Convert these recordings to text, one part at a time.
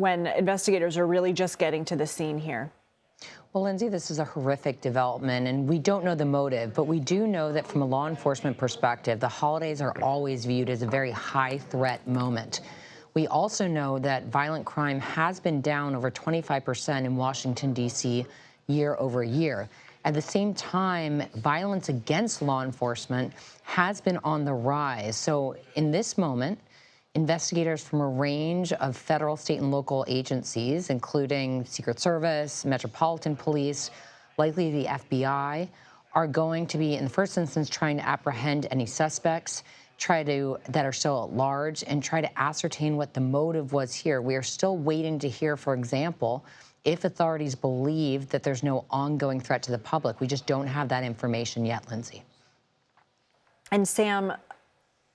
when investigators are really just getting to the scene here? Well, Lindsay, this is a horrific development, and we don't know the motive, but we do know that from a law enforcement perspective, the holidays are always viewed as a very high threat moment. We also know that violent crime has been down over 25% in Washington, D.C. year over year. At the same time, violence against law enforcement has been on the rise. So in this moment, investigators from a range of federal, state, and local agencies, including Secret Service, Metropolitan Police, likely the FBI, are going to be, in the first instance, trying to apprehend any suspects, that are still at large, and try to ascertain what the motive was here. We are still waiting to hear, for example, if authorities believe that there's no ongoing threat to the public. We just don't have that information yet, Lindsay. And Sam,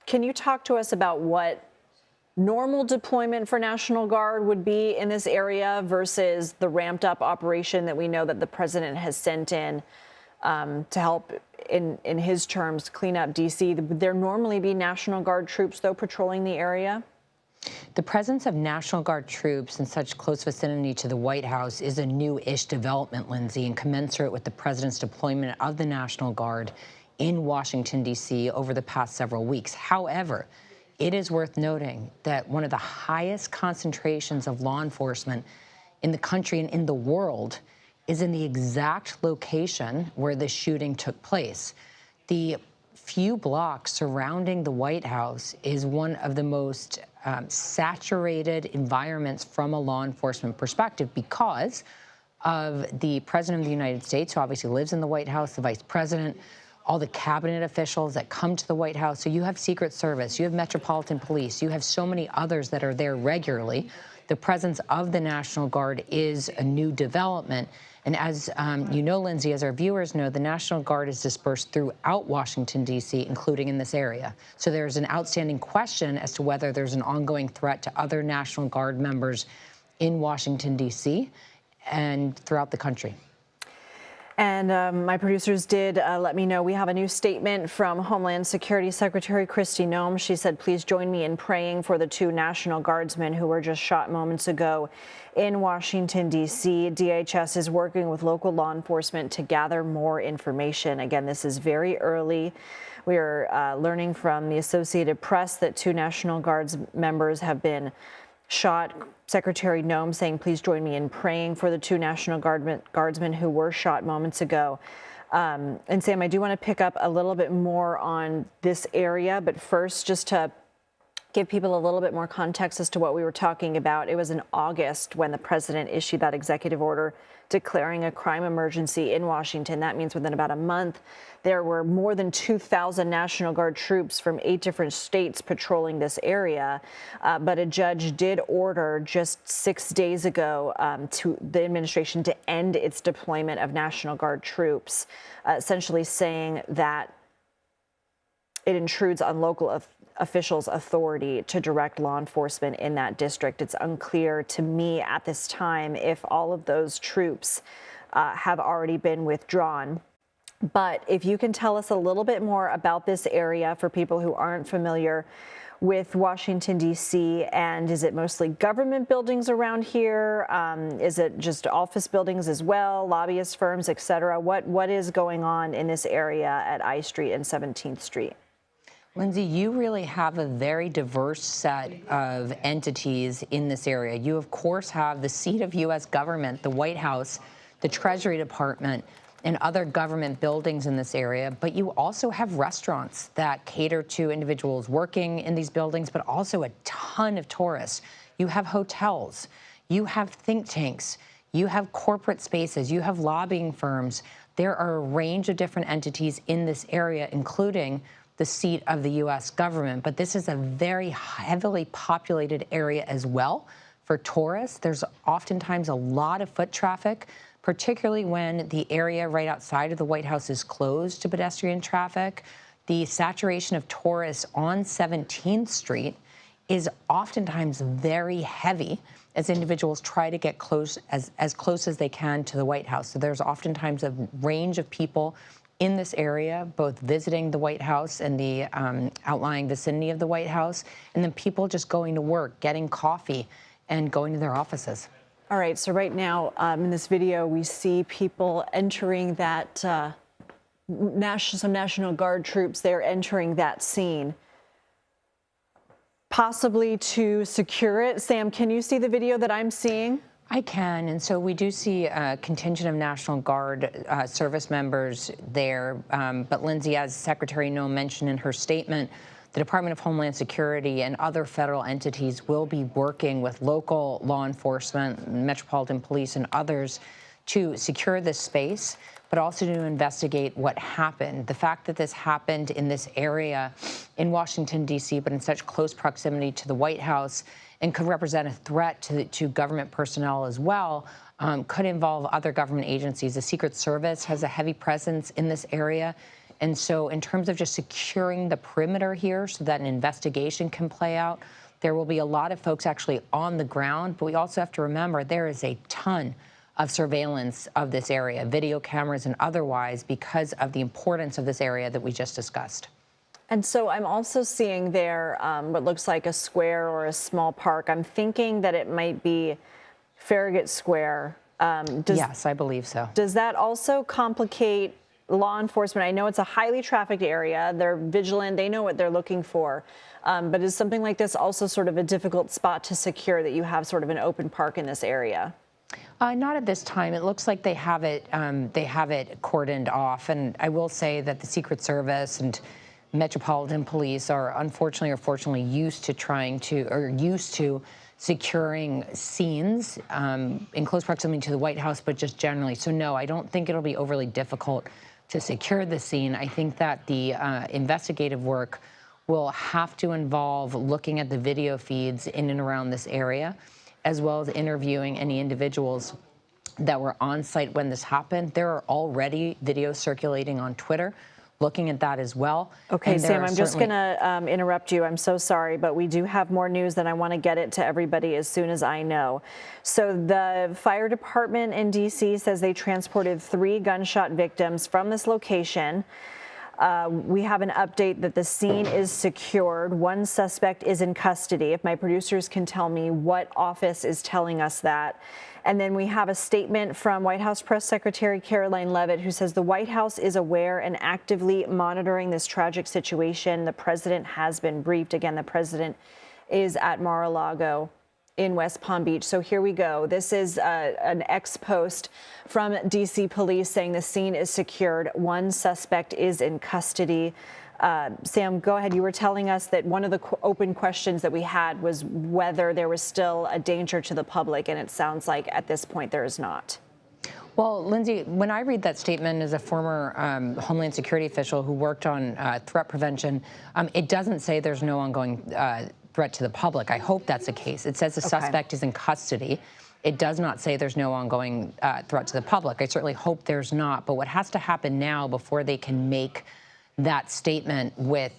can you talk to us about what normal deployment for National Guard would be in this area versus the ramped up operation that we know that the president has sent in to help, in his terms, clean up D.C.? Would there normally be National Guard troops, though, patrolling the area? The presence of National Guard troops in such close vicinity to the White House is a new-ish development, Lindsay, and commensurate with the president's deployment of the National Guard in Washington, D.C. over the past several weeks. However, it is worth noting that one of the highest concentrations of law enforcement in the country and in the world is in the exact location where the shooting took place. The few blocks surrounding the White House is one of the most saturated environments from a law enforcement perspective because of the President of the United States, who obviously lives in the White House, the Vice President, all the cabinet officials that come to the White House. So you have Secret Service, you have Metropolitan Police, you have so many others that are there regularly. The presence of the National Guard is a new development. And as you know, Lindsay, as our viewers know, the National Guard is dispersed throughout Washington, D.C., including in this area. So there's an outstanding question as to whether there's an ongoing threat to other National Guard members in Washington, D.C. and throughout the country. And my producers did let me know we have a new statement from Homeland Security Secretary Kristi Noem. She said, please join me in praying for the 2 National Guardsmen who were just shot moments ago in Washington, D.C. DHS is working with local law enforcement to gather more information. Again, this is very early. We are learning from the Associated Press that 2 National Guards members have been shot. Secretary Noem saying, please join me in praying for the 2 National Guardsmen who were shot moments ago. And Sam, I do want to pick up a little bit more on this area, but first, just to give people a little bit more context as to what we were talking about. It was in August when the president issued that executive order declaring a crime emergency in Washington. That means within about a month, there were more than 2,000 National Guard troops from 8 different states patrolling this area. But a judge did order just 6 days ago to the administration to end its deployment of National Guard troops, essentially saying that it intrudes on local officials' authority to direct law enforcement in that district. It's unclear to me at this time if all of those troops have already been withdrawn. But if you can tell us a little bit more about this area for people who aren't familiar with Washington, D.C., and is it mostly government buildings around here? Is it just office buildings as well, lobbyist firms, et cetera? What is going on in this area at I Street and 17th Street? Lindsay, you really have a very diverse set of entities in this area. You, of course, have the seat of U.S. government, the White House, the Treasury Department, and other government buildings in this area. But you also have restaurants that cater to individuals working in these buildings, but also a ton of tourists. You have hotels. You have think tanks. You have corporate spaces. You have lobbying firms. There are a range of different entities in this area, including the seat of the U.S. government. But this is a very heavily populated area as well for tourists. There's oftentimes a lot of foot traffic, particularly when the area right outside of the White House is closed to pedestrian traffic. The saturation of tourists on 17th Street is oftentimes very heavy as individuals try to get close as close as they can to the White House. So there's oftentimes a range of people in this area, both visiting the White House and the outlying vicinity of the White House, and then people just going to work, getting coffee, and going to their offices. All right, so right now in this video, we see people entering that, some National Guard troops, they're entering that scene, possibly to secure it. Sam, can you see the video that I'm seeing? I can, and so we do see a contingent of National Guard service members there. But Lindsay, as Secretary Noem mentioned in her statement, the Department of Homeland Security and other federal entities will be working with local law enforcement, Metropolitan Police, and others to secure this space, but also to investigate what happened. The fact that this happened in this area in Washington, D.C., but in such close proximity to the White House, and could represent a threat to government personnel as well, could involve other government agencies. The Secret Service has a heavy presence in this area. And so in terms of just securing the perimeter here so that an investigation can play out, there will be a lot of folks actually on the ground. But we also have to remember there is a ton of surveillance of this area, video cameras and otherwise, because of the importance of this area that we just discussed. And so I'm also seeing there what looks like a square or a small park. I'm thinking that it might be Farragut Square. Yes, I believe so. Does that also complicate law enforcement? I know it's a highly trafficked area. They're vigilant. They know what they're looking for. But is something like this also sort of a difficult spot to secure, that you have sort of an open park in this area? Not at this time. It looks like they have it cordoned off. And I will say that the Secret Service and Metropolitan Police are unfortunately or fortunately used to securing scenes in close proximity to the White House, but just generally. So no, I don't think it'll be overly difficult to secure the scene. I think that the investigative work will have to involve looking at the video feeds in and around this area, as well as interviewing any individuals that were on site when this happened. There are already videos circulating on Twitter looking at that as well. Okay, Sam, I'm just going to interrupt you. I'm so sorry, but we do have more news, and I want to get it to everybody as soon as I know. So the fire department in D.C. says they transported 3 gunshot victims from this location. We have an update that the scene is secured. 1 suspect is in custody. If my producers can tell me what office is telling us that. And then we have a statement from White House Press Secretary Caroline Leavitt, who says the White House is aware and actively monitoring this tragic situation. The president has been briefed. Again, the president is at Mar-a-Lago in West Palm Beach. So here we go. This is an ex-post from D.C. police saying the scene is secured. 1 suspect is in custody. Sam, go ahead. You were telling us that one of the open questions that we had was whether there was still a danger to the public, and it sounds like at this point there is not. Well, Lindsay, when I read that statement as a former Homeland Security official who worked on threat prevention, it doesn't say there's no ongoing threat to the public. I hope that's the case. It says the suspect is in custody. It does not say there's no ongoing threat to the public. I certainly hope there's not. But what has to happen now before they can make that statement with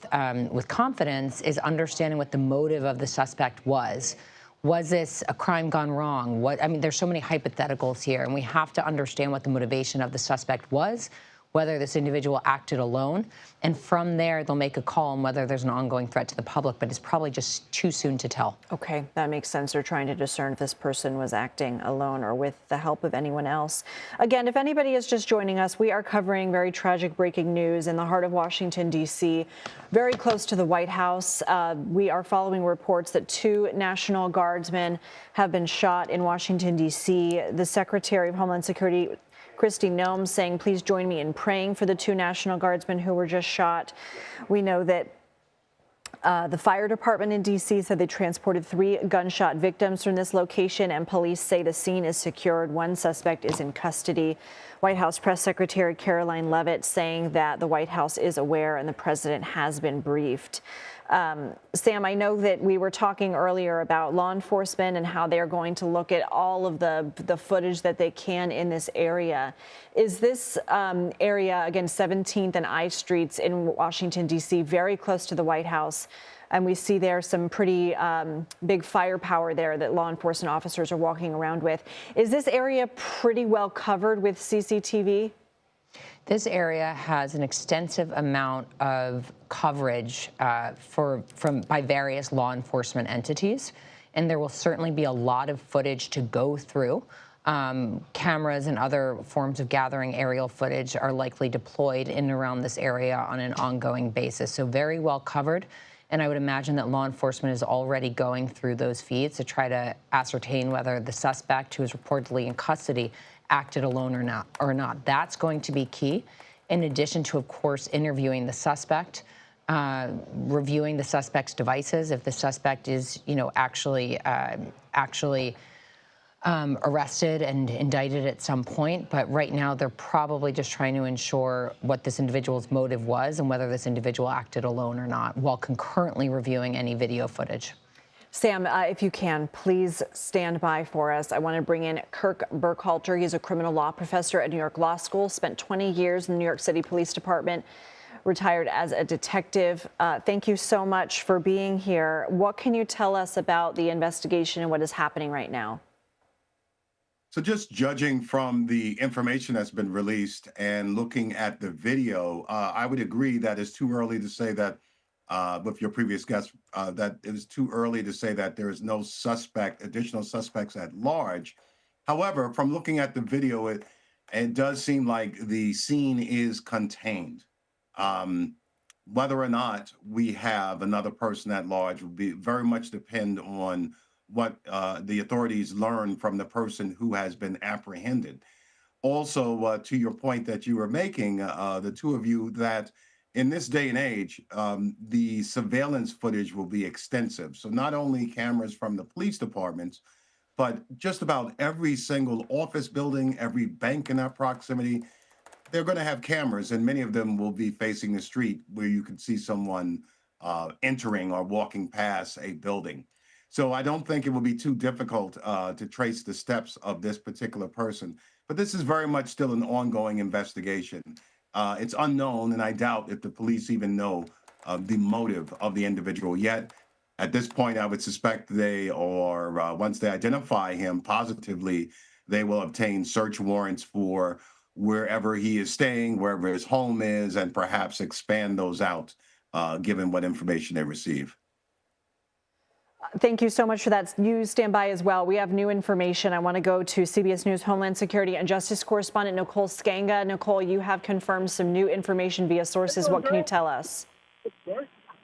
confidence is understanding what the motive of the suspect was. Was this a crime gone wrong? I mean, there's so many hypotheticals here, and we have to understand what the motivation of the suspect was, whether this individual acted alone, and from there they'll make a call on whether there's an ongoing threat to the public, but it's probably just too soon to tell. Okay, that makes sense. They're trying to discern if this person was acting alone or with the help of anyone else. Again, if anybody is just joining us, we are covering very tragic breaking news in the heart of Washington, D.C., very close to the White House. We are following reports that 2 National Guardsmen have been shot in Washington, D.C. The Secretary of Homeland Security, Kristi Noem, saying, please join me in praying for the 2 National Guardsmen who were just shot. We know that the fire department in D.C. said they transported 3 gunshot victims from this location, and police say the scene is secured. 1 suspect is in custody. White House Press Secretary Caroline Leavitt saying that the White House is aware and the president has been briefed. Sam, I know that we were talking earlier about law enforcement and how they're going to look at all of the footage that they can in this area. Is this area, again, 17th and I Streets in Washington, D.C., very close to the White House? And we see there some pretty big firepower there that law enforcement officers are walking around with. Is this area pretty well covered with CCTV? This area has an extensive amount of coverage by various law enforcement entities. and there will certainly be a lot of footage to go through. Cameras and other forms of gathering aerial footage are likely deployed in and around this area on an ongoing basis. So very well covered. And I would imagine that law enforcement is already going through those feeds to try to ascertain whether the suspect, who is reportedly in custody, acted alone or not. That's going to be key, in addition to, of course, interviewing the suspect, reviewing the suspect's devices if the suspect is, actually arrested and indicted at some point. But right now, they're probably just trying to ensure what this individual's motive was and whether this individual acted alone or not, while concurrently reviewing any video footage. Sam, if you can, please stand by for us. I want to bring in Kirk Burkhalter. He's a criminal law professor at New York Law School, spent 20 years in the New York City Police Department, retired as a detective. Thank you so much for being here. What can you tell us about the investigation and what is happening right now? So just judging from the information that's been released and looking at the video, I would agree that it's too early to say that, with your previous guest, that it is too early to say that there is no additional suspects at large. However, from looking at the video, it does seem like the scene is contained. Whether or not we have another person at large will be very much depend on what the authorities learn from the person who has been apprehended. Also, to your point that you were making, the two of you, that in this day and age, the surveillance footage will be extensive. So not only cameras from the police departments, but just about every single office building, every bank in that proximity, they're going to have cameras, and many of them will be facing the street where you can see someone entering or walking past a building. So I don't think it will be too difficult to trace the steps of this particular person. But this is very much still an ongoing investigation. It's unknown, and I doubt if the police even know the motive of the individual yet. At this point, I would suspect once they identify him positively, they will obtain search warrants for wherever he is staying, wherever his home is, and perhaps expand those out, given what information they receive. Thank you so much for that. You stand by as well. We have new information. I want to go to CBS News Homeland Security and Justice correspondent Nicole Skanga. Nicole, you have confirmed some new information via sources. What can you tell us?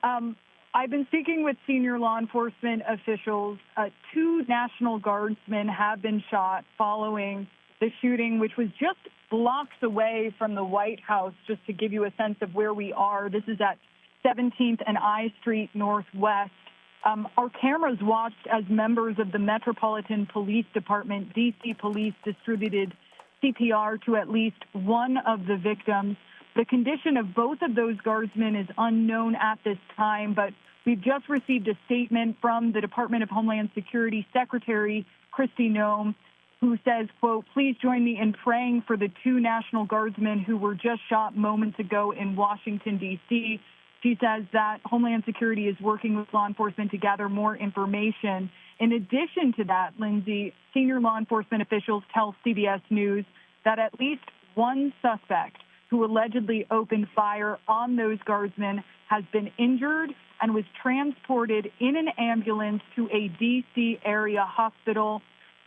I've been speaking with senior law enforcement officials. 2 National Guardsmen have been shot following the shooting, which was just blocks away from the White House, just to give you a sense of where we are. This is at 17th and I Street Northwest. Our cameras watched as members of the Metropolitan Police Department, D.C. Police, distributed CPR to at least one of the victims. The condition of both of those guardsmen is unknown at this time, but we've just received a statement from the Department of Homeland Security Secretary Kristi Noem, who says, quote, "Please join me in praying for the 2 National Guardsmen who were just shot moments ago in Washington, D.C." She says that Homeland Security is working with law enforcement to gather more information. In addition to that, Lindsay, senior law enforcement officials tell CBS News that at least one suspect who allegedly opened fire on those guardsmen has been injured and was transported in an ambulance to a D.C. area hospital.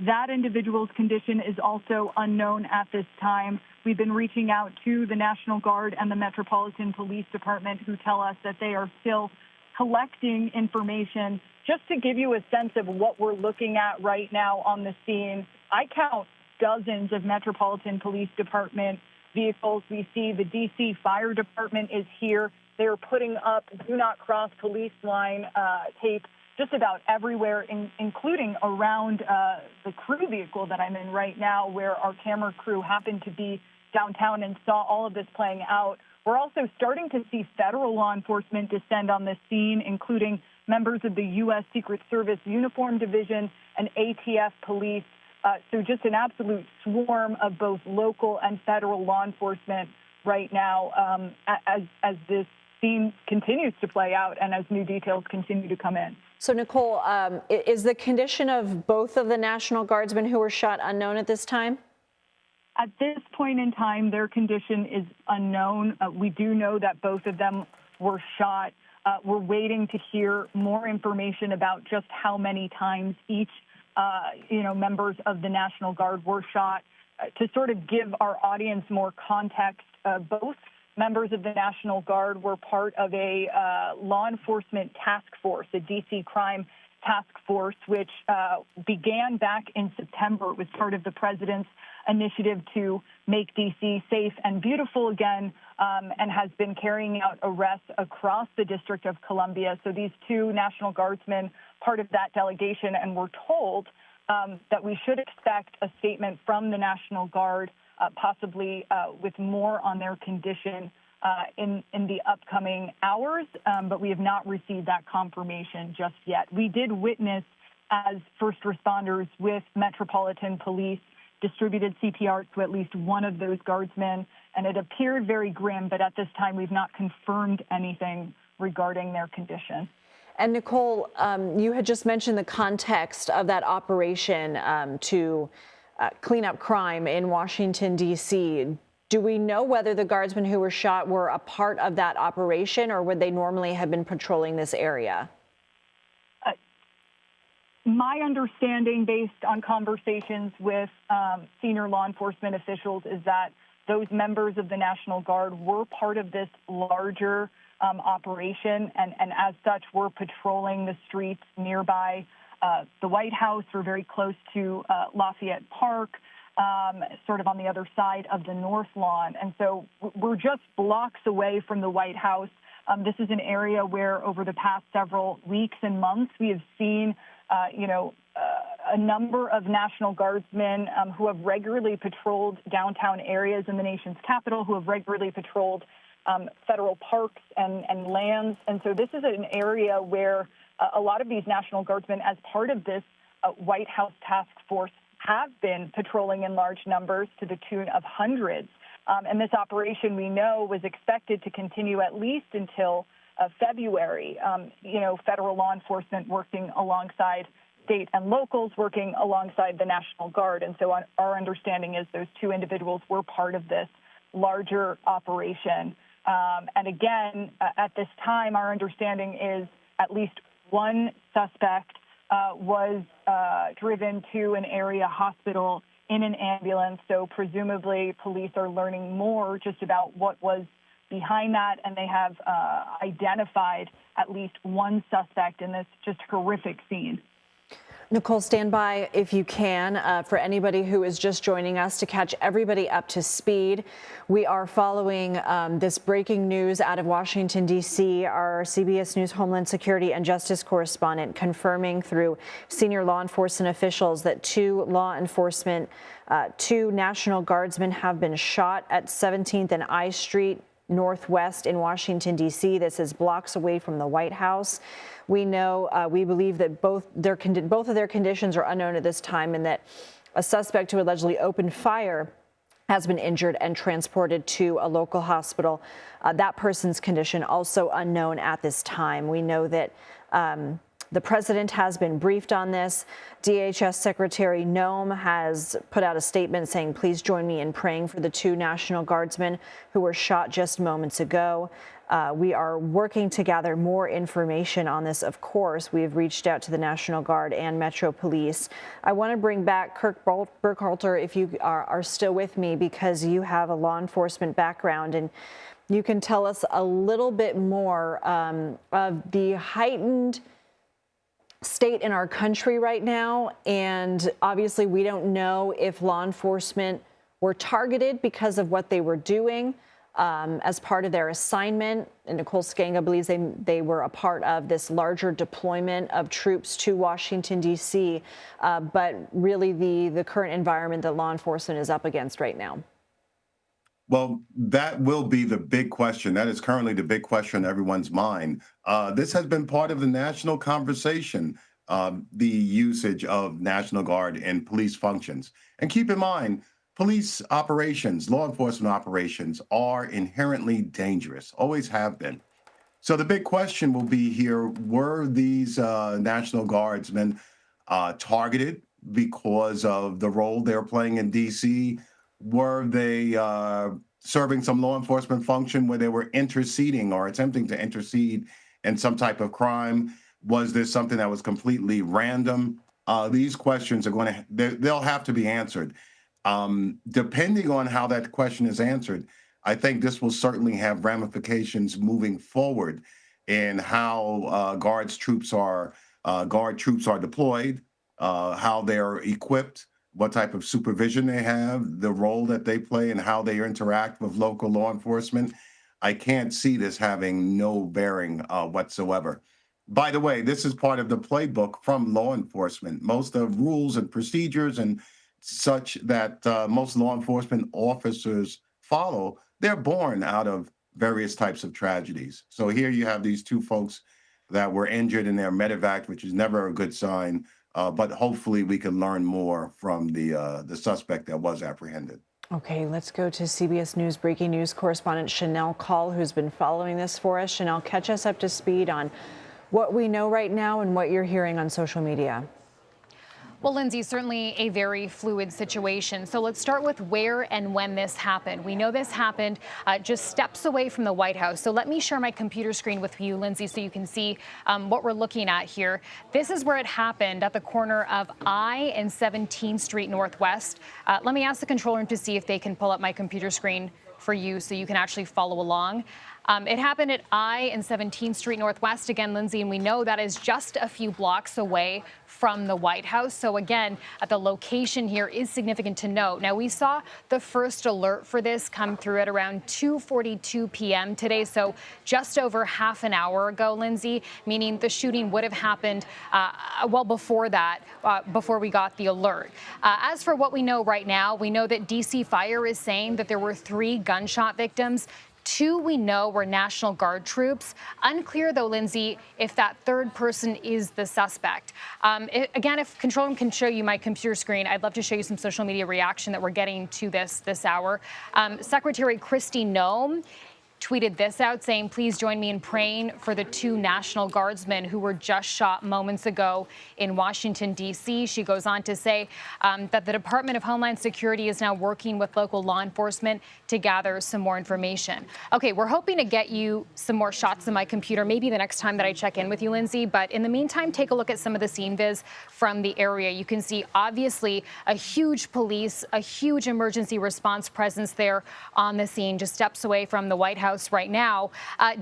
That individual's condition is also unknown at this time. We've been reaching out to the National Guard and the Metropolitan Police Department, who tell us that they are still collecting information. Just to give you a sense of what we're looking at right now on the scene, I count dozens of Metropolitan Police Department vehicles. We see the D.C. Fire Department is here. They're putting up do not cross police line tape just about everywhere, including around the crew vehicle that I'm in right now, where our camera crew happened to be downtown and saw all of this playing out. We're also starting to see federal law enforcement descend on this scene, including members of the U.S. Secret Service Uniform Division and ATF police. So just an absolute swarm of both local and federal law enforcement right now as this scene continues to play out and as new details continue to come in. So, Nicole, is the condition of both of the National Guardsmen who were shot unknown at this time? At this point in time, their condition is unknown. We do know that both of them were shot. We're waiting to hear more information about just how many times each, members of the National Guard were shot. To sort of give our audience more context, both members of the National Guard were part of a law enforcement task force, a D.C. crime task force, which began back in September. It was part of the president's initiative to make D.C. safe and beautiful again, and has been carrying out arrests across the District of Columbia. So these two National Guardsmen, part of that delegation, and we're told that we should expect a statement from the National Guard, possibly with more on their condition in the upcoming hours, but we have not received that confirmation just yet. We did witness, as first responders with Metropolitan Police, distributed CPR to at least one of those guardsmen, and it appeared very grim, but at this time we've not confirmed anything regarding their condition. And Nicole, you had just mentioned the context of that operation to clean up crime in Washington, D.C. Do we know whether the guardsmen who were shot were a part of that operation, or would they normally have been patrolling this area? My understanding, based on conversations with senior law enforcement officials, is that those members of the National Guard were part of this larger operation, and as such were patrolling the streets nearby the White House, or very close to Lafayette Park, sort of on the other side of the North Lawn. And so we're just blocks away from the White House. This is an area where over the past several weeks and months we have seen a number of National Guardsmen who have regularly patrolled downtown areas in the nation's capital, who have regularly patrolled federal parks and lands. And so this is an area where a lot of these National Guardsmen, as part of this White House task force, have been patrolling in large numbers to the tune of hundreds. And this operation, we know, was expected to continue at least until February. Federal law enforcement working alongside state and locals, working alongside the National Guard. And so our understanding is those two individuals were part of this larger operation. And again, at this time, our understanding is at least one suspect was driven to an area hospital in an ambulance. So presumably police are learning more just about what was behind that, and they have identified at least one suspect in this just horrific scene. Nicole, stand by if you can for anybody who is just joining us to catch everybody up to speed. We are following this breaking news out of Washington, D.C. Our CBS News Homeland Security and Justice correspondent confirming through senior law enforcement officials that two National Guardsmen have been shot at 17th and I Street Northwest in Washington, D.C. This is blocks away from the White House. We know, we believe that both of their conditions are unknown at this time, and that a suspect who allegedly opened fire has been injured and transported to a local hospital. That person's condition also unknown at this time. We know that the president has been briefed on this. DHS Secretary Noem has put out a statement saying, please join me in praying for the two National Guardsmen who were shot just moments ago. We are working to gather more information on this, of course. We've reached out to the National Guard and Metro Police. I want to bring back Kirk Burkhalter, if you are still with me, because you have a law enforcement background, and you can tell us a little bit more of the heightened state in our country right now. And obviously, we don't know if law enforcement were targeted because of what they were doing as part of their assignment. And Nicole Skanga believes they were a part of this larger deployment of troops to Washington, D.C. But really the current environment that law enforcement is up against right now. Well, that will be the big question. That is currently the big question in everyone's mind. This has been part of the national conversation, the usage of National Guard in police functions. And keep in mind, police operations, law enforcement operations are inherently dangerous, always have been. So the big question will be here, were these National Guardsmen targeted because of the role they're playing in D.C.? Were they serving some law enforcement function where they were interceding or attempting to intercede in some type of crime? Was this something that was completely random? These questions are going to, they'll have to be answered. Depending on how that question is answered, I think this will certainly have ramifications moving forward in how guard troops are deployed, how they're equipped, what type of supervision they have, the role that they play, and how they interact with local law enforcement. I can't see this having no bearing whatsoever. By the way, this is part of the playbook from law enforcement. Most of rules and procedures and such that most law enforcement officers follow, they're born out of various types of tragedies. So here you have these two folks that were injured in their medevac, which is never a good sign. But hopefully we can learn more from the suspect that was apprehended. Okay, let's go to CBS News breaking news correspondent Chanel Call, who's been following this for us. Chanel, catch us up to speed on what we know right now and what you're hearing on social media. Well, Lindsay, certainly a very fluid situation. So let's start with where and when this happened. We know this happened just steps away from the White House. So let me share my computer screen with you, Lindsay, so you can see what we're looking at here. This is where it happened at the corner of I and 17th Street Northwest. Let me ask the control room to see if they can pull up my computer screen for you so you can actually follow along. It happened at I and 17th Street Northwest again, Lindsay, and we know that is just a few blocks away from the White House. So again, the location here is significant to note. Now, we saw the first alert for this come through at around 2:42 p.m. today, so just over half an hour ago, Lindsay, meaning the shooting would have happened well before that, before we got the alert. As for what we know right now, we know that DC Fire is saying that there were 3 gunshot victims. 2 we know were National Guard troops. Unclear, though, Lindsay, if that third person is the suspect. Again, if control room can show you my computer screen, I'd love to show you some social media reaction that we're getting to this hour. Secretary Kristi Noem tweeted this out saying, please join me in praying for the 2 National Guardsmen who were just shot moments ago in Washington, D.C. She goes on to say that the Department of Homeland Security is now working with local law enforcement to gather some more information. Okay, we're hoping to get you some more shots on my computer, maybe the next time that I check in with you, Lindsay. But in the meantime, take a look at some of the scene viz from the area. You can see, obviously, a huge police, a huge emergency response presence there on the scene, just steps away from the White House right now.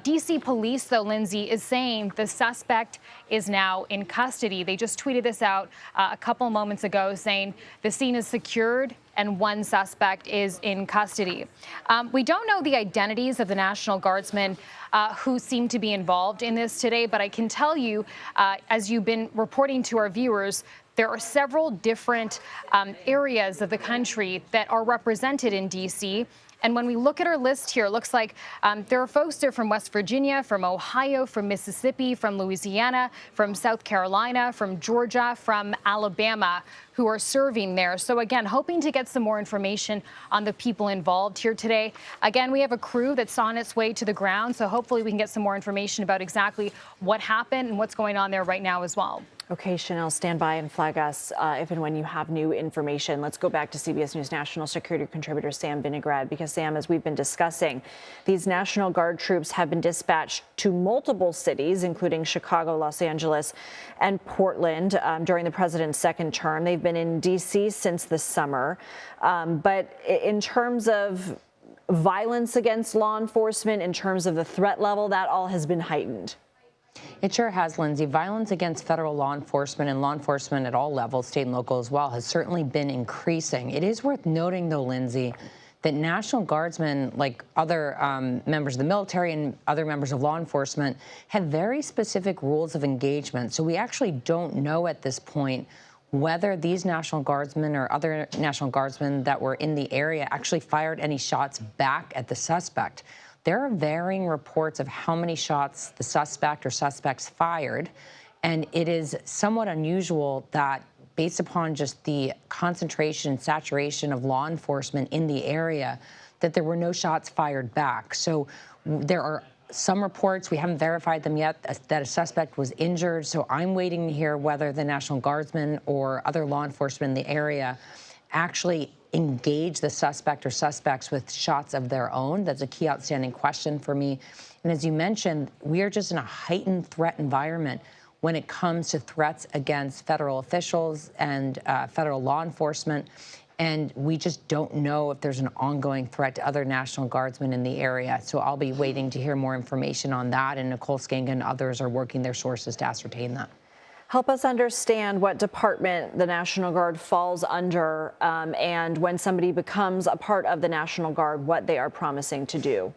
D.C. police, though, Lindsay, is saying the suspect is now in custody. They just tweeted this out a couple moments ago saying the scene is secured and 1 suspect is in custody. We don't know the identities of the National Guardsmen who seem to be involved in this today, but I can tell you, as you've been reporting to our viewers, there are several different areas of the country that are represented in D.C. And when we look at our list here, it looks like there are folks there from West Virginia, from Ohio, from Mississippi, from Louisiana, from South Carolina, from Georgia, from Alabama, who are serving there. So again, hoping to get some more information on the people involved here today. Again, we have a crew that's on its way to the ground, so hopefully we can get some more information about exactly what happened and what's going on there right now as well. Okay, Chanel, stand by and flag us if and when you have new information. Let's go back to CBS News national security contributor Sam Vinograd, because Sam, as we've been discussing, these National Guard troops have been dispatched to multiple cities, including Chicago, Los Angeles, and Portland during the president's second term. They've been in D.C. since the summer. But in terms of violence against law enforcement, in terms of the threat level, that all has been heightened. It sure has, Lindsay. Violence against federal law enforcement and law enforcement at all levels, state and local as well, has certainly been increasing. It is worth noting, though, Lindsay, that National Guardsmen, like other members of the military and other members of law enforcement, have very specific rules of engagement. So we actually don't know at this point whether these National Guardsmen or other National Guardsmen that were in the area actually fired any shots back at the suspect. There are varying reports of how many shots the suspect or suspects fired, and it is somewhat unusual that, based upon just the concentration and saturation of law enforcement in the area, that there were no shots fired back. So there are some reports, we haven't verified them yet, that a suspect was injured. So I'm waiting to hear whether the National Guardsmen or other law enforcement in the area actually engage the suspect or suspects with shots of their own? That's a key outstanding question for me. And as you mentioned, we are just in a heightened threat environment when it comes to threats against federal officials and federal law enforcement. And we just don't know if there's an ongoing threat to other National Guardsmen in the area. So I'll be waiting to hear more information on that. And Nicole Skanga and others are working their sources to ascertain that. Help us understand what department the National Guard falls under, and when somebody becomes a part of the National Guard, what they are promising to do.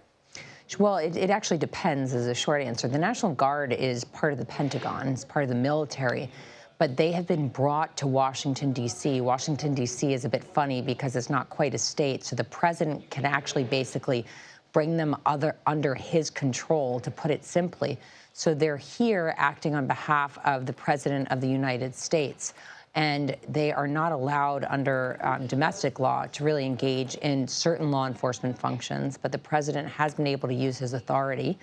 Well, it actually depends is a short answer. The National Guard is part of the Pentagon, it's part of the military, but they have been brought to Washington, D.C. Washington, D.C. is a bit funny because it's not quite a state, so the president can actually basically bring them under his control, to put it simply. So they're here acting on behalf of the President of the United States. And they are not allowed under domestic law to really engage in certain law enforcement functions. But the president has been able to use his authority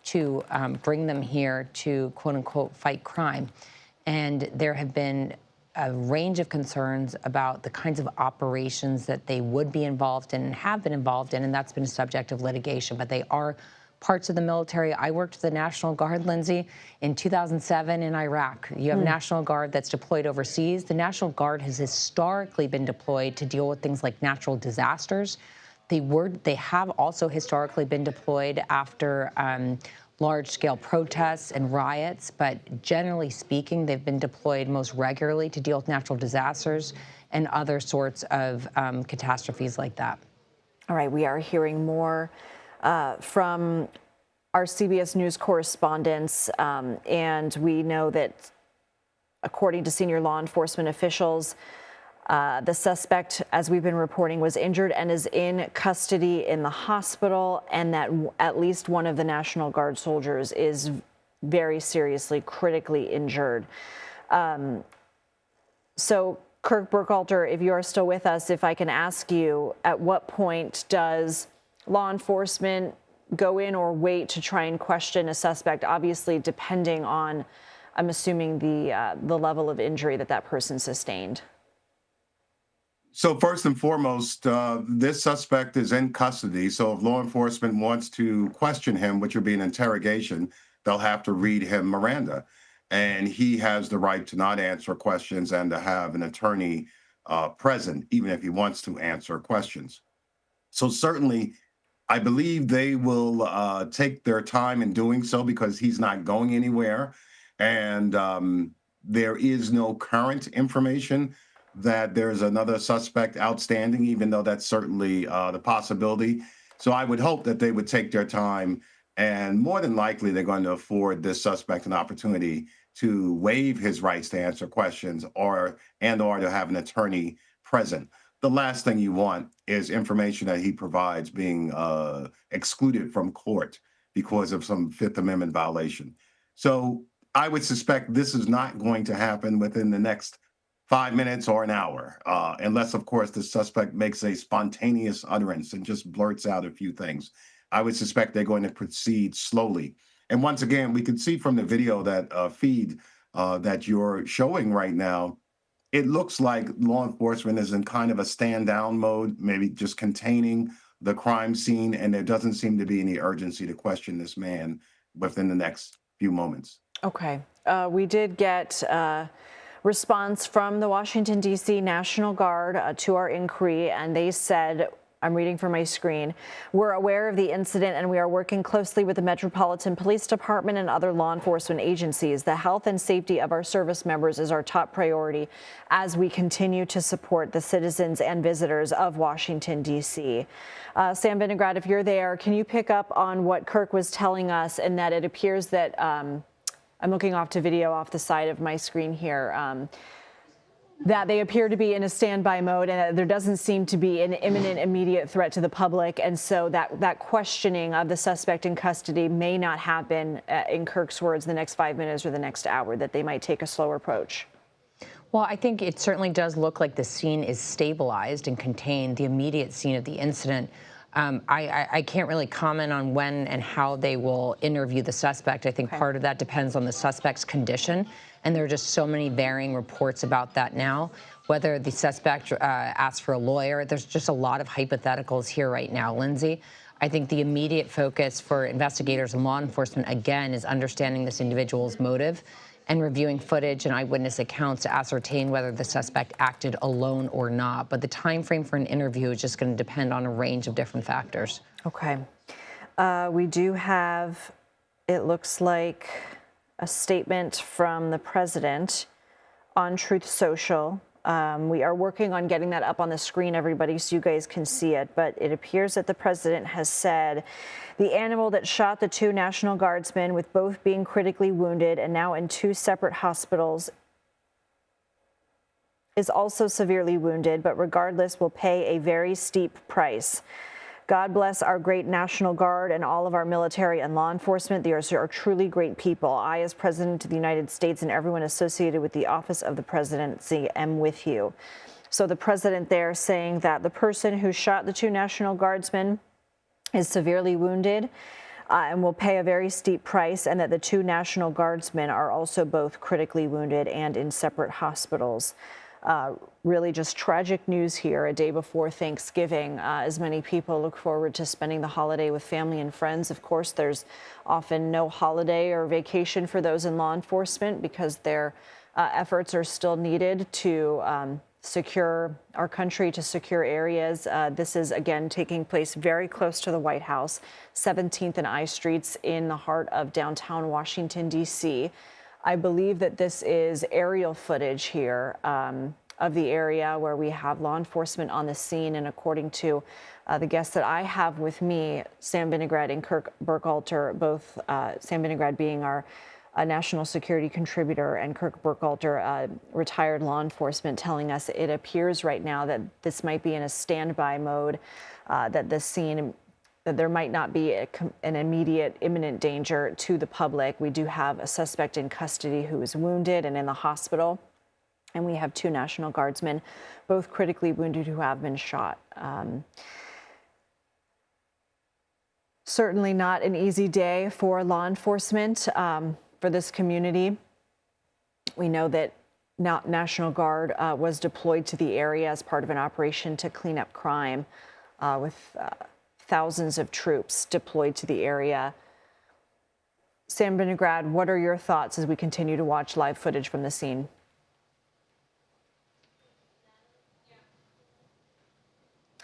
to bring them here to, quote unquote, fight crime. And there have been a range of concerns about the kinds of operations that they would be involved in and have been involved in. And that's been a subject of litigation. But they are parts of the military. I worked for the National Guard, Lindsay, in 2007 in Iraq. You have National Guard that's deployed overseas. The National Guard has historically been deployed to deal with things like natural disasters. They have also historically been deployed after large-scale protests and riots, but generally speaking, they've been deployed most regularly to deal with natural disasters and other sorts of catastrophes like that. All right, we are hearing more from our CBS News correspondents, and we know that, according to senior law enforcement officials, the suspect, as we've been reporting, was injured and is in custody in the hospital, and that at least one of the National Guard soldiers is very seriously, critically injured. So, Kirk Burkhalter, if you are still with us, if I can ask you, at what point does law enforcement go in or wait to try and question a suspect, obviously depending on, I'm assuming, the level of injury that person sustained? So first and foremost, this suspect is in custody. So if law enforcement wants to question him, which would be an interrogation, they'll have to read him Miranda. And he has the right to not answer questions and to have an attorney present, even if he wants to answer questions. So certainly, I believe they will take their time in doing so because he's not going anywhere. And there is no current information that there's another suspect outstanding, even though that's certainly the possibility. So I would hope that they would take their time, and more than likely they're going to afford this suspect an opportunity to waive his rights to answer questions or to have an attorney present. The last thing you want is information that he provides being excluded from court because of some Fifth Amendment violation. So I would suspect this is not going to happen within the next 5 minutes or an hour, unless, of course, the suspect makes a spontaneous utterance and just blurts out a few things. I would suspect they're going to proceed slowly. And once again, we can see from the video that feed that you're showing right now, it looks like law enforcement is in kind of a stand down mode, maybe just containing the crime scene, and there doesn't seem to be any urgency to question this man within the next few moments. Okay. We did get response from the Washington, D.C. National Guard to our inquiry, and they said, I'm reading from my screen, we're aware of the incident and we are working closely with the Metropolitan Police Department and other law enforcement agencies. The health and safety of our service members is our top priority as we continue to support the citizens and visitors of Washington, D.C. Sam Vinograd, if you're there, can you pick up on what Kirk was telling us, and that it appears that I'm looking off to video off the side of my screen here, that they appear to be in a standby mode and there doesn't seem to be an imminent, immediate threat to the public. And so that questioning of the suspect in custody may not happen, in Kirk's words, the next 5 minutes or the next hour, that they might take a slower approach. Well, I think it certainly does look like the scene is stabilized and contained. The immediate scene of the incident I can't really comment on when and how they will interview the suspect. I think part of that depends on the suspect's condition, and there are just so many varying reports about that now. Whether the suspect asks for a lawyer, there's just a lot of hypotheticals here right now, Lindsay. I think the immediate focus for investigators and law enforcement, again, is understanding this individual's motive and reviewing footage and eyewitness accounts to ascertain whether the suspect acted alone or not. But the time frame for an interview is just going to depend on a range of different factors. Okay. We do have, it looks like, a statement from the president on Truth Social. We are working on getting that up on the screen, everybody, so you guys can see it. But it appears that the president has said the animal that shot the 2 National Guardsmen, with both being critically wounded and now in 2 separate hospitals, is also severely wounded, but regardless will pay a very steep price. God bless our great National Guard and all of our military and law enforcement. They are truly great people. I, as President of the United States, and everyone associated with the office of the presidency, am with you. So the president there saying that the person who shot the 2 National Guardsmen is severely wounded and will pay a very steep price, and that the 2 National Guardsmen are also both critically wounded and in separate hospitals. Really just tragic news here a day before Thanksgiving, as many people look forward to spending the holiday with family and friends. Of course, there's often no holiday or vacation for those in law enforcement because their efforts are still needed to secure our country, to secure areas. This is, again, taking place very close to the White House, 17th and I Streets in the heart of downtown Washington, D.C. I believe that this is aerial footage here of the area where we have law enforcement on the scene. And according to the guests that I have with me, Sam Vinograd and Kirk Burkhalter, both Sam Vinograd being our national security contributor and Kirk Burkhalter, retired law enforcement, telling us it appears right now that this might be in a standby mode, that the scene, that there might not be an immediate imminent danger to the public. We do have a suspect in custody who is wounded and in the hospital. And we have 2 National Guardsmen, both critically wounded, who have been shot. Certainly not an easy day for law enforcement, for this community. We know that National Guard was deployed to the area as part of an operation to clean up crime, with thousands of troops deployed to the area. Sam Vinograd, what are your thoughts as we continue to watch live footage from the scene?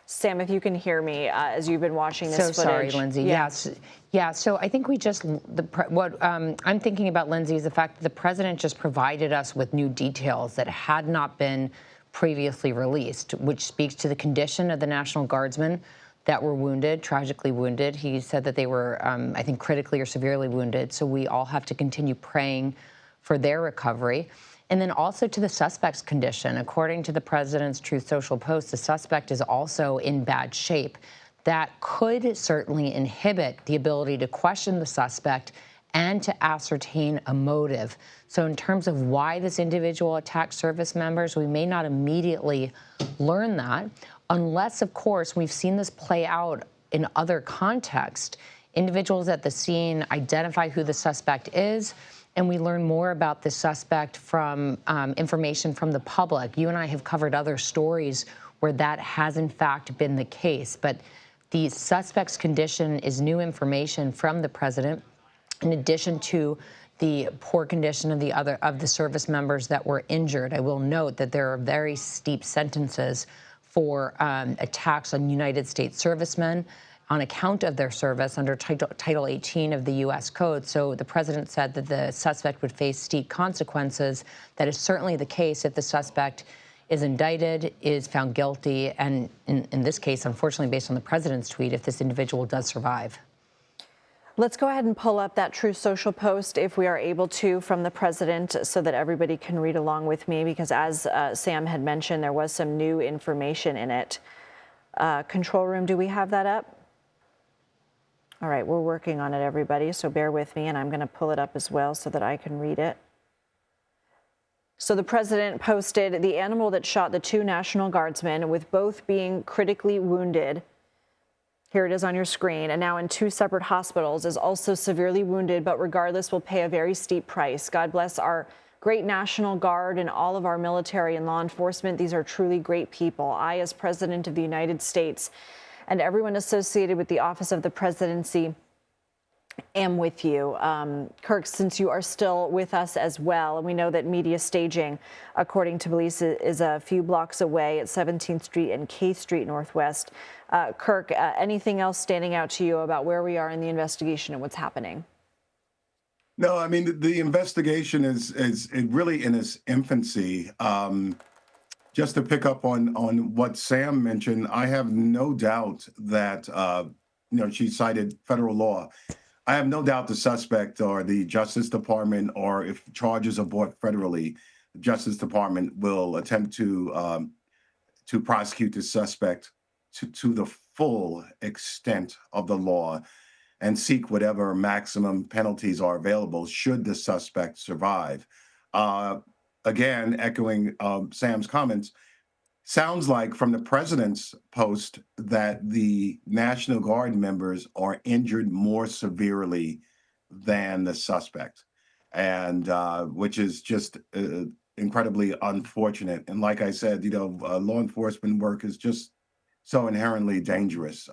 Sam, if you can hear me as you've been watching this footage. So sorry, Lindsay. Yes. Yeah, so I think what I'm thinking about, Lindsay, is the fact that the president just provided us with new details that had not been previously released, which speaks to the condition of the National Guardsmen that were wounded, tragically wounded. He said that they were, I think, critically or severely wounded. So we all have to continue praying for their recovery. And then also to the suspect's condition. According to the president's Truth Social post, the suspect is also in bad shape. That could certainly inhibit the ability to question the suspect and to ascertain a motive. So in terms of why this individual attacked service members, we may not immediately learn that, unless, of course, we've seen this play out in other contexts. Individuals at the scene identify who the suspect is, and we learn more about the suspect from information from the public. You and I have covered other stories where that has, in fact, been the case. But the suspect's condition is new information from the president, in addition to the poor condition of the service members that were injured. I will note that there are very steep sentences for attacks on United States servicemen on account of their service under Title 18 of the U.S. Code. So the president said that the suspect would face steep consequences. That is certainly the case if the suspect is indicted, is found guilty, and in this case, unfortunately, based on the president's tweet, if this individual does survive. Let's go ahead and pull up that Truth Social post, if we are able to, from the president, so that everybody can read along with me, because as Sam had mentioned, there was some new information in it. Control room, do we have that up? All right, we're working on it, everybody, so bear with me, and I'm going to pull it up as well so that I can read it. So the president posted, the animal that shot the 2 National Guardsmen, with both being critically wounded here it is on your screen, and now in 2 separate hospitals, is also severely wounded, but regardless will pay a very steep price. God bless our great National Guard and all of our military and law enforcement. These are truly great people. I, as President of the United States, and everyone associated with the Office of the Presidency, am with you. Kirk, since you are still with us as well, and we know that media staging, according to police, is a few blocks away at 17th Street and K Street Northwest. Kirk, anything else standing out to you about where we are in the investigation and what's happening? No, I mean, the investigation is really in its infancy. Just to pick up on what Sam mentioned, I have no doubt that, she cited federal law. I have no doubt the suspect or the Justice Department, or if charges are brought federally, the Justice Department will attempt to prosecute the suspect to the full extent of the law and seek whatever maximum penalties are available should the suspect survive. Again, echoing Sam's comments, sounds like from the president's post that the National Guard members are injured more severely than the suspect, and which is just incredibly unfortunate. And like I said, law enforcement work is just so inherently dangerous.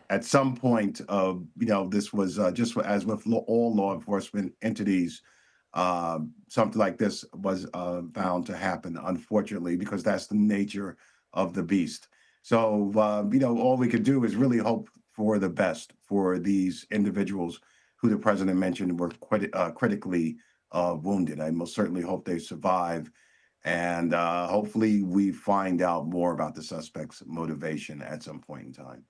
At some point, this was just as with all law enforcement entities, something like this was bound to happen, unfortunately, because that's the nature of the beast. So, all we could do is really hope for the best for these individuals who the president mentioned were critically wounded. I most certainly hope they survive. And hopefully we find out more about the suspect's motivation at some point in time.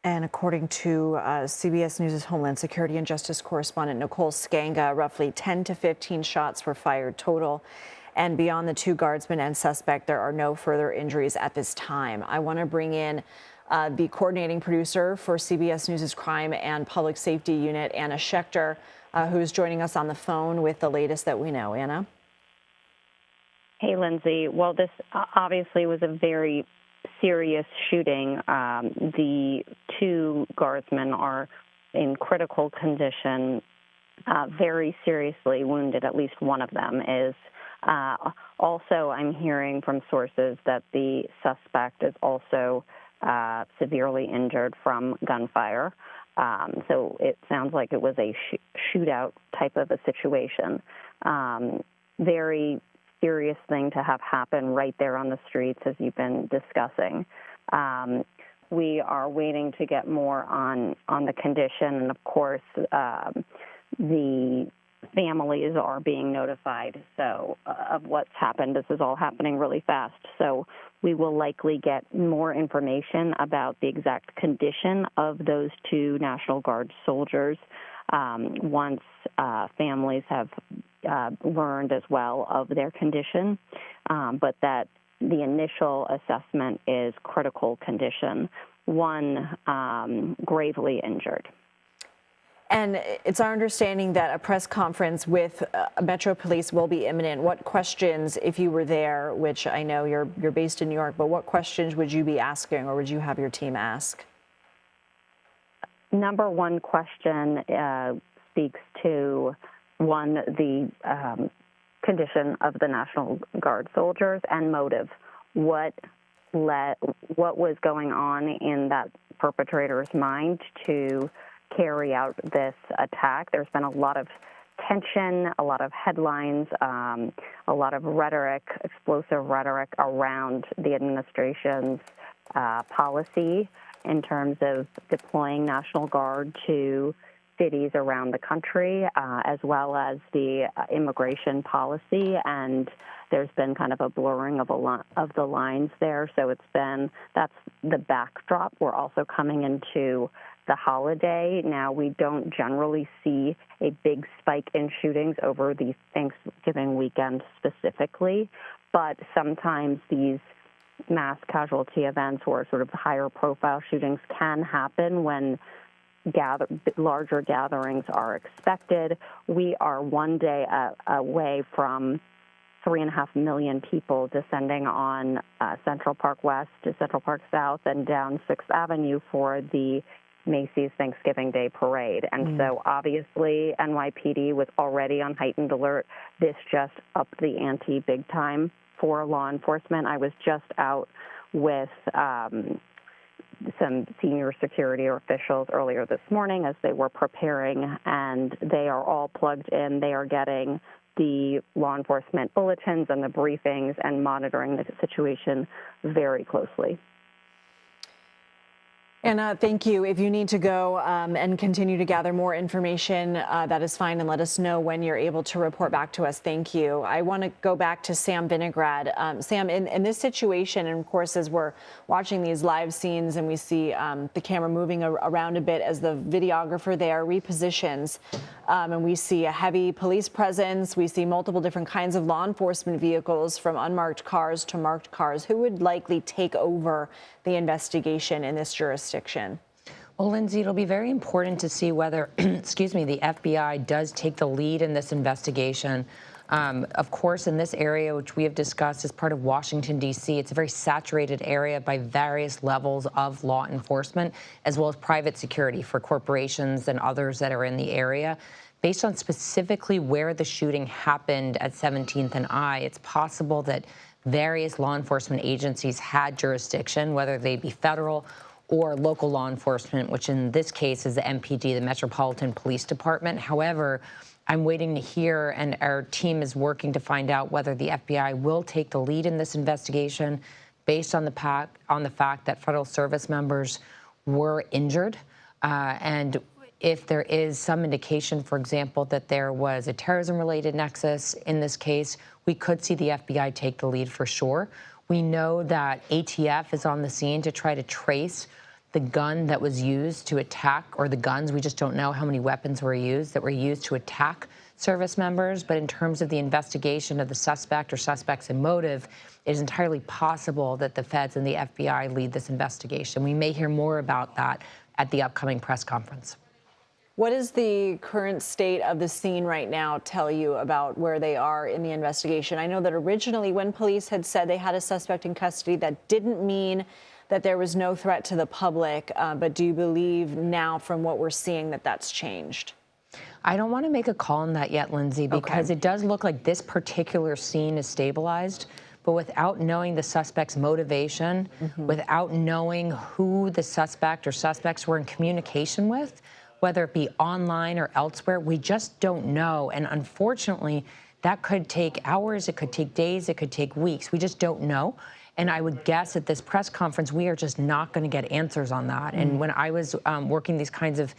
And according to CBS News' Homeland Security and Justice correspondent Nicole Skanga, roughly 10 to 15 shots were fired total. And beyond the 2 guardsmen and suspect, there are no further injuries at this time. I want to bring in the coordinating producer for CBS News' Crime and Public Safety Unit, Anna Schechter, who's joining us on the phone with the latest that we know. Anna? Hey, Lindsay. Well, this obviously was a very serious shooting. The 2 guardsmen are in critical condition, very seriously wounded. At least one of them is. Also, I'm hearing from sources that the suspect is also severely injured from gunfire. So it sounds like it was a shootout type of a situation. Very serious thing to have happen right there on the streets, as you've been discussing. We are waiting to get more on the condition, and of course, the families are being notified of what's happened. This is all happening really fast, so we will likely get more information about the exact condition of those 2 National Guard soldiers once families have learned as well of their condition, but that the initial assessment is critical condition, one gravely injured. And it's our understanding that a press conference with Metro Police will be imminent. What questions, if you were there, which I know you're based in New York, but what questions would you be asking, or would you have your team ask? Number one question speaks to, one, the condition of the National Guard soldiers and motive. What was going on in that perpetrator's mind to carry out this attack? There's been a lot of tension, a lot of headlines, a lot of rhetoric, explosive rhetoric around the administration's policy in terms of deploying National Guard to cities around the country, as well as the immigration policy. And there's been kind of a blurring of the lines there. So that's the backdrop. We're also coming into the holiday. Now, we don't generally see a big spike in shootings over the Thanksgiving weekend specifically, but sometimes these mass casualty events or sort of higher profile shootings can happen when larger gatherings are expected. We are one day away from 3.5 million people descending on Central Park West to Central Park South and down 6th Avenue for the Macy's Thanksgiving Day Parade. And so obviously NYPD was already on heightened alert. This just upped the ante big time for law enforcement. I was just out with some senior security officials earlier this morning as they were preparing, and they are all plugged in. They are getting the law enforcement bulletins and the briefings and monitoring the situation very closely. Anna, thank you. If you need to go and continue to gather more information, that is fine, and let us know when you're able to report back to us. Thank you. I want to go back to Sam Vinograd. Sam, in this situation, and of course, as we're watching these live scenes and we see the camera moving around a bit as the videographer there repositions, and we see a heavy police presence, we see multiple different kinds of law enforcement vehicles from unmarked cars to marked cars. Who would likely take over the investigation in this jurisdiction? Well, Lindsay, it'll be very important to see whether, excuse me, the FBI does take the lead in this investigation. Of course, in this area, which we have discussed as part of Washington, D.C., it's a very saturated area by various levels of law enforcement, as well as private security for corporations and others that are in the area. Based on specifically where the shooting happened at 17th and I, it's possible that various law enforcement agencies had jurisdiction, whether they be federal or local law enforcement, which in this case is the MPD, the Metropolitan Police Department. However, I'm waiting to hear, and our team is working to find out whether the FBI will take the lead in this investigation based on the fact that federal service members were injured. And if there is some indication, for example, that there was a terrorism-related nexus in this case, we could see the FBI take the lead for sure. We know that ATF is on the scene to try to trace the gun that was used to attack, or the guns, we just don't know how many weapons were used that were used to attack service members. But in terms of the investigation of the suspect or suspects and motive, it is entirely possible that the feds and the FBI lead this investigation. We may hear more about that at the upcoming press conference. What does the current state of the scene right now tell you about where they are in the investigation? I know that originally when police had said they had a suspect in custody, that didn't mean that there was no threat to the public. But do you believe now from what we're seeing that that's changed? I don't want to make a call on that yet, Lindsay, because it does look like this particular scene is stabilized. But without knowing the suspect's motivation, without knowing who the suspect or suspects were in communication with, whether it be online or elsewhere, we just don't know. And unfortunately, that could take hours, it could take days, it could take weeks. We just don't know. And I would guess at this press conference, we are just not going to get answers on that. And when I was working these kinds of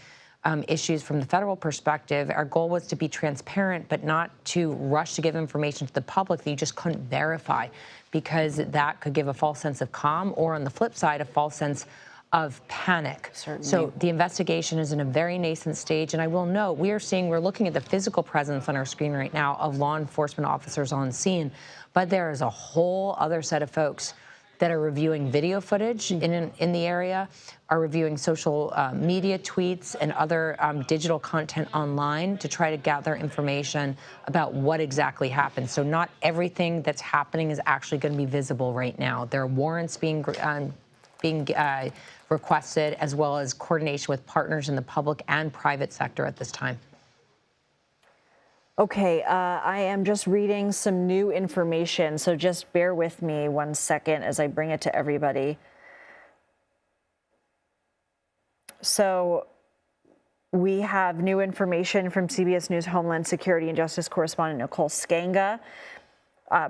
issues from the federal perspective, our goal was to be transparent, but not to rush to give information to the public that you just couldn't verify, because that could give a false sense of calm, or on the flip side, a false sense of panic. Certainly. So the investigation is in a very nascent stage, and I will note we're looking at the physical presence on our screen right now of law enforcement officers on scene, but there is a whole other set of folks that are reviewing video footage in the area, are reviewing social media tweets and other digital content online to try to gather information about what exactly happened. So not everything that's happening is actually going to be visible right now. There are warrants being requested, as well as coordination with partners in the public and private sector at this time. Okay, I am just reading some new information, so just bear with me 1 second as I bring it to everybody. So we have new information from CBS News Homeland Security and Justice correspondent Nicole Skanga.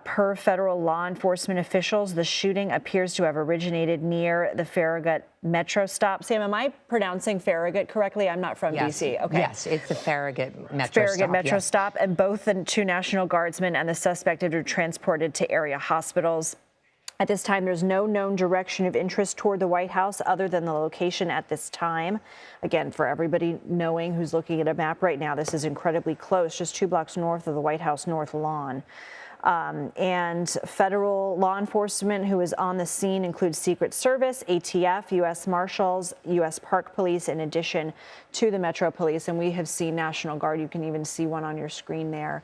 Per federal law enforcement officials, the shooting appears to have originated near the Farragut Metro stop. Sam, am I pronouncing Farragut correctly? I'm not from D.C. Okay. Yes, it's the Farragut Metro stop. Farragut Metro stop, and both the two National Guardsmen and the suspect are transported to area hospitals. At this time, there's no known direction of interest toward the White House other than the location at this time. Again, for everybody knowing who's looking at a map right now, this is incredibly close, just 2 blocks north of the White House North Lawn. And federal law enforcement who is on the scene includes Secret Service, ATF, U.S. Marshals, U.S. Park Police, in addition to the Metro Police. And we have seen National Guard. You can even see one on your screen there.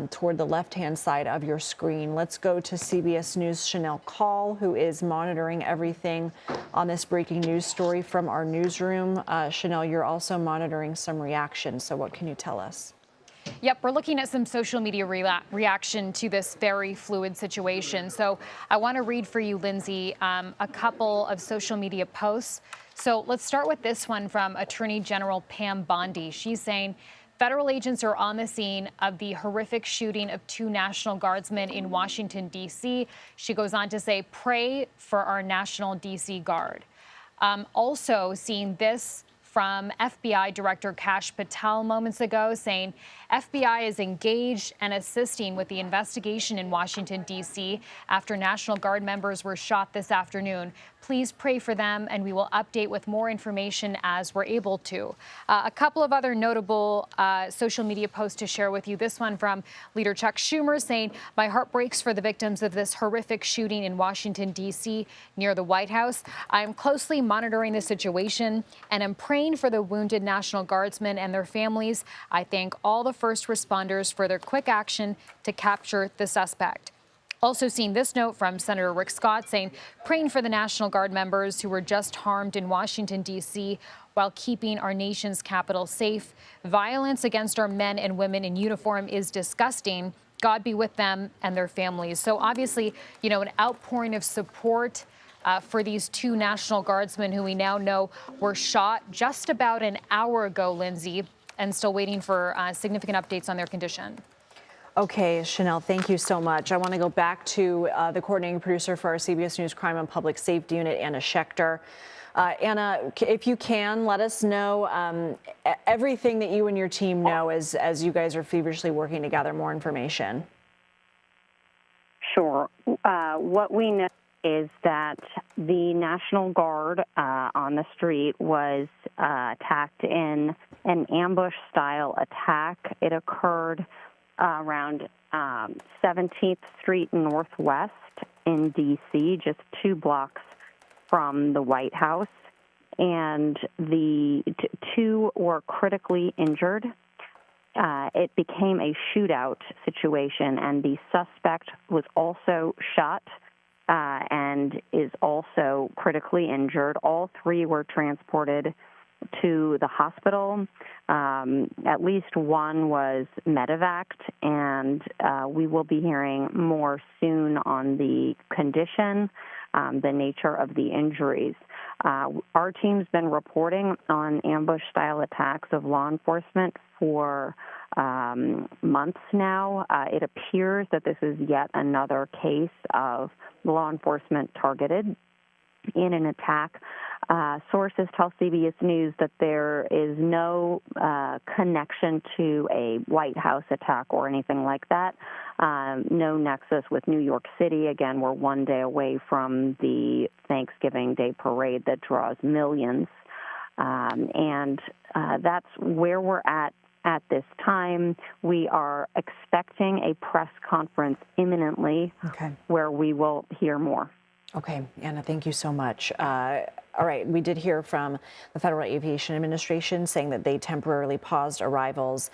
toward the left-hand side of your screen. Let's go to CBS News' Chanel Call, who is monitoring everything on this breaking news story from our newsroom. Chanel, you're also monitoring some reactions, so what can you tell us? Yep, we're looking at some social media reaction to this very fluid situation. So I want to read for you, Lindsay, a couple of social media posts. So let's start with this one from Attorney General Pam Bondi. She's saying, federal agents are on the scene of the horrific shooting of 2 National Guardsmen in Washington, D.C. She goes on to say, pray for our National D.C. Guard. Also seeing this from FBI Director Kash Patel moments ago, saying FBI is engaged and assisting with the investigation in Washington, D.C. after National Guard members were shot this afternoon. Please pray for them, and we will update with more information as we're able to. A couple of other notable social media posts to share with you. This one from Leader Chuck Schumer saying, my heart breaks for the victims of this horrific shooting in Washington, D.C. near the White House. I am closely monitoring the situation and am praying for the wounded National Guardsmen and their families. I thank all the first responders for their quick action to capture the suspect. Also seeing this note from Senator Rick Scott saying, praying for the National Guard members who were just harmed in Washington, D.C. while keeping our nation's capital safe. Violence against our men and women in uniform is disgusting. God be with them and their families. So obviously, you know, an outpouring of support for these 2 National Guardsmen who we now know were shot just about an hour ago, Lindsay, and still waiting for significant updates on their condition. Okay, Chanel, thank you so much. I want to go back to the coordinating producer for our CBS News Crime and Public Safety Unit, Anna Schechter. Anna, if you can, let us know everything that you and your team know as you guys are feverishly working to gather more information. Sure. What we know is that the National Guard on the street was attacked in an ambush-style attack. It occurred around 17th Street Northwest in D.C., just 2 blocks from the White House. And the 2 were critically injured. It became a shootout situation, and the suspect was also shot and is also critically injured. All 3 were transported to the hospital. At least 1 was medevaced, and we will be hearing more soon on the condition, the nature of the injuries. Our team's been reporting on ambush-style attacks of law enforcement for months now. It appears that this is yet another case of law enforcement targeted in an attack. Sources tell CBS News that there is no connection to a White House attack or anything like that. No nexus with New York City. Again, we're 1 day away from the Thanksgiving Day parade that draws millions. And that's where we're at this time. We are expecting a press conference imminently where we will hear more. Okay, Anna, thank you so much. All right, we did hear from the Federal Aviation Administration saying that they temporarily paused arrivals,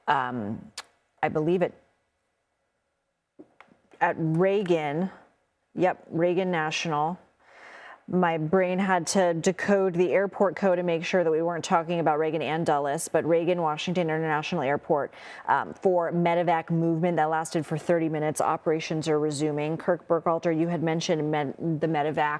I believe at Reagan, Reagan National. My brain had to decode the airport code to make sure that we weren't talking about Reagan and Dulles, but Reagan Washington International Airport for medevac movement that lasted for 30 minutes. Operations are resuming. Kirk Burkhalter, you had mentioned the medevac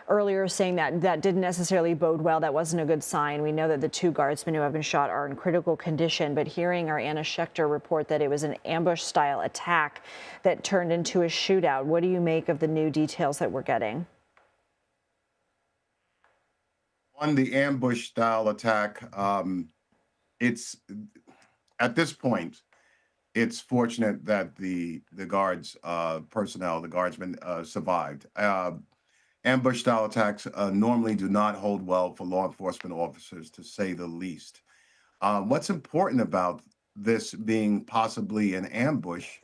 earlier, saying that that didn't necessarily bode well. That wasn't a good sign. We know that the 2 guardsmen who have been shot are in critical condition, but hearing our Anna Schechter report that it was an ambush-style attack that turned into a shootout, what do you make of the new details that we're getting? On the ambush style attack, it's at this point, it's fortunate that the guards personnel, the guardsmen survived. Ambush style attacks normally do not hold well for law enforcement officers, to say the least. What's important about this being possibly an ambush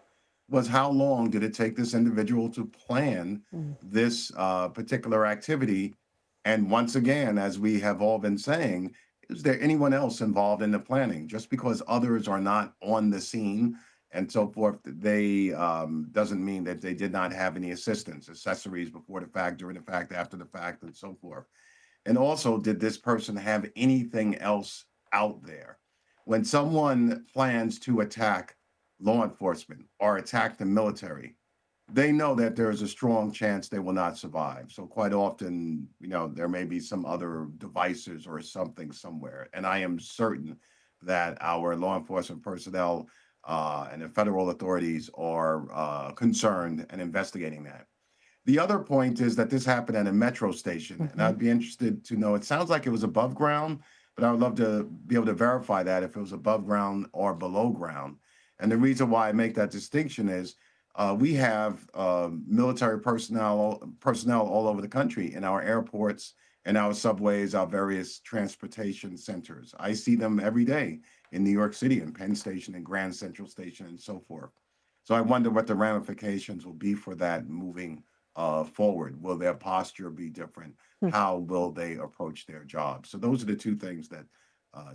was how long did it take this individual to plan this particular activity? And once again, as we have all been saying, is there anyone else involved in the planning? Just because others are not on the scene and so forth, they doesn't mean that they did not have any assistance, accessories before the fact, during the fact, after the fact, and so forth. And also, did this person have anything else out there? When someone plans to attack law enforcement or attack the military, they know that there's a strong chance they will not survive. So quite often, there may be some other devices or something somewhere. And I am certain that our law enforcement personnel and the federal authorities are concerned and investigating that. The other point is that this happened at a metro station, and I'd be interested to know, it sounds like it was above ground, but I would love to be able to verify that if it was above ground or below ground. And the reason why I make that distinction is we have military personnel all over the country in our airports, in our subways, our various transportation centers. I see them every day in New York City, in Penn Station, and Grand Central Station, and so forth. So I wonder what the ramifications will be for that moving forward. Will their posture be different? How will they approach their job? So those are the two things that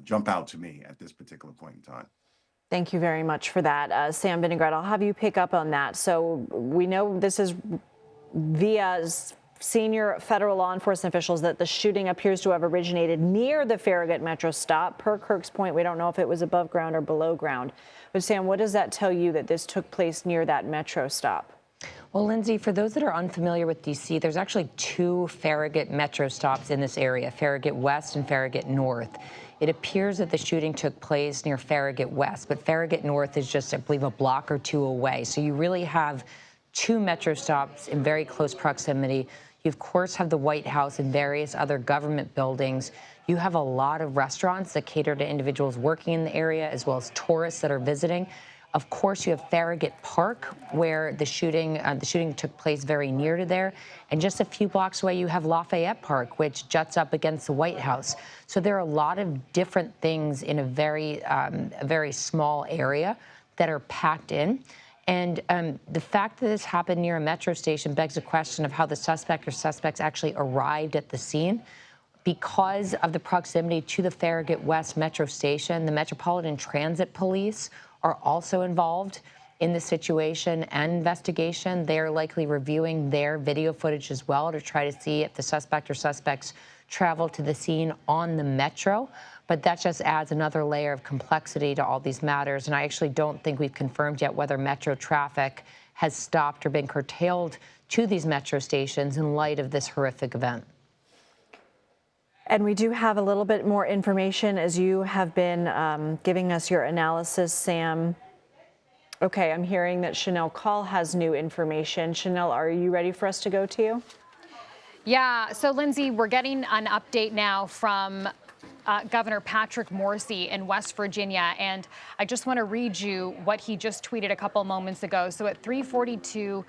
jump out to me at this particular point in time. Thank you very much for that. Sam Vinaigrette, I'll have you pick up on that. So we know this is via senior federal law enforcement officials that the shooting appears to have originated near the Farragut Metro stop. Per Kirk's point, we don't know if it was above ground or below ground. But Sam, what does that tell you that this took place near that Metro stop? Well, Lindsay, for those that are unfamiliar with D.C., there's actually two Farragut Metro stops in this area, Farragut West and Farragut North. It appears that the shooting took place near Farragut West, but Farragut North is just, I believe, a block or two away. So you really have two Metro stops in very close proximity. You, of course, have the White House and various other government buildings. You have a lot of restaurants that cater to individuals working in the area, as well as tourists that are visiting. Of course, you have Farragut Park, where the shooting took place very near to there. And just a few blocks away, you have Lafayette Park, which juts up against the White House. So there are a lot of different things in a very small area that are packed in. And the fact that this happened near a metro station begs the question of how the suspect or suspects actually arrived at the scene. Because of the proximity to the Farragut West Metro Station, the Metropolitan Transit Police are also involved in the situation and investigation. They're likely reviewing their video footage as well to try to see if the suspect or suspects traveled to the scene on the Metro. But that just adds another layer of complexity to all these matters. And I actually don't think we've confirmed yet whether Metro traffic has stopped or been curtailed to these Metro stations in light of this horrific event. And we do have a little bit more information as you have been giving us your analysis, Sam. Okay, I'm hearing that Chanel Call has new information. Chanel, are you ready for us to go to you? Yeah, so Lindsay, we're getting an update now from Governor Patrick Morrisey in West Virginia, and I just want to read you what he just tweeted a couple moments ago. So at 3:42,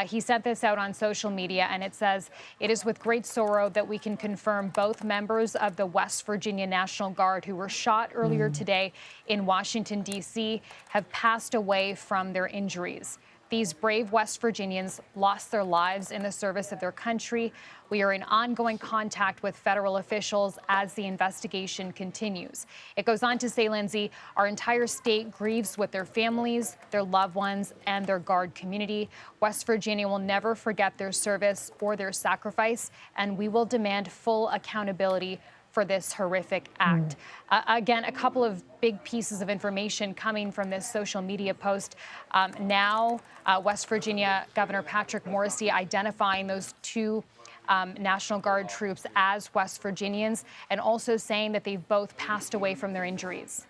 he sent this out on social media, and it says, "It is with great sorrow that we can confirm both members of the West Virginia National Guard who were shot earlier today in Washington, D.C. have passed away from their injuries. These brave West Virginians lost their lives in the service of their country. We are in ongoing contact with federal officials as the investigation continues." It goes on to say, Lindsay, "Our entire state grieves with their families, their loved ones, and their Guard community. West Virginia will never forget their service or their sacrifice, and we will demand full accountability for this horrific act." Again, a couple of big pieces of information coming from this social media post. Now, West Virginia Governor Patrick Morrisey identifying those two National Guard troops as West Virginians, and also saying that they've both passed away from their injuries.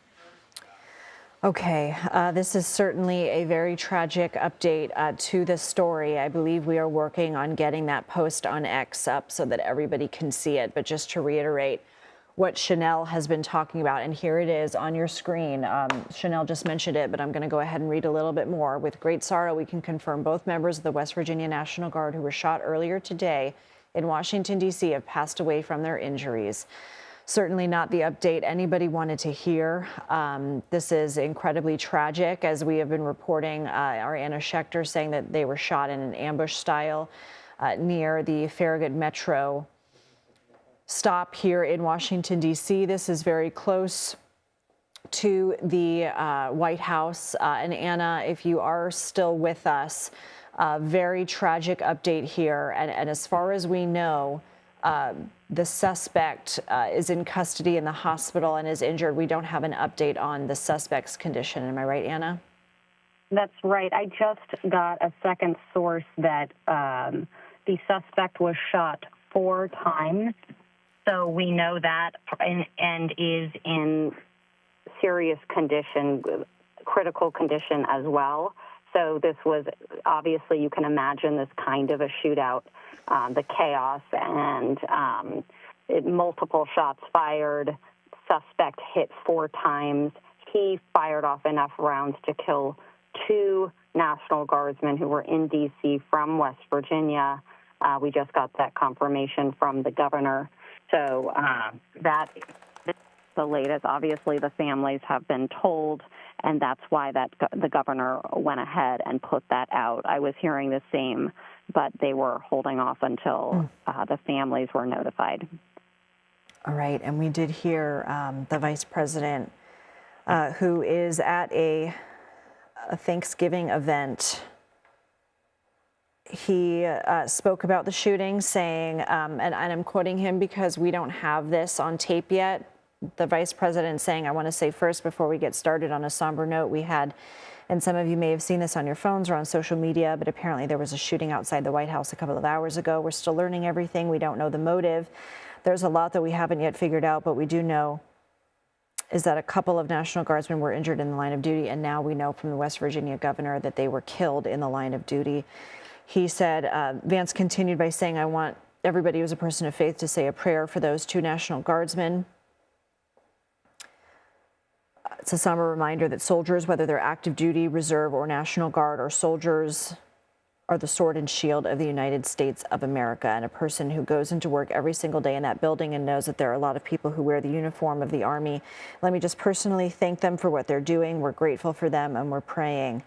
Okay, this is certainly a very tragic update to this story. I believe we are working on getting that post on X up so that everybody can see it. But just to reiterate what Chanel has been talking about, and here it is on your screen. Chanel just mentioned it, but I'm going to go ahead and read a little bit more. "With great sorrow, we can confirm both members of the West Virginia National Guard who were shot earlier today in Washington, D.C. have passed away from their injuries." Certainly not the update anybody wanted to hear. This is incredibly tragic, as we have been reporting. Ariana Schechter saying that they were shot in an ambush style near the Farragut Metro stop here in Washington, D.C. This is very close to the White House. And Anna, if you are still with us, very tragic update here. And as far as we know, the suspect is in custody in the hospital and is injured. We don't have an update on the suspect's condition. Am I right, Anna? That's right. I just got a second source that the suspect was shot 4 times. So we know that and is in serious condition, critical condition as well. So this was, obviously, you can imagine this kind of a shootout, the chaos and multiple shots fired, suspect hit 4 times. He fired off enough rounds to kill 2 National Guardsmen who were in D.C. from West Virginia. We just got that confirmation from the governor. So that is the latest. Obviously, the families have been told, and that's why the governor went ahead and put that out. I was hearing the same, but they were holding off until the families were notified. All right, and we did hear the vice president, who is at a Thanksgiving event. He spoke about the shooting, saying, and I'm quoting him because we don't have this on tape yet, the vice president saying, I want to say first, before we get started on a somber note, we had, and some of you may have seen this on your phones or on social media, but apparently there was a shooting outside the White House a couple of hours ago. We're still learning everything. We don't know the motive. There's a lot that we haven't yet figured out, but we do know is that a couple of National Guardsmen were injured in the line of duty, and now we know from the West Virginia governor that they were killed in the line of duty. He said, Vance continued by saying, I want everybody who's a person of faith to say a prayer for those 2 National Guardsmen. It's a somber reminder that soldiers, whether they're active duty, reserve, or National Guard, or soldiers, are the sword and shield of the United States of America. And a person who goes into work every single day in that building and knows that there are a lot of people who wear the uniform of the Army. Let me just personally thank them for what they're doing. We're grateful for them, and we're praying.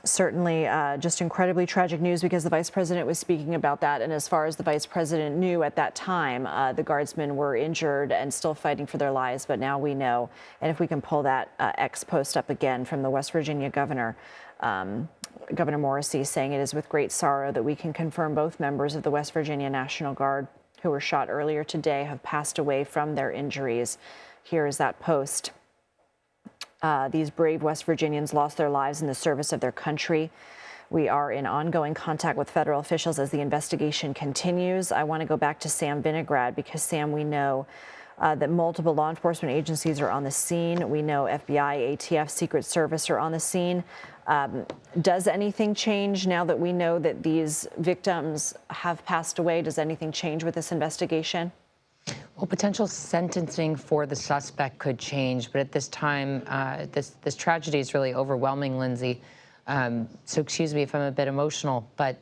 Certainly just incredibly tragic news, because the vice president was speaking about that. And as far as the vice president knew at that time, the guardsmen were injured and still fighting for their lives. But now we know. And if we can pull that X post up again from the West Virginia governor, Governor Morrissey, saying it is with great sorrow that we can confirm both members of the West Virginia National Guard who were shot earlier today have passed away from their injuries. Here is that post. These brave West Virginians lost their lives in the service of their country. We are in ongoing contact with federal officials as the investigation continues. I want to go back to Sam Vinograd because, Sam, we know that multiple law enforcement agencies are on the scene. We know FBI, ATF, Secret Service are on the scene. Does anything change now that we know that these victims have passed away? Does anything change with this investigation? Well, potential sentencing for the suspect could change, but at this time, this tragedy is really overwhelming, Lindsay. So excuse me if I'm a bit emotional, but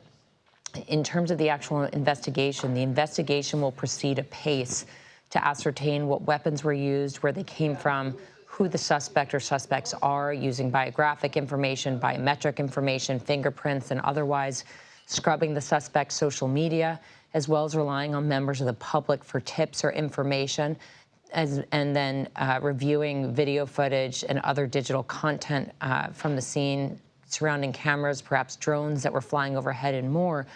in terms of the actual investigation, the investigation will proceed apace to ascertain what weapons were used, where they came from, who the suspect or suspects are, using biographic information, biometric information, fingerprints, and otherwise scrubbing the suspect's social media, as well as relying on members of the public for tips or information, and then reviewing video footage and other digital content from the scene, surrounding cameras, perhaps drones that were flying overhead, and more.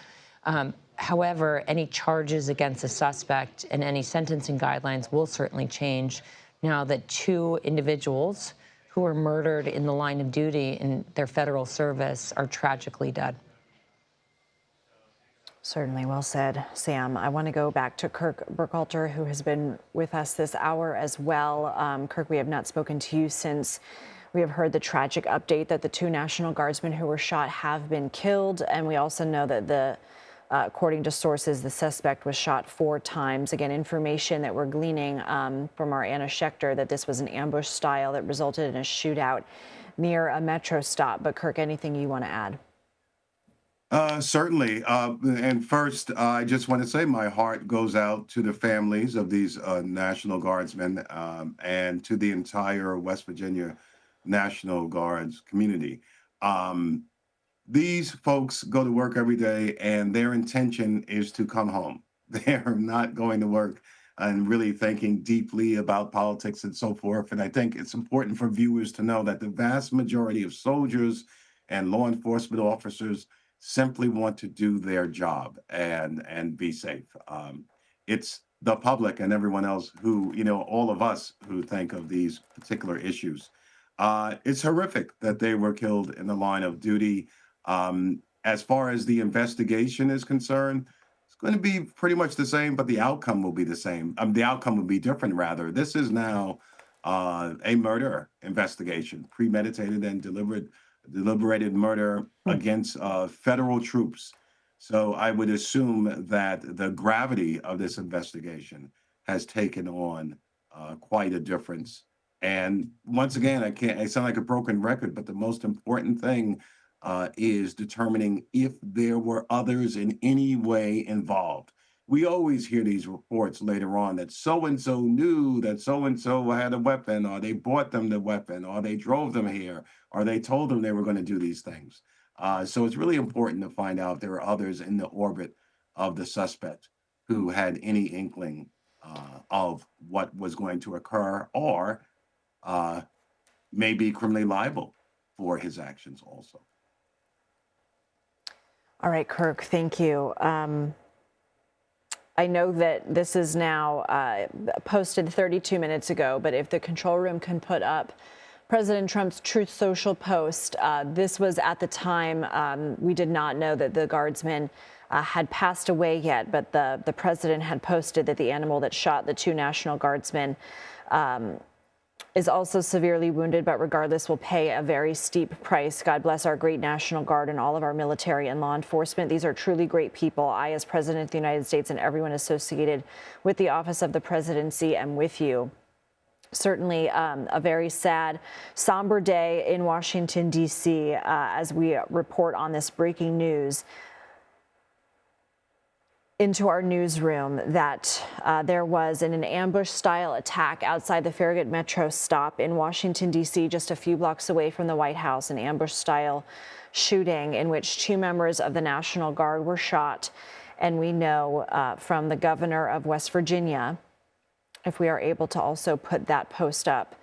However, any charges against the suspect and any sentencing guidelines will certainly change now that 2 individuals who were murdered in the line of duty in their federal service are tragically dead. Certainly, well said, Sam. I want to go back to Kirk Burkhalter, who has been with us this hour as well. Kirk, we have not spoken to you since we have heard the tragic update that the 2 National Guardsmen who were shot have been killed. And we also know that according to sources, the suspect was shot 4 times. Again, information that we're gleaning from our Anna Schechter that this was an ambush style that resulted in a shootout near a metro stop. But Kirk, anything you want to add? Certainly. And first, I just want to say my heart goes out to the families of these National Guardsmen and to the entire West Virginia National Guards community. These folks go to work every day, and their intention is to come home. They're not going to work and really thinking deeply about politics and so forth. And I think it's important for viewers to know that the vast majority of soldiers and law enforcement officers simply want to do their job and be safe. It's the public and everyone else who, all of us who think of these particular issues. It's horrific that they were killed in the line of duty. As far as the investigation is concerned, it's going to be pretty much the same, but the outcome will be the same. The outcome will be different, rather. This is now a murder investigation, premeditated and deliberated murder against federal troops. So I would assume that the gravity of this investigation has taken on quite a difference. And once again, I sound like a broken record, but the most important thing is determining if there were others in any way involved. We always hear these reports later on that so-and-so knew that so-and-so had a weapon, or they bought them the weapon, or they drove them here, or they told them they were going to do these things. So it's really important to find out if there are others in the orbit of the suspect who had any inkling of what was going to occur, or may be criminally liable for his actions also. All right, Kirk, thank you. I know that this is now posted 32 minutes ago, but if the control room can put up President Trump's Truth Social post, this was at the time we did not know that the guardsman had passed away yet, but the president had posted that the animal that shot the two National Guardsmen is also severely wounded, but regardless will pay a very steep price. God bless our great National Guard and all of our military and law enforcement. These are truly great people. I, as President of the United States, and everyone associated with the office of the presidency, am with you. Certainly a very sad, somber day in Washington, D.C. As we report on this breaking news into our newsroom that there was an ambush-style attack outside the Farragut Metro stop in Washington, D.C., just a few blocks away from the White House, an ambush-style shooting in which two members of the National Guard were shot. And we know from the governor of West Virginia, if we are able to also put that post up,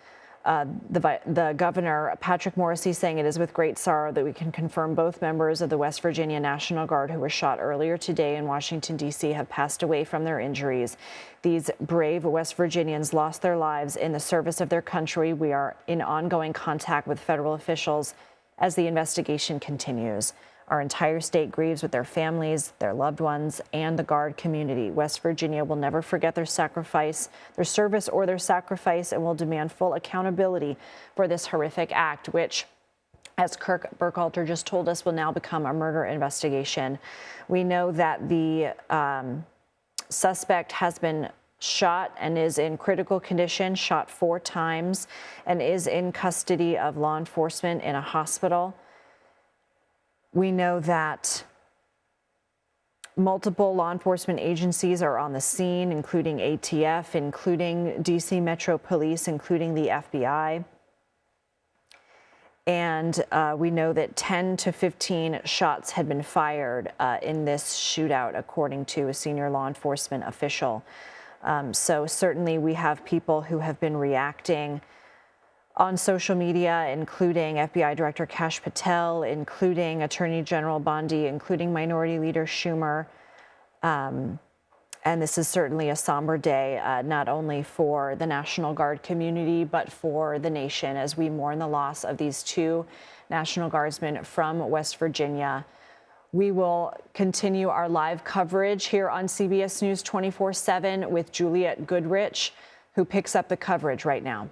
the governor, Patrick Morrisey, saying it is with great sorrow that we can confirm both members of the West Virginia National Guard who were shot earlier today in Washington, D.C. have passed away from their injuries. These brave West Virginians lost their lives in the service of their country. We are in ongoing contact with federal officials as the investigation continues. Our entire state grieves with their families, their loved ones, and the Guard community. West Virginia will never forget their sacrifice, their service, or their sacrifice, and will demand full accountability for this horrific act, which, as Kirk Burkhalter just told us, will now become a murder investigation. We know that the suspect has been shot and is in critical condition, shot 4 times, and is in custody of law enforcement in a hospital. We know that multiple law enforcement agencies are on the scene, including ATF, including DC Metro Police, including the FBI. And we know that 10 to 15 shots had been fired in this shootout, according to a senior law enforcement official. So certainly we have people who have been reacting on social media, including FBI Director Kash Patel, including Attorney General Bondi, including Minority Leader Schumer. And this is certainly a somber day, not only for the National Guard community, but for the nation as we mourn the loss of these two National Guardsmen from West Virginia. We will continue our live coverage here on CBS News 24/7 with Juliette Goodrich, who picks up the coverage right now.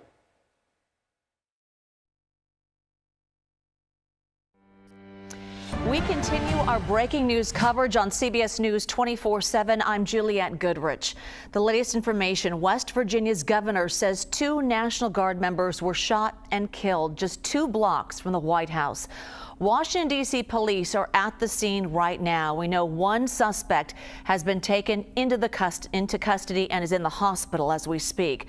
We continue our breaking news coverage on CBS News 24/7. I'm Juliette Goodrich. The latest information: West Virginia's governor says 2 National Guard members were shot and killed just 2 blocks from the White House. Washington, D.C. police are at the scene right now. We know 1 suspect has been taken into custody and is in the hospital as we speak.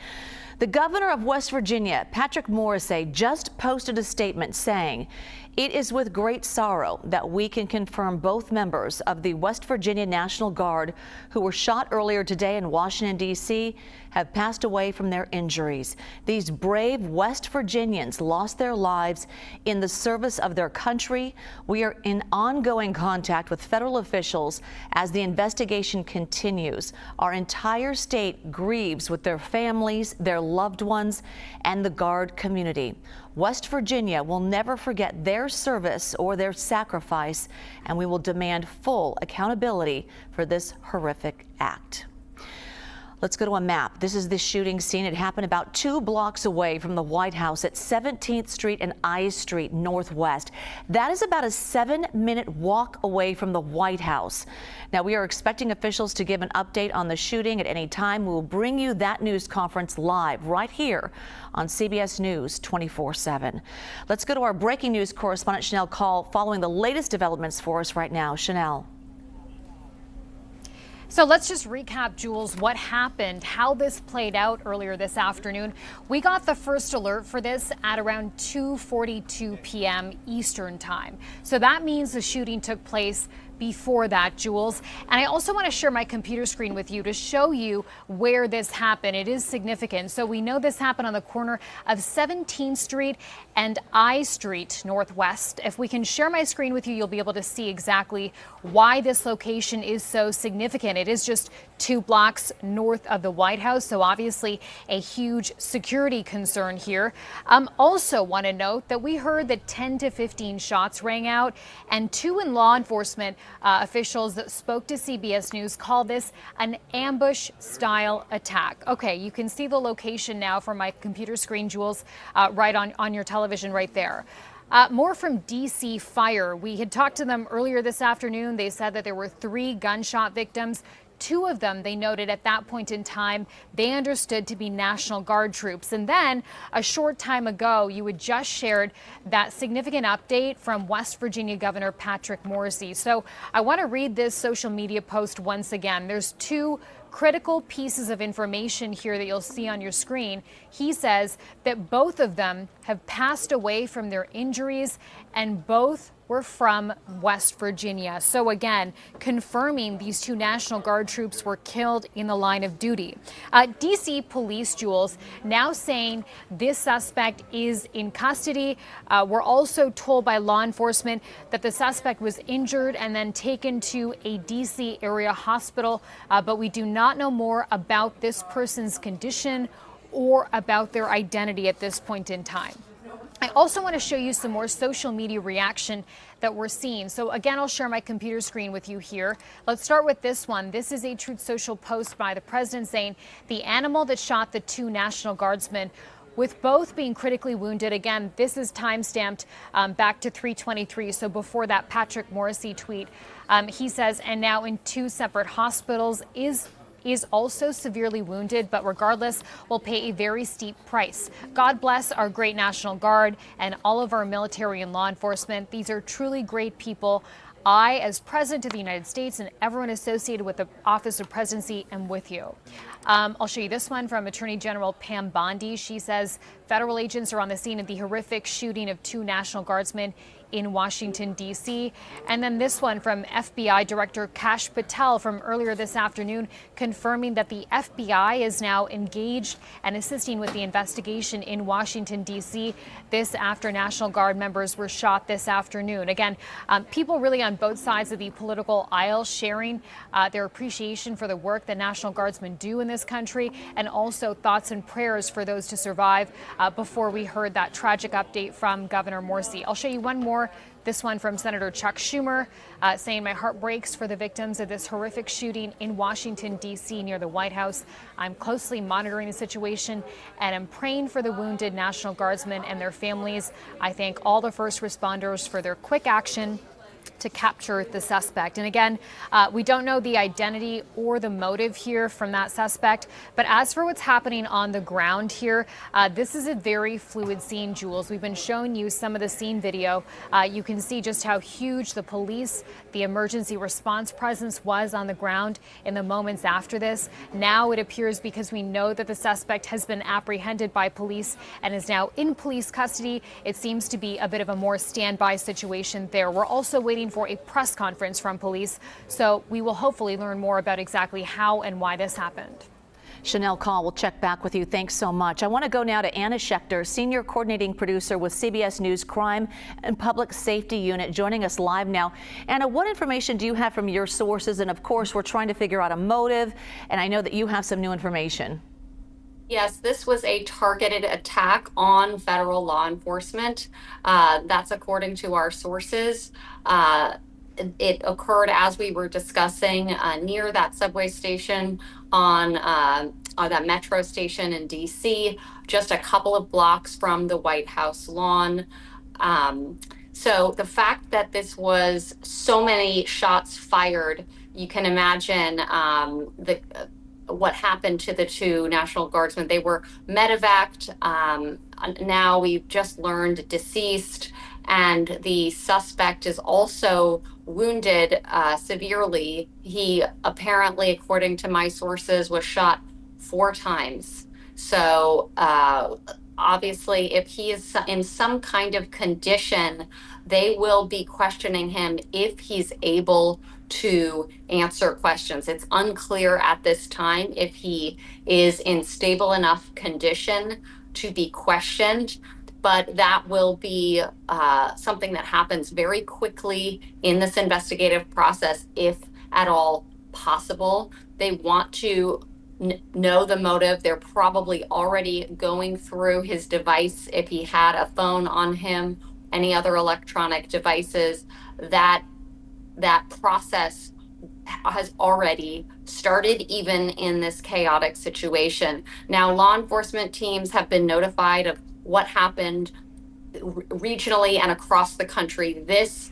The governor of West Virginia, Patrick Morrisey, just posted a statement saying, "It is with great sorrow that we can confirm both members of the West Virginia National Guard who were shot earlier today in Washington, D.C. have passed away from their injuries. These brave West Virginians lost their lives in the service of their country. We are in ongoing contact with federal officials as the investigation continues. Our entire state grieves with their families, their loved ones, and the Guard community. West Virginia will never forget their service or their sacrifice, and we will demand full accountability for this horrific act." Let's go to a map. This is the shooting scene. It happened about 2 blocks away from the White House at 17th Street and I Street Northwest. That is about a 7-minute walk away from the White House. Now, we are expecting officials to give an update on the shooting at any time. We will bring you that news conference live right here on CBS News 24/7. Let's go to our breaking news correspondent, Chanel Call, following the latest developments for us right now. Chanel. So let's just recap, Jules, what happened, how this played out earlier this afternoon. We got the first alert for this at around 2:42 p.m. Eastern time. So that means the shooting took place before that, Jules. And I also want to share my computer screen with you to show you where this happened. It is significant. So we know this happened on the corner of 17th Street and I Street Northwest. If we can share my screen with you, you'll be able to see exactly why this location is so significant. It is just 2 blocks north of the White House, so obviously a huge security concern here. Also want to note that we heard that 10 to 15 shots rang out, and 2 in law enforcement officials that spoke to CBS News call this an ambush-style attack. Okay, you can see the location now from my computer screen, Jules, right on your television right there. More from DC Fire. We had talked to them earlier this afternoon. They said that there were 3 gunshot victims. 2 of them, they noted at that point in time, they understood to be National Guard troops. And then a short time ago, you had just shared that significant update from West Virginia Governor Patrick Morrisey. So I want to read this social media post once again. There's 2 critical pieces of information here that you'll see on your screen. He says that both of them have passed away from their injuries and both were from West Virginia. So again, confirming these 2 National Guard troops were killed in the line of duty. DC police, Jules, now saying this suspect is in custody. We're also told by law enforcement that the suspect was injured and then taken to a DC area hospital, but we do not know more about this person's condition or about their identity at this point in time. I also want to show you some more social media reaction that we're seeing. So again, I'll share my computer screen with you here. Let's start with this one. This is a Truth Social post by the president saying the animal that shot the 2 National Guardsmen, with both being critically wounded. Again, this is time-stamped back to 3:23, so before that Patrick Morrisey tweet. He says, and now in 2 separate hospitals, is also severely wounded, but regardless will pay a very steep price. God bless our great National Guard and all of our military and law enforcement. These are truly great people. I, as President of the United States and everyone associated with the Office of Presidency, am with you. I'll show you this one from Attorney General Pam Bondi. She says federal agents are on the scene of the horrific shooting of 2 National Guardsmen in Washington, D.C. And then this one from FBI Director Kash Patel from earlier this afternoon, confirming that the FBI is now engaged and assisting with the investigation in Washington, D.C. This after National Guard members were shot this afternoon. Again, people really on both sides of the political aisle sharing their appreciation for the work that National Guardsmen do in this country, and also thoughts and prayers for those to survive before we heard that tragic update from Governor Morrisey. I'll show you one more. This one from Senator Chuck Schumer saying, my heart breaks for the victims of this horrific shooting in Washington, D.C. near the White House. I'm closely monitoring the situation and am praying for the wounded National Guardsmen and their families. I thank all the first responders for their quick action to capture the suspect. And again, we don't know the identity or the motive here from that suspect. But as for what's happening on the ground here, this is a very fluid scene, Jules. We've been showing you some of the scene video. You can see just how huge the police, the emergency response presence was on the ground in the moments after this. Now it appears, because we know that the suspect has been apprehended by police and is now in police custody, it seems to be a bit of a more standby situation there. We're also waiting for a press conference from police, so we will hopefully learn more about exactly how and why this happened. Chanel Call will check back with you. Thanks so much. I want to go now to Anna Schechter, senior coordinating producer with CBS News Crime and Public Safety Unit, joining us live now. Anna, what information do you have from your sources? And of course, we're trying to figure out a motive, and I know that you have some new information. Yes, this was a targeted attack on federal law enforcement. That's according to our sources. It occurred, as we were discussing, near that subway station on that metro station in DC, just a couple of blocks from the White House lawn. So the fact that this was so many shots fired, you can imagine what happened to the two National Guardsmen. They were medevaced. Now we've just learned deceased, and the suspect is also wounded severely. He apparently, according to my sources, was shot 4 times. So obviously, if he is in some kind of condition, they will be questioning him if he's able to answer questions. It's unclear at this time if he is in stable enough condition to be questioned, but that will be something that happens very quickly in this investigative process, if at all possible. They want to know the motive. They're probably already going through his device, if he had a phone on him, any other electronic devices. That process has already started, even in this chaotic situation. Now, law enforcement teams have been notified of what happened regionally and across the country. This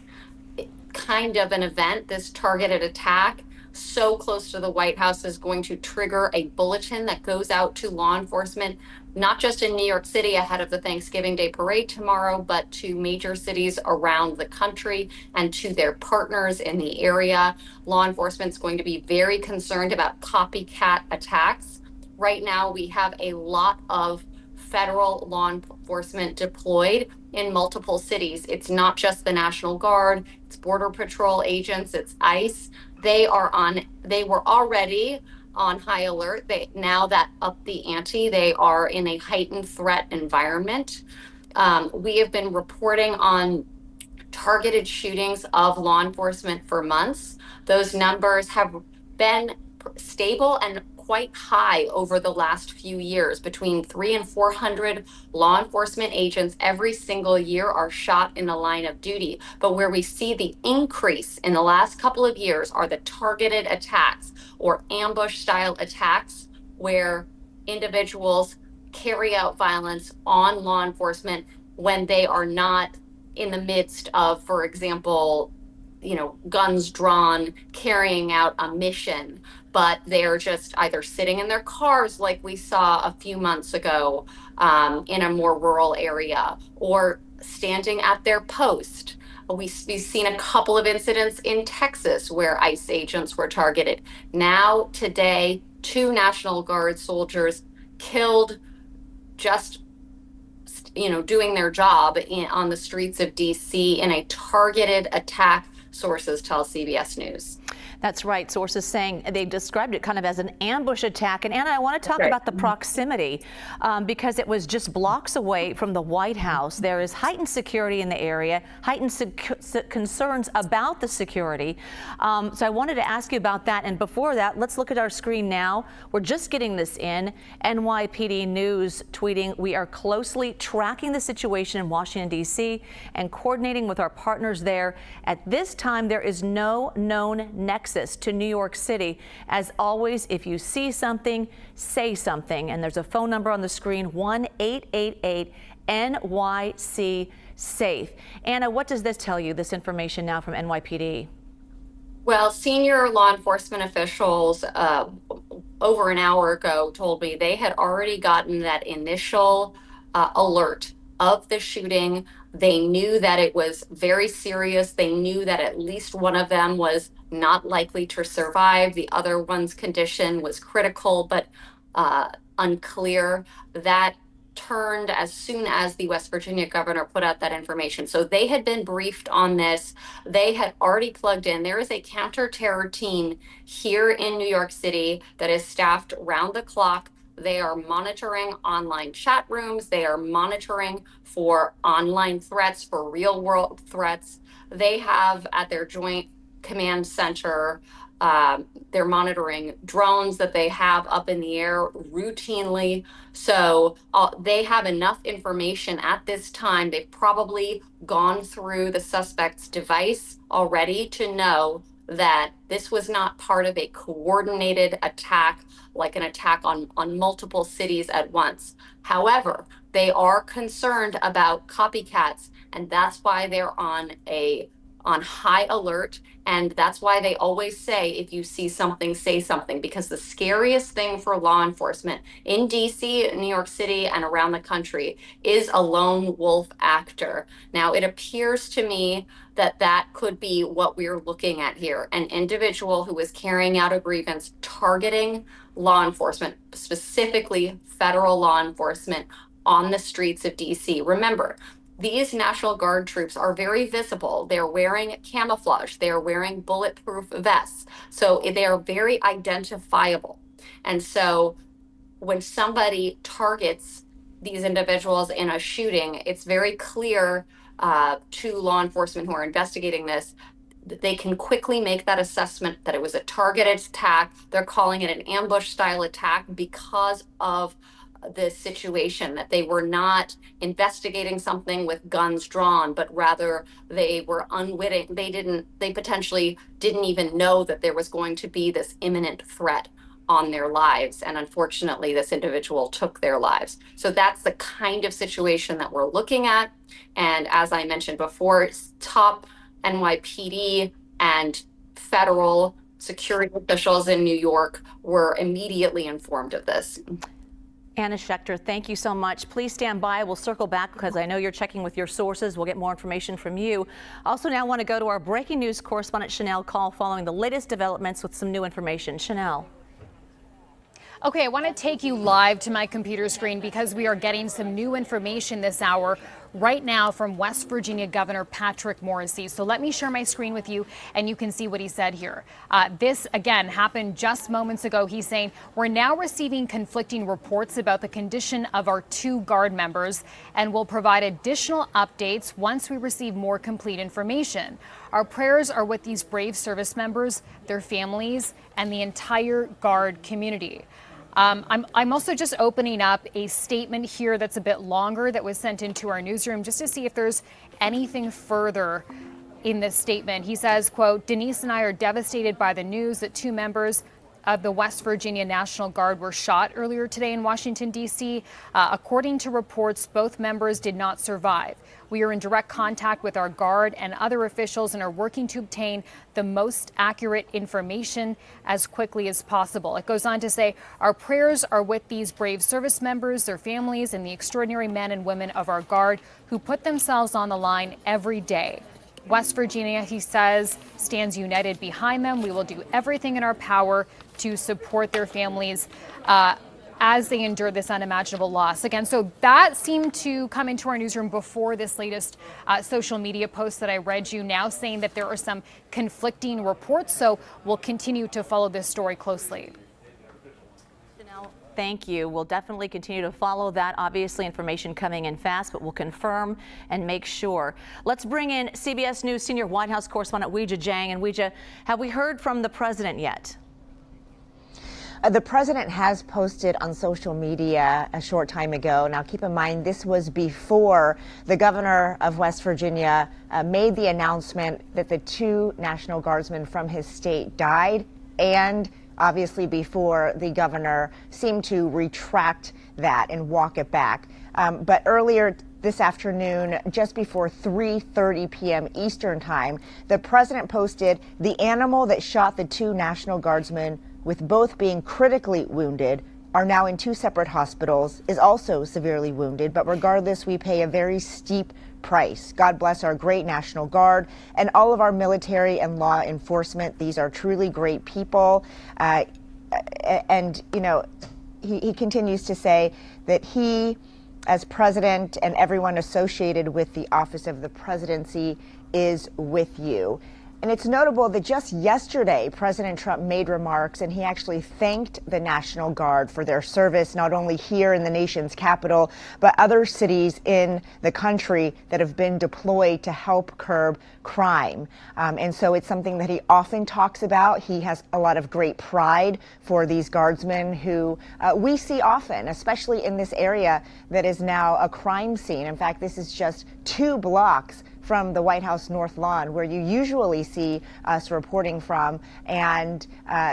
kind of an event, this targeted attack, so close to the White House, is going to trigger a bulletin that goes out to law enforcement, not just in New York City ahead of the Thanksgiving Day parade tomorrow, but to major cities around the country and to their partners in the area. Law enforcement is going to be very concerned about copycat attacks. Right now, we have a lot of federal law enforcement deployed in multiple cities. It's not just the National Guard, it's Border Patrol agents, it's ICE. They were already on high alert. Now that up the ante, they are in a heightened threat environment. We have been reporting on targeted shootings of law enforcement for months. Those numbers have been stable and quite high over the last few years. Between 300 and 400 law enforcement agents every single year are shot in the line of duty. But where we see the increase in the last couple of years are the targeted attacks or ambush style attacks, where individuals carry out violence on law enforcement when they are not in the midst of, for example, guns drawn, carrying out a mission, but they're just either sitting in their cars, like we saw a few months ago in a more rural area, or standing at their post. We've seen a couple of incidents in Texas where ICE agents were targeted. Now, today, 2 National Guard soldiers killed just doing their job on the streets of DC in a targeted attack, sources tell CBS News. That's right. Sources saying they described it kind of as an ambush attack. And Anna, I want to talk about the proximity because it was just blocks away from the White House. There is heightened security in the area, heightened concerns about the security. So I wanted to ask you about that. And before that, let's look at our screen now. We're just getting this in. NYPD News tweeting, "We are closely tracking the situation in Washington, D.C. and coordinating with our partners there. At this time, there is no known nexus to New York City. As always, if you see something, say something." And there's a phone number on the screen, 1-888-NYC safe. Anna, what does this tell you, this information now from NYPD? Well, senior law enforcement officials over an hour ago told me they had already gotten that initial alert of the shooting. They knew that it was very serious. They knew that at least one of them was not likely to survive. The other one's condition was critical, but unclear. That turned as soon as the West Virginia governor put out that information. So they had been briefed on this. They had already plugged in. There is a counter-terror team here in New York City that is staffed round the clock. They are monitoring online chat rooms. They are monitoring for online threats, for real world threats. They have at their joint command center, they're monitoring drones that they have up in the air routinely. So they have enough information at this time. They've probably gone through the suspect's device already to know that this was not part of a coordinated attack, like an attack on multiple cities at once. However, they are concerned about copycats, and that's why they're on high alert. And that's why they always say, if you see something, say something, because the scariest thing for law enforcement in DC, New York City, and around the country is a lone wolf actor. Now, it appears to me that that could be what we're looking at here, an individual who is carrying out a grievance targeting law enforcement, specifically federal law enforcement on the streets of DC. Remember, these National Guard troops are very visible. They're wearing camouflage. They're wearing bulletproof vests. So they are very identifiable. And so when somebody targets these individuals in a shooting, it's very clear to law enforcement who are investigating this that they can quickly make that assessment that it was a targeted attack. They're calling it an ambush style attack because of the situation, that they were not investigating something with guns drawn, but rather they were unwitting. They potentially didn't even know that there was going to be this imminent threat on their lives. And unfortunately, this individual took their lives. So that's the kind of situation that we're looking at. And as I mentioned before, top NYPD and federal security officials in New York were immediately informed of this. Anna Schechter, thank you so much. Please stand by. We'll circle back because I know you're checking with your sources. We'll get more information from you. Also now want to go to our breaking news correspondent Chanel Call following the latest developments with some new information. Chanel. Okay, I want to take you live to my computer screen because we are getting some new information this hour right now from West Virginia Governor Patrick Morrisey. So let me share my screen with you and you can see what he said here. This, again, happened just moments ago. He's saying, we're now receiving conflicting reports about the condition of our 2 Guard members and will provide additional updates once we receive more complete information. Our prayers are with these brave service members, their families, and the entire Guard community. I'm also just opening up a statement here that's a bit longer that was sent into our newsroom just to see if there's anything further in this statement. He says, quote, Denise and I are devastated by the news that 2 members of the West Virginia National Guard were shot earlier today in Washington, D.C. According to reports, both members did not survive. We are in direct contact with our Guard and other officials and are working to obtain the most accurate information as quickly as possible. It goes on to say, our prayers are with these brave service members, their families, and the extraordinary men and women of our Guard who put themselves on the line every day. West Virginia, he says, stands united behind them. We will do everything in our power to support their families as they endure this unimaginable loss. Again, so that seemed to come into our newsroom before this latest social media post that I read you, now saying that there are some conflicting reports. So we'll continue to follow this story closely. Thank you. We'll definitely continue to follow that. Obviously, information coming in fast, but we'll confirm and make sure. Let's bring in CBS News senior White House correspondent Weijia Jiang. And Weijia, have we heard from the president yet? The president has posted on social media a short time ago. Now, keep in mind, this was before the governor of West Virginia made the announcement that the 2 National Guardsmen from his state died, and obviously before the governor seemed to retract that and walk it back. But earlier this afternoon, just before 3:30 p.m. Eastern Time, the president posted the animal that shot the 2 National Guardsmen, with both being critically wounded, are now in 2 separate hospitals, is also severely wounded. But regardless, we pay a very steep price. God bless our great National Guard and all of our military and law enforcement. These are truly great people. And, you know, he continues to say that he, as president, and everyone associated with the office of the presidency is with you. And it's notable that just yesterday, President Trump made remarks, and he actually thanked the National Guard for their service, not only here in the nation's capital, but other cities in the country that have been deployed to help curb crime. And so it's something that he often talks about. He has a lot of great pride for these guardsmen who we see often, especially in this area that is now a crime scene. In fact, this is just 2 blocks from the White House North Lawn, where you usually see us reporting from. And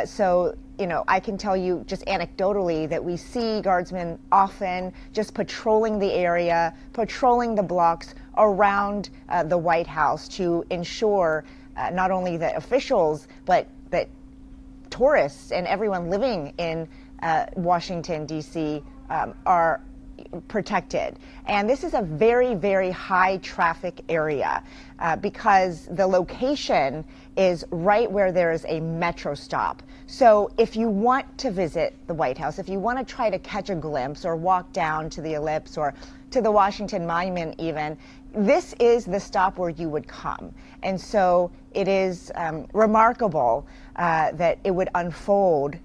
so, you know, I can tell you just anecdotally that we see guardsmen often just patrolling the area, patrolling the blocks around the White House to ensure not only that officials, but that tourists and everyone living in Washington, D.C. Are protected. And this is a very, very high traffic area because the location is right where there is a metro stop. So if you want to visit the White House, if you want to try to catch a glimpse or walk down to the Ellipse or to the Washington Monument even, this is the stop where you would come. And so it is remarkable that it would unfold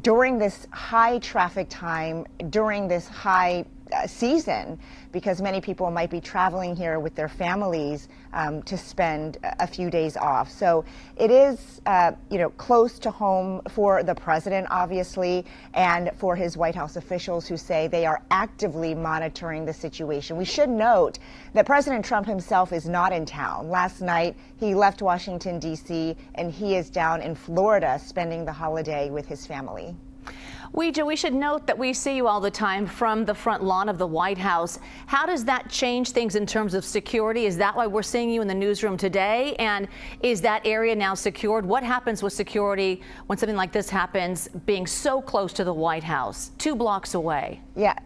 during this high traffic time, during this high season, because many people might be traveling here with their families to spend a few days off. So it is, you know, close to home for the president, obviously, and for his White House officials who say they are actively monitoring the situation. We should note that President Trump himself is not in town. Last night, he left Washington, D.C., and he is down in Florida spending the holiday with his family. Weija, we should note that we see you all the time from the front lawn of the White House. How does that change things in terms of security? Is that why we're seeing you in the newsroom today? And is that area now secured? What happens with security when something like this happens, being so close to the White House, 2 blocks away? Yeah.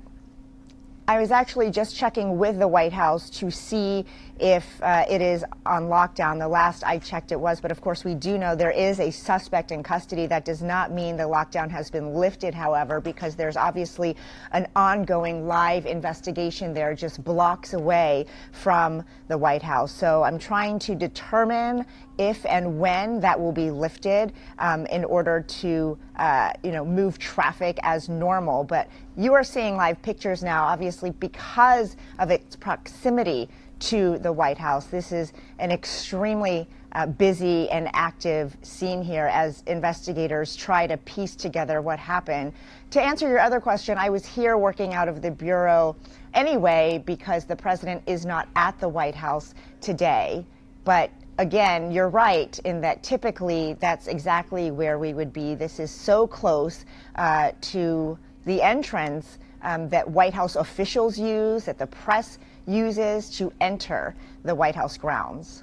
I was actually just checking with the White House to see if it is on lockdown. The last I checked it was, but of course we do know there is a suspect in custody. That does not mean the lockdown has been lifted, however, because there's obviously an ongoing live investigation there just blocks away from the White House. So I'm trying to determine if and when that will be lifted in order to you know, move traffic as normal. But you are seeing live pictures now, obviously, because of its proximity to the White House. This is an extremely busy and active scene here as investigators try to piece together what happened. To answer your other question, I was here working out of the Bureau anyway because the president is not at the White House today. But again, you're right in that typically that's exactly where we would be. This is so close to the entrance that White House officials use, that the press uses to enter the White House grounds.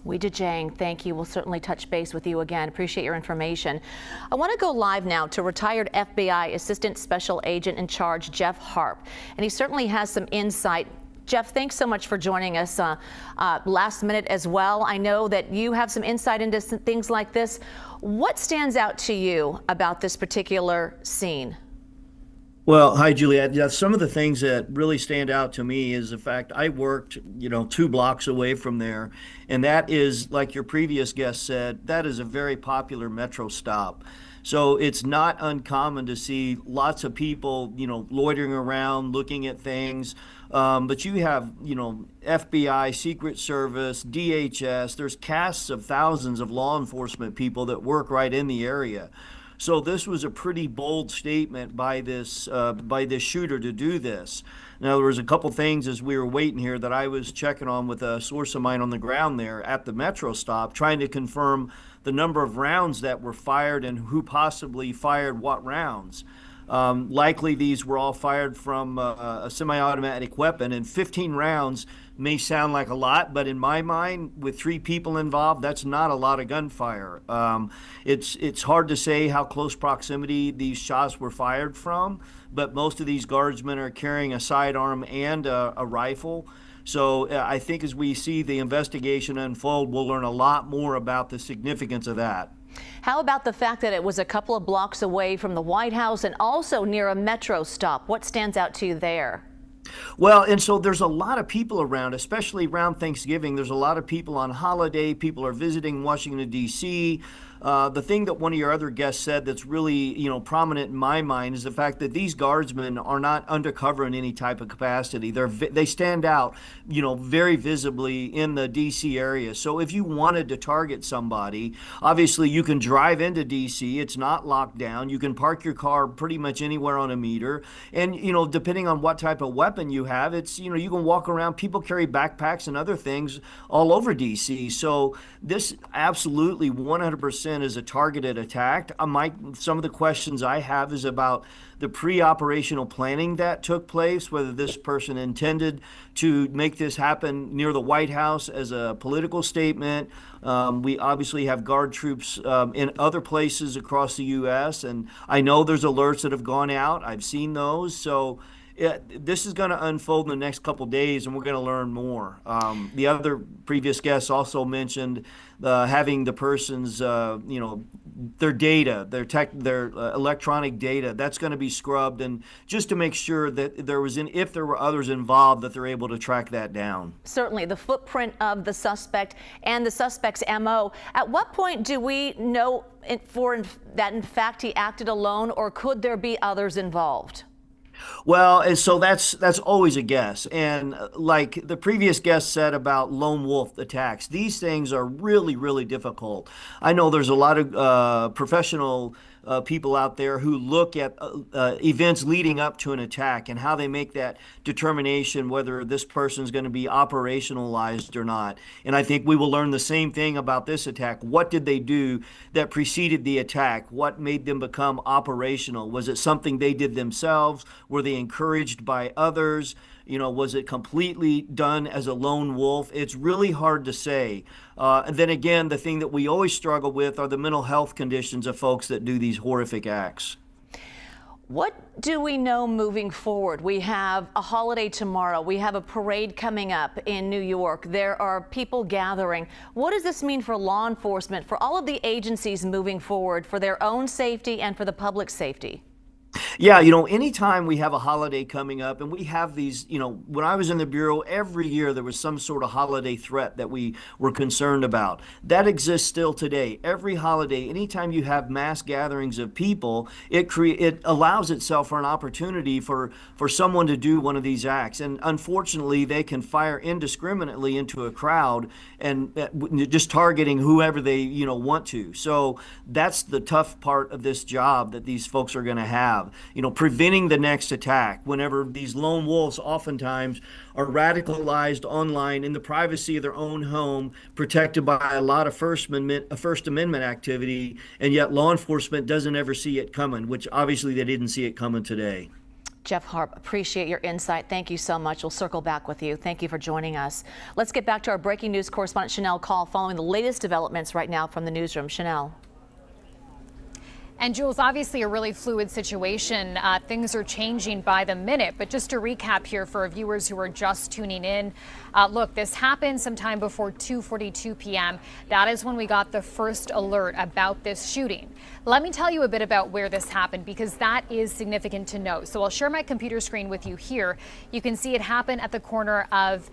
Weija Jiang, thank you. We'll certainly touch base with you again. Appreciate your information. I want to go live now to retired FBI Assistant Special Agent in Charge, Jeff Harp. And he certainly has some insight. Jeff, thanks so much for joining us last minute as well. I know that you have some insight into things like this. What stands out to you about this particular scene? Well, hi, Juliet. Yeah, some of the things that really stand out to me is the fact I worked, 2 blocks away from there. And that is, like your previous guest said, that is a very popular metro stop. So it's not uncommon to see lots of people, loitering around, looking at things. But you have, FBI, Secret Service, DHS, there's casts of thousands of law enforcement people that work right in the area. So this was a pretty bold statement by this shooter to do this. Now, there was a couple things as we were waiting here that I was checking on with a source of mine on the ground there at the metro stop, trying to confirm the number of rounds that were fired and who possibly fired what rounds. Likely these were all fired from a semi-automatic weapon, and 15 rounds may sound like a lot, but in my mind, with 3 people involved, that's not a lot of gunfire. It's hard to say how close proximity these shots were fired from, but most of these guardsmen are carrying a sidearm and a rifle. So I think as we see the investigation unfold, we'll learn a lot more about the significance of that. How about the fact that it was a couple of blocks away from the White House and also near a metro stop? What stands out to you there? Well, and so there's a lot of people around, especially around Thanksgiving. There's a lot of people on holiday. People are visiting Washington, D.C. The thing that one of your other guests said that's really, prominent in my mind is the fact that these guardsmen are not undercover in any type of capacity. They stand out, very visibly in the D.C. area. So if you wanted to target somebody, obviously you can drive into D.C. It's not locked down. You can park your car pretty much anywhere on a meter. And, depending on what type of weapon you have, it's, you can walk around. People carry backpacks and other things all over D.C. So this absolutely 100% is a targeted attack. Some of the questions I have is about the pre-operational planning that took place, whether this person intended to make this happen near the White House as a political statement. We obviously have guard troops in other places across the U.S., and I know there's alerts that have gone out. I've seen those. So this is going to unfold in the next couple of days, and we're going to learn more. The other previous guests also mentioned having the person's, their data, their electronic data. That's going to be scrubbed, and just to make sure that if there were others involved, that they're able to track that down. Certainly, the footprint of the suspect and the suspect's MO. At what point do we know that in fact he acted alone, or could there be others involved? Well, and so that's always a guess. And like the previous guest said about lone wolf attacks, these things are really, really difficult. I know there's a lot of professional people out there who look at events leading up to an attack and how they make that determination whether this person is going to be operationalized or not. And I think we will learn the same thing about this attack. What did they do that preceded the attack? What made them become operational? Was it something they did themselves? Were they encouraged by others? Was it completely done as a lone wolf? It's really hard to say. And then again, the thing that we always struggle with are the mental health conditions of folks that do these horrific acts. What do we know moving forward? We have a holiday tomorrow. We have a parade coming up in New York. There are people gathering. What does this mean for law enforcement, for all of the agencies moving forward, for their own safety and for the public safety? Yeah, anytime we have a holiday coming up, and we have these, when I was in the Bureau, every year there was some sort of holiday threat that we were concerned about. That exists still today. Every holiday, anytime you have mass gatherings of people, it allows itself for an opportunity for someone to do one of these acts. And unfortunately, they can fire indiscriminately into a crowd and just targeting whoever they, want to. So that's the tough part of this job that these folks are going to have. Preventing the next attack whenever these lone wolves oftentimes are radicalized online in the privacy of their own home, protected by a lot of First Amendment activity, and yet law enforcement doesn't ever see it coming, which obviously they didn't see it coming today. Jeff Harp, appreciate your insight. Thank you so much. We'll circle back with you. Thank you for joining us. Let's get back to our breaking news correspondent Chanel Call following the latest developments right now from the newsroom. Chanel. And Jules, obviously a really fluid situation. Things are changing by the minute. But just to recap here for our viewers who are just tuning in, look, this happened sometime before 2:42 p.m. That is when we got the first alert about this shooting. Let me tell you a bit about where this happened, because that is significant to know. So I'll share my computer screen with you here. You can see it happen at the corner of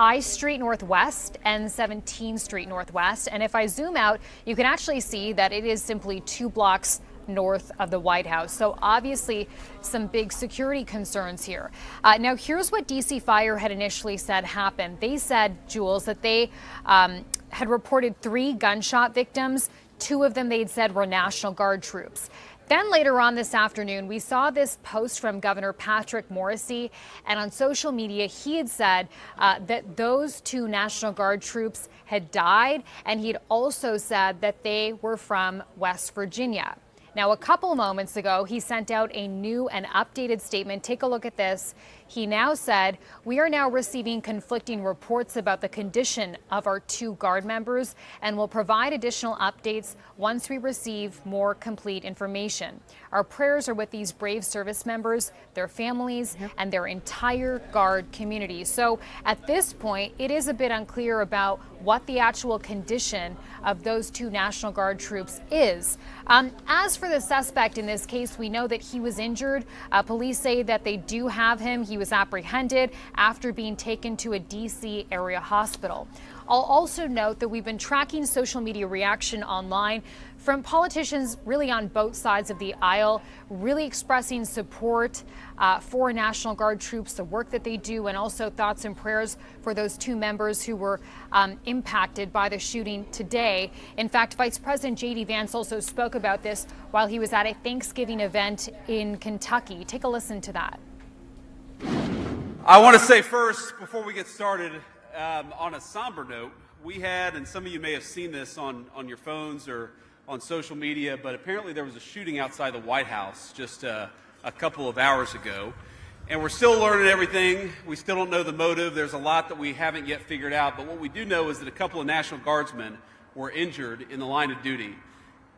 I Street Northwest and 17th Street Northwest. And if I zoom out, you can actually see that it is simply 2 blocks north of the White House. So obviously some big security concerns here. Now here's what DC Fire had initially said happened. They said, Jules, that they had reported 3 gunshot victims. 2 of them they'd said were National Guard troops. Then later on this afternoon, we saw this post from Governor Patrick Morrisey, and on social media, he had said that those 2 National Guard troops had died, and he'd also said that they were from West Virginia. Now, a couple moments ago, he sent out a new and updated statement. Take a look at this. He now said, "We are now receiving conflicting reports about the condition of our 2 Guard members and will provide additional updates once we receive more complete information. Our prayers are with these brave service members, their families, and their entire Guard community." So at this point, it is a bit unclear about what the actual condition of those 2 National Guard troops is. As for the suspect in this case, we know that he was injured. Police say that they do have him. He was apprehended after being taken to a D.C. area hospital. I'll also note that we've been tracking social media reaction online from politicians really on both sides of the aisle, really expressing support for National Guard troops, the work that they do, and also thoughts and prayers for those 2 members who were impacted by the shooting today. In fact, Vice President J.D. Vance also spoke about this while he was at a Thanksgiving event in Kentucky. Take a listen to that. I want to say first, before we get started, on a somber note, we had, and some of you may have seen this on your phones or on social media, but apparently there was a shooting outside the White House just a couple of hours ago. And we're still learning everything. We still don't know the motive. There's a lot that we haven't yet figured out. But what we do know is that a couple of National Guardsmen were injured in the line of duty.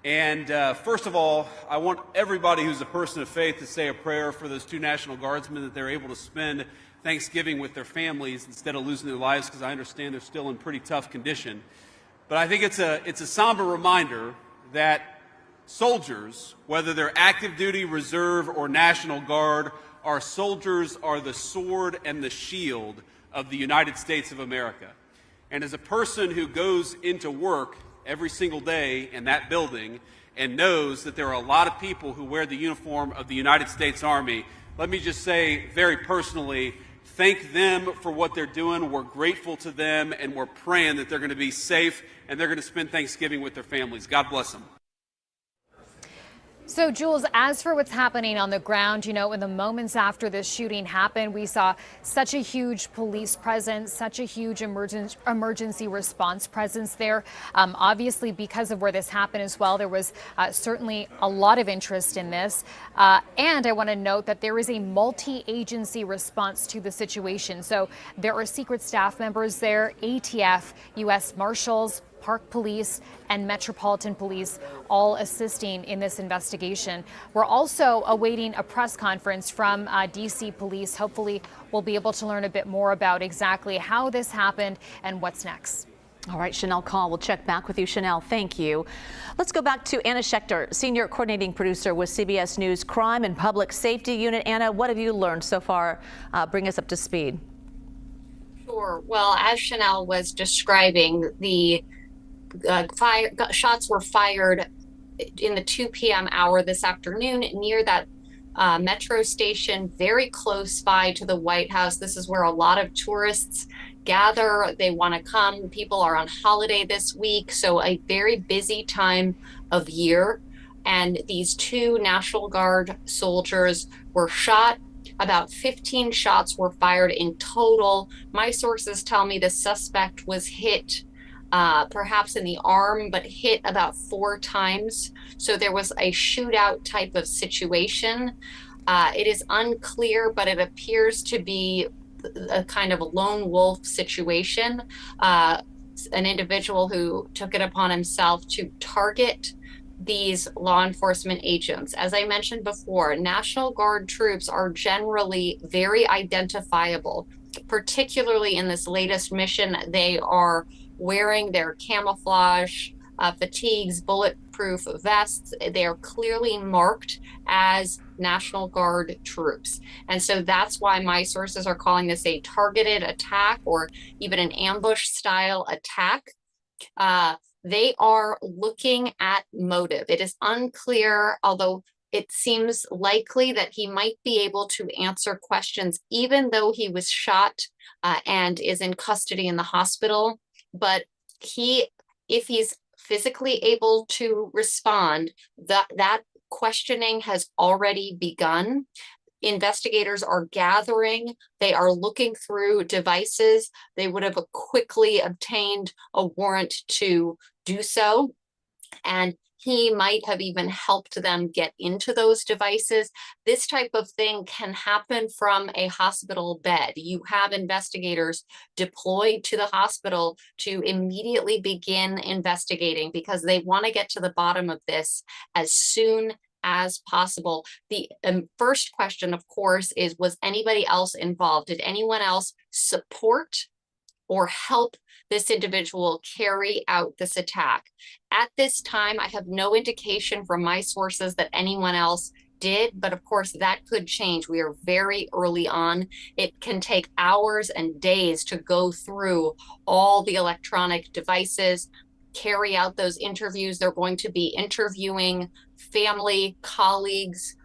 And first of all, I want everybody who's a person of faith to say a prayer for those 2 National Guardsmen, that they're able to spend Thanksgiving with their families instead of losing their lives, because I understand they're still in pretty tough condition. But I think it's a somber reminder that soldiers, whether they're active duty, reserve, or National Guard, our soldiers are the sword and the shield of the United States of America. And as a person who goes into work every single day in that building and knows that there are a lot of people who wear the uniform of the United States Army, let me just say very personally, thank them for what they're doing. We're grateful to them, and we're praying that they're going to be safe and they're going to spend Thanksgiving with their families. God bless them. So, Jules, as for what's happening on the ground, you know, in the moments after this shooting happened, we saw such a huge police presence, such a huge emergency response presence there. Obviously, because of where this happened as well, there was certainly a lot of interest in this. And I want to note that there is a multi-agency response to the situation. So there are secret staff members there, ATF, U.S. Marshals, Park Police, and Metropolitan Police, all assisting in this investigation. We're also awaiting a press conference from D.C. Police. Hopefully, we'll be able to learn a bit more about exactly how this happened and what's next. All right, Chanel Call, we'll check back with you. Chanel, thank you. Let's go back to Anna Schechter, senior coordinating producer with CBS News Crime and Public Safety Unit. Anna, what have you learned so far? Bring us up to speed. Sure. Well, as Chanel was describing, the shots were fired in the 2 p.m. hour this afternoon near that metro station very close by to the White House. This is where a lot of tourists gather. They want to come. People are on holiday this week, so a very busy time of year. And these 2 National Guard soldiers were shot. About 15 shots were fired in total. My sources tell me the suspect was hit perhaps in the arm, but hit about 4 times. So there was a shootout type of situation. It is unclear, but it appears to be a kind of a lone wolf situation. An individual who took it upon himself to target these law enforcement agents. As I mentioned before, National Guard troops are generally very identifiable, particularly in this latest mission. They are wearing their camouflage fatigues, bulletproof vests. They are clearly marked as National Guard troops. And so that's why my sources are calling this a targeted attack or even an ambush style attack. They are looking at motive. It is unclear, although it seems likely that he might be able to answer questions, even though he was shot and is in custody in the hospital. But if he's physically able to respond, that questioning has already begun. Investigators are gathering. They are looking through devices. They would have quickly obtained a warrant to do so. And He might have even helped them get into those devices. This type of thing can happen from a hospital bed. You have investigators deployed to the hospital to immediately begin investigating because they want to get to the bottom of this as soon as possible. The first question, of course, is, was anybody else involved? Did anyone else support or help this individual carry out this attack? At this time, I have no indication from my sources that anyone else did, but of course that could change. We are very early on. It can take hours and days to go through all the electronic devices, carry out those interviews. They're going to be interviewing family, colleagues,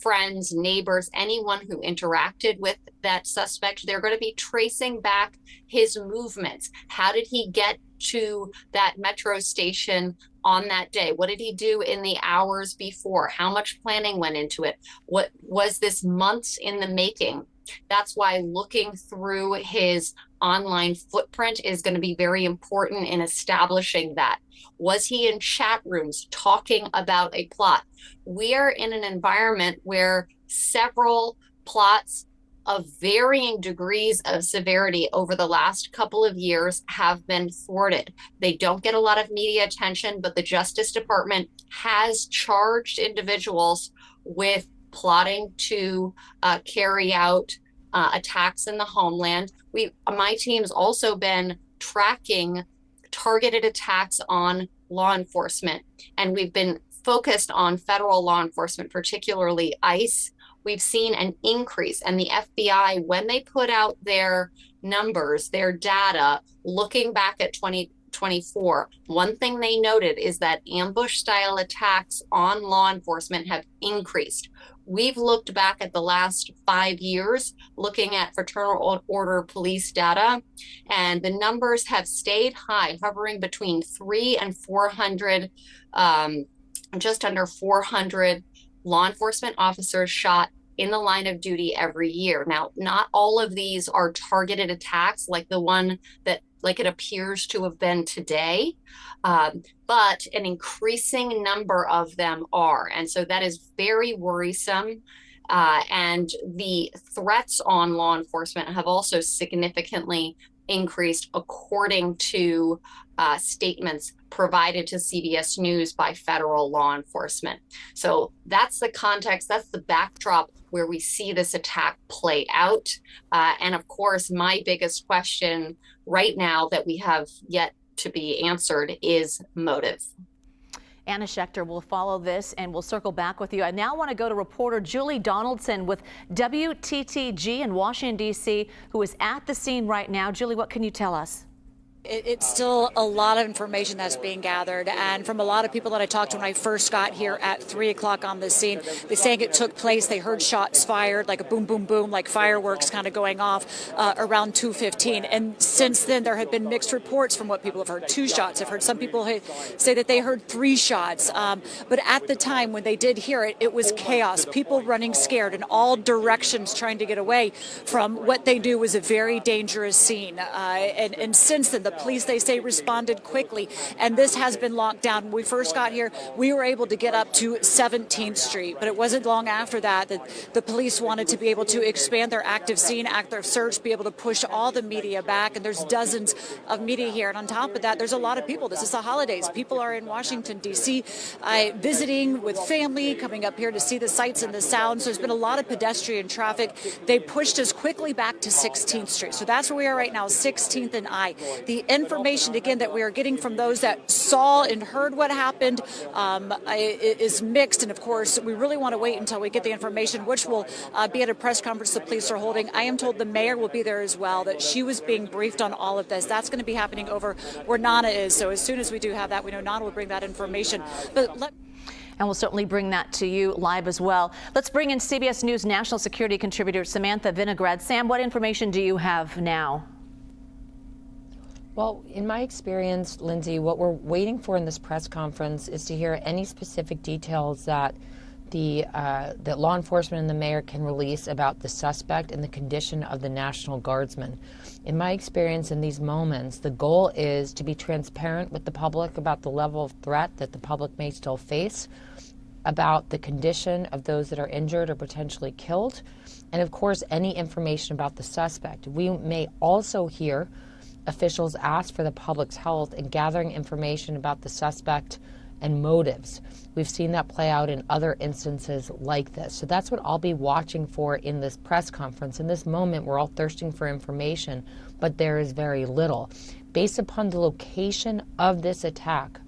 friends, neighbors, anyone who interacted with that suspect. They're going to be tracing back his movements. How did he get to that metro station on that day? What did he do in the hours before? How much planning went into it? What was this months in the making? That's why looking through his online footprint is going to be very important in establishing that. Was he in chat rooms talking about a plot? We are in an environment where several plots of varying degrees of severity over the last couple of years have been thwarted. They don't get a lot of media attention, but the Justice Department has charged individuals with plotting to carry out attacks in the homeland. My team's also been tracking targeted attacks on law enforcement, and we've been focused on federal law enforcement, particularly ICE. We've seen an increase, and the FBI, when they put out their numbers, their data, looking back at 2024, one thing they noted is that ambush style attacks on law enforcement have increased. We've looked back at the last 5 years, looking at fraternal order police data, and the numbers have stayed high, hovering between 300 and 400, just under 400 law enforcement officers shot in the line of duty every year. Now, not all of these are targeted attacks like the one that it appears to have been today, but an increasing number of them are. And so that is very worrisome. And the threats on law enforcement have also significantly increased, according to statements provided to CBS News by federal law enforcement. So that's the context, that's the backdrop where we see this attack play out. And of course, my biggest question right now that we have yet to be answered is motive. Anna Schechter will follow this, and we'll circle back with you. I now want to go to reporter Julie Donaldson with WTTG in Washington, D.C., who is at the scene right now. Julie, what can you tell us? It's still a lot of information that's being gathered, and from a lot of people that I talked to when I first got here at 3 o'clock on the scene, they're saying it took place. They heard shots fired, like a boom, boom, boom, like fireworks kind of going off around 2:15. And since then, there have been mixed reports from what people have heard. 2 shots. I've heard some people say that they heard 3 shots. But at the time when they did hear it, it was chaos. People running scared in all directions, trying to get away from what they do was a very dangerous scene. And since then, the police, they say, responded quickly, and this has been locked down. When we first got here, we were able to get up to 17th Street, but it wasn't long after that the police wanted to be able to expand their active scene, active search, be able to push all the media back, and there's dozens of media here. And on top of that, there's a lot of people. This is the holidays. People are in Washington, D.C., visiting with family, coming up here to see the sights and the sounds. So there's been a lot of pedestrian traffic. They pushed us quickly back to 16th Street. So that's where we are right now, 16th and I. The information, again, that we are getting from those that saw and heard what happened is mixed. And of course, we really want to wait until we get the information, which will be at a press conference the police are holding. I am told the mayor will be there as well, that she was being briefed on all of this. That's going to be happening over where Nana is. So as soon as we do have that, we know Nana will bring that information. And we'll certainly bring that to you live as well. Let's bring in CBS News national security contributor Samantha Vinograd. Sam, what information do you have now? Well, in my experience, Lindsay, what we're waiting for in this press conference is to hear any specific details that that law enforcement and the mayor can release about the suspect and the condition of the National Guardsman. In my experience in these moments, the goal is to be transparent with the public about the level of threat that the public may still face, about the condition of those that are injured or potentially killed, and of course any information about the suspect. We may also hear officials ask for the public's help in gathering information about the suspect and motives. We've seen that play out in other instances like this. So that's what I'll be watching for in this press conference. In this moment, we're all thirsting for information, but there is very little. Based upon the location of this attack,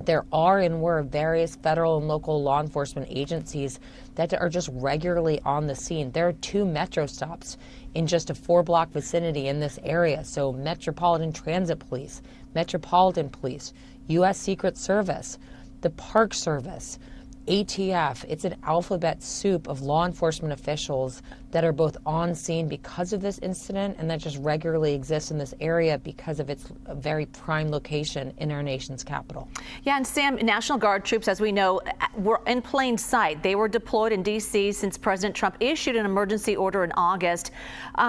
there are and were various federal and local law enforcement agencies that are just regularly on the scene. There are 2 metro stops in just a 4-block vicinity in this area. So Metropolitan Transit Police, Metropolitan Police, U.S. Secret Service, the Park Service, ATF. It's an alphabet soup of law enforcement officials that are both on scene because of this incident and that just regularly exist in this area because of its very prime location in our nation's capital. Yeah, and Sam, National Guard troops, as we know, were in plain sight. They were deployed in D.C. since President Trump issued an emergency order in August.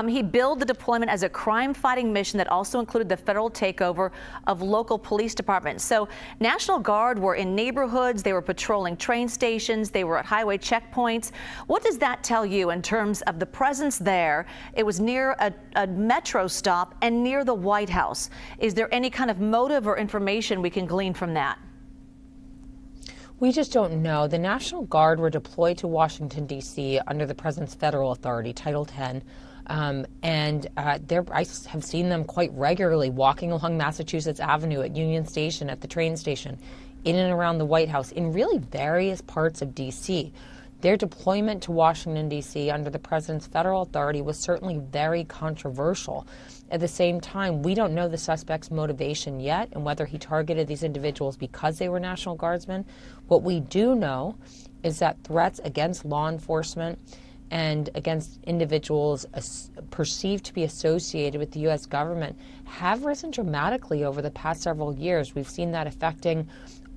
He billed the deployment as a crime-fighting mission that also included the federal takeover of local police departments. So National Guard were in neighborhoods, they were patrolling train stations, they were at highway checkpoints. What does that tell you in terms of the presence there? It was near a metro stop and near the White House. Is there any kind of motive or information we can glean from that? We just don't know. The National Guard were deployed to Washington, D.C. under the president's federal authority, Title X. I have seen them quite regularly walking along Massachusetts Avenue at Union Station, at the train station, in and around the White House, in really various parts of D.C. Their deployment to Washington, D.C. under the president's federal authority was certainly very controversial. At the same time, we don't know the suspect's motivation yet and whether he targeted these individuals because they were National Guardsmen. What we do know is that threats against law enforcement and against individuals perceived to be associated with the U.S. government have risen dramatically over the past several years. We've seen that affecting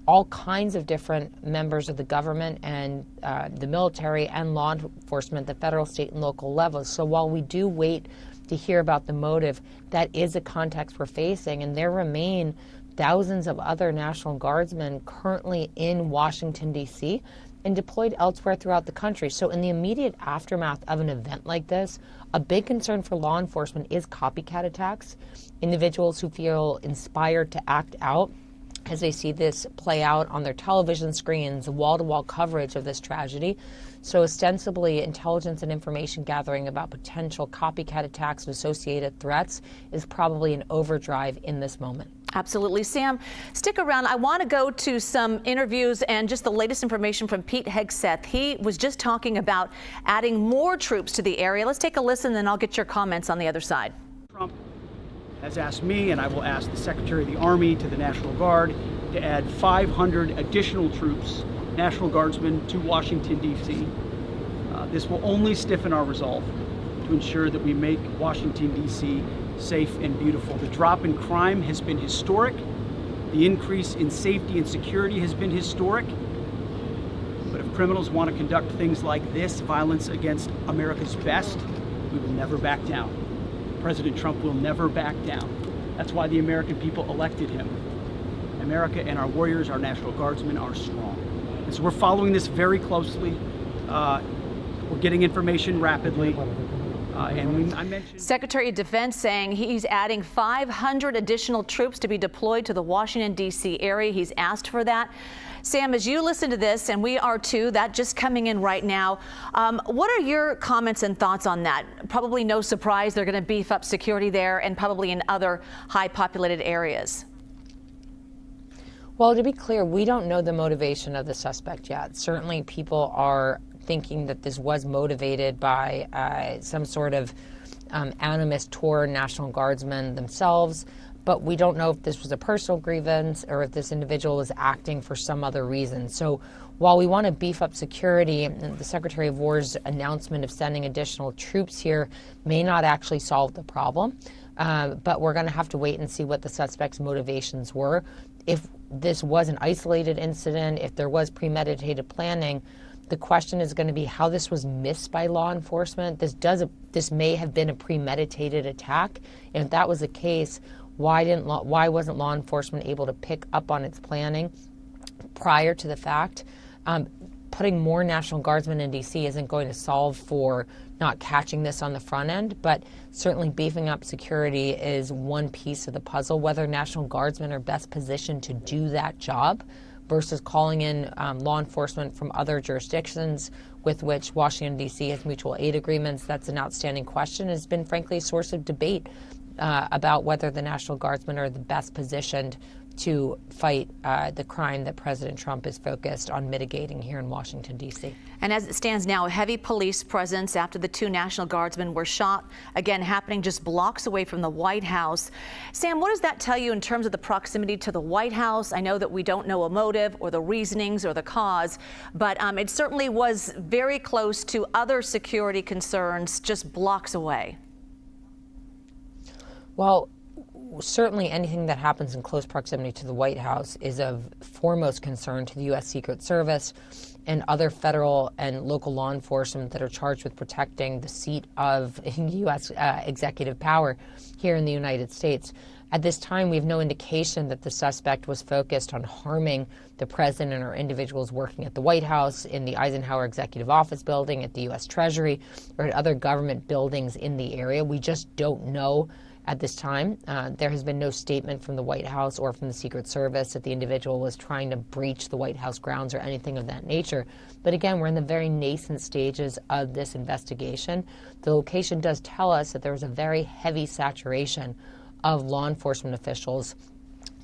all kinds of different members of the government and the military and law enforcement, the federal, state, and local levels. So while we do wait to hear about the motive, that is a context we're facing, and there remain thousands of other National Guardsmen currently in Washington, D.C., and deployed elsewhere throughout the country. So in the immediate aftermath of an event like this, a big concern for law enforcement is copycat attacks, individuals who feel inspired to act out as they see this play out on their television screens, wall-to-wall coverage of this tragedy. So ostensibly, intelligence and information gathering about potential copycat attacks and associated threats is probably an overdrive in this moment. Absolutely. Sam, stick around. I want to go to some interviews and just the latest information from Pete Hegseth. He was just talking about adding more troops to the area. Let's take a listen, then I'll get your comments on the other side. Trump has asked me, and I will ask the Secretary of the Army, to the National Guard, to add 500 additional troops, National Guardsmen, to Washington, D.C. This will only stiffen our resolve to ensure that we make Washington, D.C. safe and beautiful. The drop in crime has been historic. The increase in safety and security has been historic. But if criminals want to conduct things like this, violence against America's best, we will never back down. President Trump will never back down. That's why the American people elected him. America and our warriors, our National Guardsmen, are strong. And so we're following this very closely. We're getting information rapidly. I mentioned Secretary of Defense saying he's adding 500 additional troops to be deployed to the Washington, D.C. area. He's asked for that. Sam, as you listen to this, and we are too, that just coming in right now, what are your comments and thoughts on that? Probably no surprise they're going to beef up security there and probably in other high populated areas. Well, to be clear, we don't know the motivation of the suspect yet. Certainly people are thinking that this was motivated by some sort of animus toward National Guardsmen themselves. But we don't know if this was a personal grievance or if this individual was acting for some other reason. So while we want to beef up security, and the Secretary of War's announcement of sending additional troops here may not actually solve the problem, but we're going to have to wait and see what the suspect's motivations were. If this was an isolated incident, if there was premeditated planning, The question is going to be how this was missed by law enforcement. This may have been a premeditated attack. And if that was the case, why wasn't law enforcement able to pick up on its planning prior to the fact? Putting more National Guardsmen in D.C. isn't going to solve for not catching this on the front end, but certainly beefing up security is one piece of the puzzle. Whether National Guardsmen are best positioned to do that job versus calling in law enforcement from other jurisdictions with which Washington, D.C. has mutual aid agreements, that's an outstanding question. It's been, frankly, a source of debate about whether the National Guardsmen are the best positioned to fight the crime that President Trump is focused on mitigating here in Washington, D.C. And as it stands now, a heavy police presence after the 2 National Guardsmen were shot, again happening just blocks away from the White House. Sam, what does that tell you in terms of the proximity to the White House? I know that we don't know a motive or the reasonings or the cause, but it certainly was very close to other security concerns just blocks away. Well, certainly anything that happens in close proximity to the White House is of foremost concern to the U.S. Secret Service and other federal and local law enforcement that are charged with protecting the seat of U.S. executive power here in the United States. At this time, we have no indication that the suspect was focused on harming the president or individuals working at the White House, in the Eisenhower Executive Office building, at the U.S. Treasury, or at other government buildings in the area. We just don't know. At this time, there has been no statement from the White House or from the Secret Service that the individual was trying to breach the White House grounds or anything of that nature. But again, we're in the very nascent stages of this investigation. The location does tell us that there was a very heavy saturation of law enforcement officials,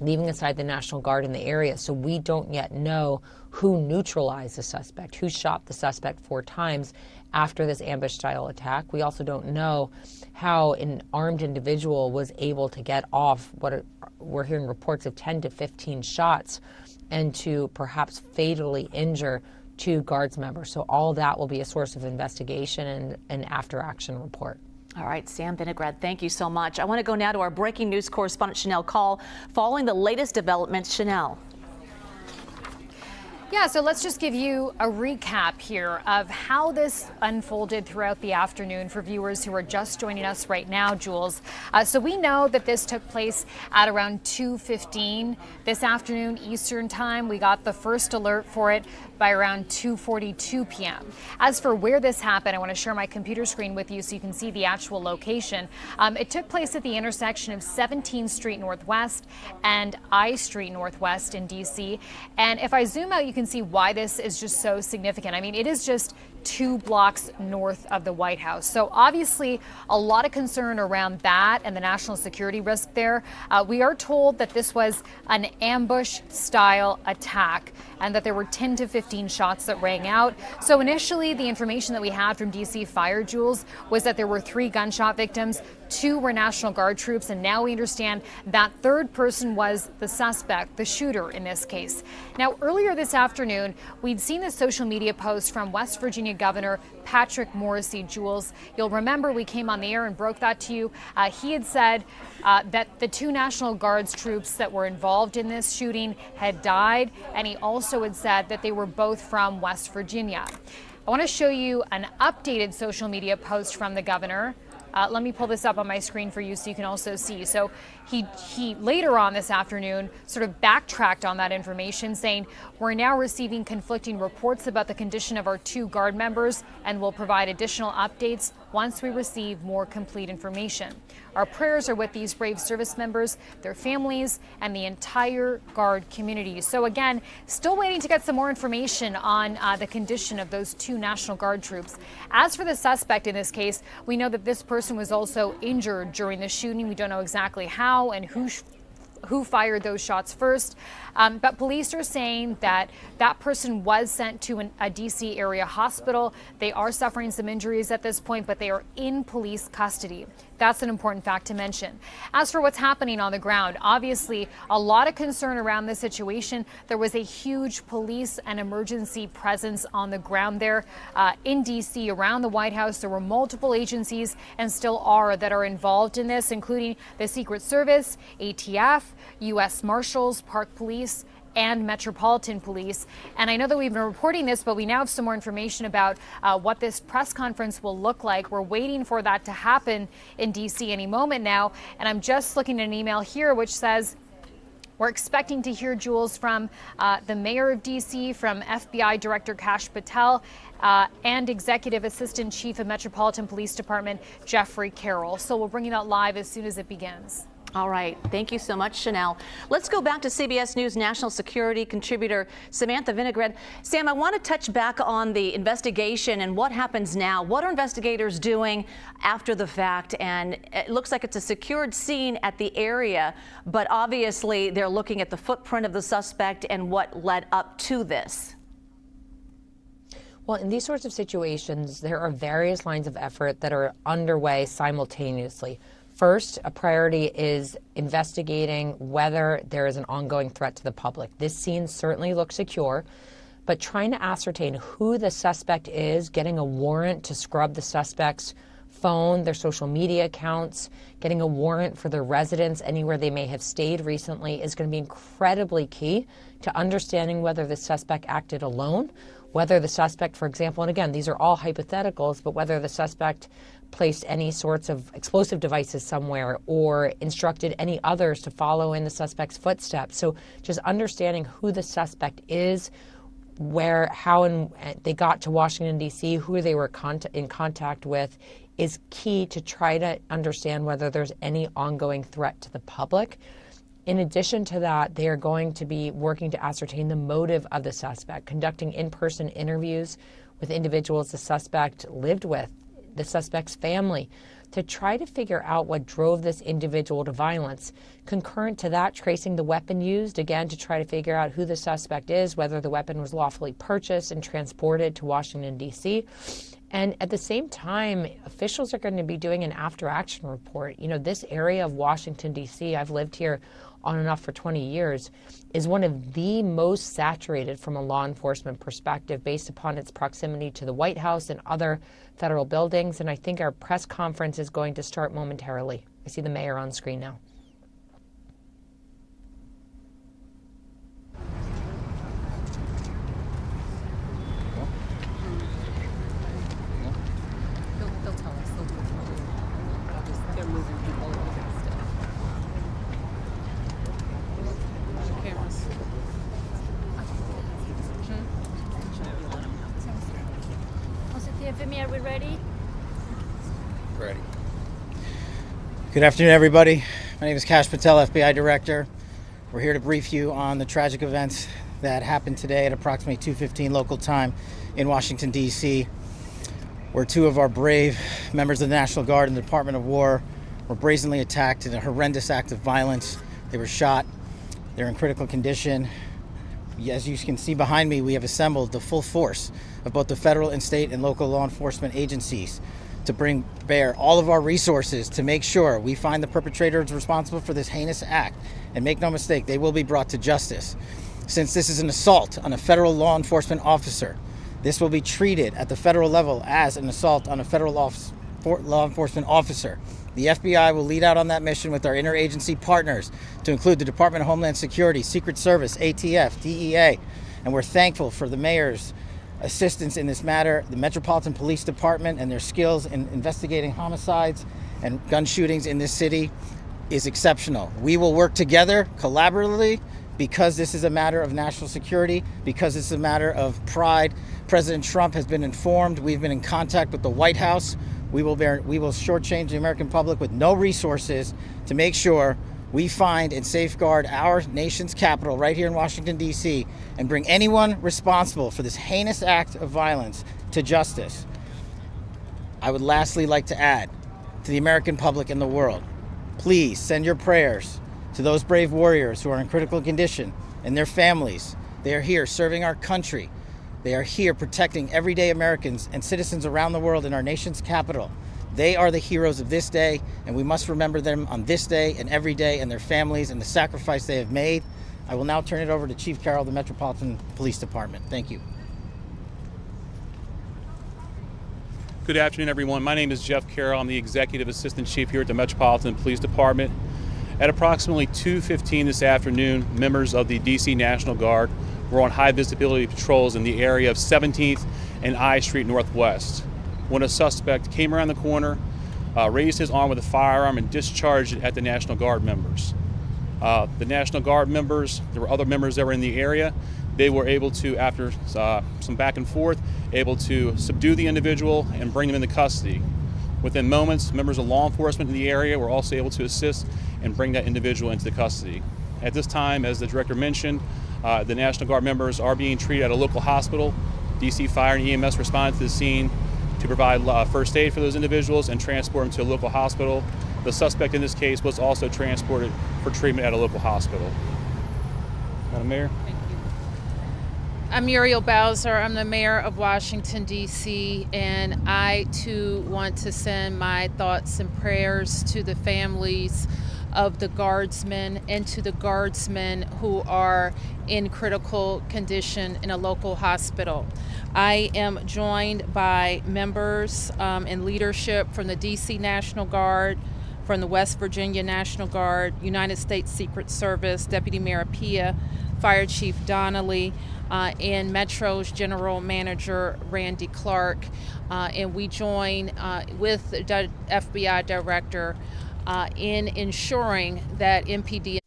leaving aside the National Guard in the area. So we don't yet know who neutralized the suspect, who shot the suspect 4 times after this ambush-style attack. We also don't know how an armed individual was able to get off we're hearing reports of 10 to 15 shots and to perhaps fatally injure 2 Guards members. So all that will be a source of investigation and an after-action report. All right, Sam Vinograd, thank you so much. I want to go now to our breaking news correspondent, Chanel Call, following the latest developments. Chanel. Yeah, so let's just give you a recap here of how this unfolded throughout the afternoon for viewers who are just joining us right now, Jules. So we know that this took place at around 2:15 this afternoon Eastern time. We got the first alert for it by around 2:42 p.m. As for where this happened, I want to share my computer screen with you so you can see the actual location. It took place at the intersection of 17th Street Northwest and I Street Northwest in D.C. And if I zoom out, you can see why this is just so significant. I mean, it is just 2 blocks north of the White House. So obviously a lot of concern around that and the national security risk there. We are told that this was an ambush style attack and that there were 10 to 15 shots that rang out. So initially the information that we had from DC Fire, Jules, was that there were 3 gunshot victims. 2 were National Guard troops, and now we understand that 3rd person was the suspect, the shooter in this case. Now, earlier this afternoon, we'd seen a social media post from West Virginia Governor Patrick Morrisey. Jules, you'll remember we came on the air and broke that to you. He had said that the 2 National Guards troops that were involved in this shooting had died, and he also had said that they were both from West Virginia. I want to show you an updated social media post from the governor. Let me pull this up on my screen for you so you can also see. So he later on this afternoon sort of backtracked on that information, saying we're now receiving conflicting reports about the condition of our 2 Guard members and will provide additional updates once we receive more complete information. Our prayers are with these brave service members, their families, and the entire Guard community. So again, still waiting to get some more information on the condition of those 2 National Guard troops. As for the suspect in this case, we know that this person was also injured during the shooting. We don't know exactly how and who fired those shots first. But police are saying that that person was sent to a D.C. area hospital. They are suffering some injuries at this point, but they are in police custody. That's an important fact to mention. As for what's happening on the ground, obviously a lot of concern around this situation. There was a huge police and emergency presence on the ground there in D.C. around the White House. There were multiple agencies and still are that are involved in this, including the Secret Service, ATF, U.S. Marshals, Park Police, and Metropolitan Police. And I know that we've been reporting this, but we now have some more information about what this press conference will look like. We're waiting for that to happen in D.C. any moment now. And I'm just looking at an email here which says, we're expecting to hear, Jules, from the mayor of D.C., from FBI Director Kash Patel, and Executive Assistant Chief of Metropolitan Police Department, Jeffrey Carroll. So we'll bring you that live as soon as it begins. All right. Thank you so much, Chanel. Let's go back to CBS News national security contributor Samantha Vinograd. Sam, I want to touch back on the investigation and what happens now. What are investigators doing after the fact? And it looks like it's a secured scene at the area, but obviously they're looking at the footprint of the suspect and what led up to this. Well, in these sorts of situations, there are various lines of effort that are underway simultaneously. First, a priority is investigating whether there is an ongoing threat to the public. This scene certainly looks secure, but trying to ascertain who the suspect is, getting a warrant to scrub the suspect's phone, their social media accounts, getting a warrant for their residence anywhere they may have stayed recently is going to be incredibly key to understanding whether the suspect acted alone, whether the suspect, for example, and again, these are all hypotheticals, but whether the suspect placed any sorts of explosive devices somewhere or instructed any others to follow in the suspect's footsteps. So just understanding who the suspect is, where, how and they got to Washington, D.C., who they were in contact with is key to try to understand whether there's any ongoing threat to the public. In addition to that, they are going to be working to ascertain the motive of the suspect, conducting in-person interviews with individuals the suspect lived with, the suspect's family, to try to figure out what drove this individual to violence. Concurrent to that, tracing the weapon used, again, to try to figure out who the suspect is, whether the weapon was lawfully purchased and transported to Washington, D.C. And at the same time, officials are going to be doing an after-action report. You know, this area of Washington, D.C., I've lived here on and off for 20 years, is one of the most saturated from a law enforcement perspective based upon its proximity to the White House and other federal buildings. And I think our press conference is going to start momentarily. I see the mayor on screen now. They'll tell us. They're moving people still. Cameras. Are we ready? Ready. Good afternoon, everybody. My name is Kash Patel, FBI Director. We're here to brief you on the tragic events that happened today at approximately 2:15 local time in Washington, D.C., where two of our brave members of the National Guard and the Department of War were brazenly attacked in a horrendous act of violence. They were shot. They're in critical condition. As you can see behind me, we have assembled the full force of both the federal and state and local law enforcement agencies to bring bear all of our resources to make sure we find the perpetrators responsible for this heinous act. And make no mistake, they will be brought to justice. Since this is an assault on a federal law enforcement officer, this will be treated at the federal level as an assault on a federal law enforcement officer. The FBI will lead out on that mission with our interagency partners to include the Department of Homeland Security, Secret Service, ATF, DEA, and we're thankful for the mayor's assistance in this matter, the Metropolitan Police Department and their skills in investigating homicides and gun shootings in this city is exceptional. We will work together collaboratively because this is a matter of national security, because it's a matter of pride. President Trump has been informed. We've been in contact with the White House. We will shortchange the American public with no resources to make sure we find and safeguard our nation's capital right here in Washington, D.C., and bring anyone responsible for this heinous act of violence to justice. I would lastly like to add to the American public and the world, please send your prayers to those brave warriors who are in critical condition and their families. They are here serving our country. They are here protecting everyday Americans and citizens around the world in our nation's capital. They are the heroes of this day, and we must remember them on this day and every day, and their families and the sacrifice they have made. I will now turn it over to Chief Carroll of the Metropolitan Police Department. Thank you. Good afternoon, everyone. My name is Jeff Carroll. I'm the Executive Assistant Chief here at the Metropolitan Police Department. At approximately 2:15 this afternoon, members of the DC National Guard were on high visibility patrols in the area of 17th and I Street Northwest when a suspect came around the corner, raised his arm with a firearm and discharged it at the National Guard members. The National Guard members, there were other members that were in the area. They were able to, after some back and forth, able to subdue the individual and bring them into custody. Within moments, members of law enforcement in the area were also able to assist and bring that individual into custody. At this time, as the director mentioned, the National Guard members are being treated at a local hospital. DC Fire and EMS responded to the scene to provide first aid for those individuals and transport them to a local hospital. The suspect in this case was also transported for treatment at a local hospital. Madam Mayor. I'm Muriel Bowser. I'm the mayor of Washington, D.C., and I too want to send my thoughts and prayers to the families of the guardsmen and to the guardsmen who are in critical condition in a local hospital. I am joined by members and leadership from the D.C. National Guard, from the West Virginia National Guard, United States Secret Service, Deputy Mayor Pia, Fire Chief Donnelly, and Metro's General Manager Randy Clark, and we join with the FBI Director in ensuring that MPD.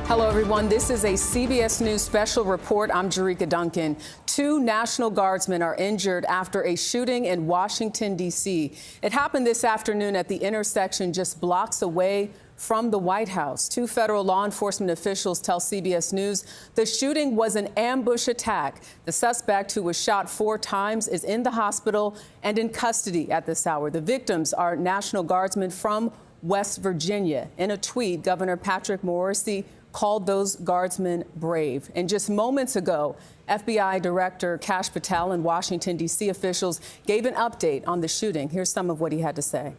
Hello, everyone. This is a CBS News special report. I'm Jerika Duncan. 2 National Guardsmen are injured after a shooting in Washington, D.C. It happened this afternoon at the intersection just blocks away from the White House. 2 federal law enforcement officials tell CBS News the shooting was an ambush attack. The suspect, who was shot 4 times, is in the hospital and in custody at this hour. The victims are National Guardsmen from West Virginia. In a tweet, Governor Patrick Morrisey called those guardsmen brave. And just moments ago, FBI Director Kash Patel and Washington, D.C. officials gave an update on the shooting. Here's some of what he had to say.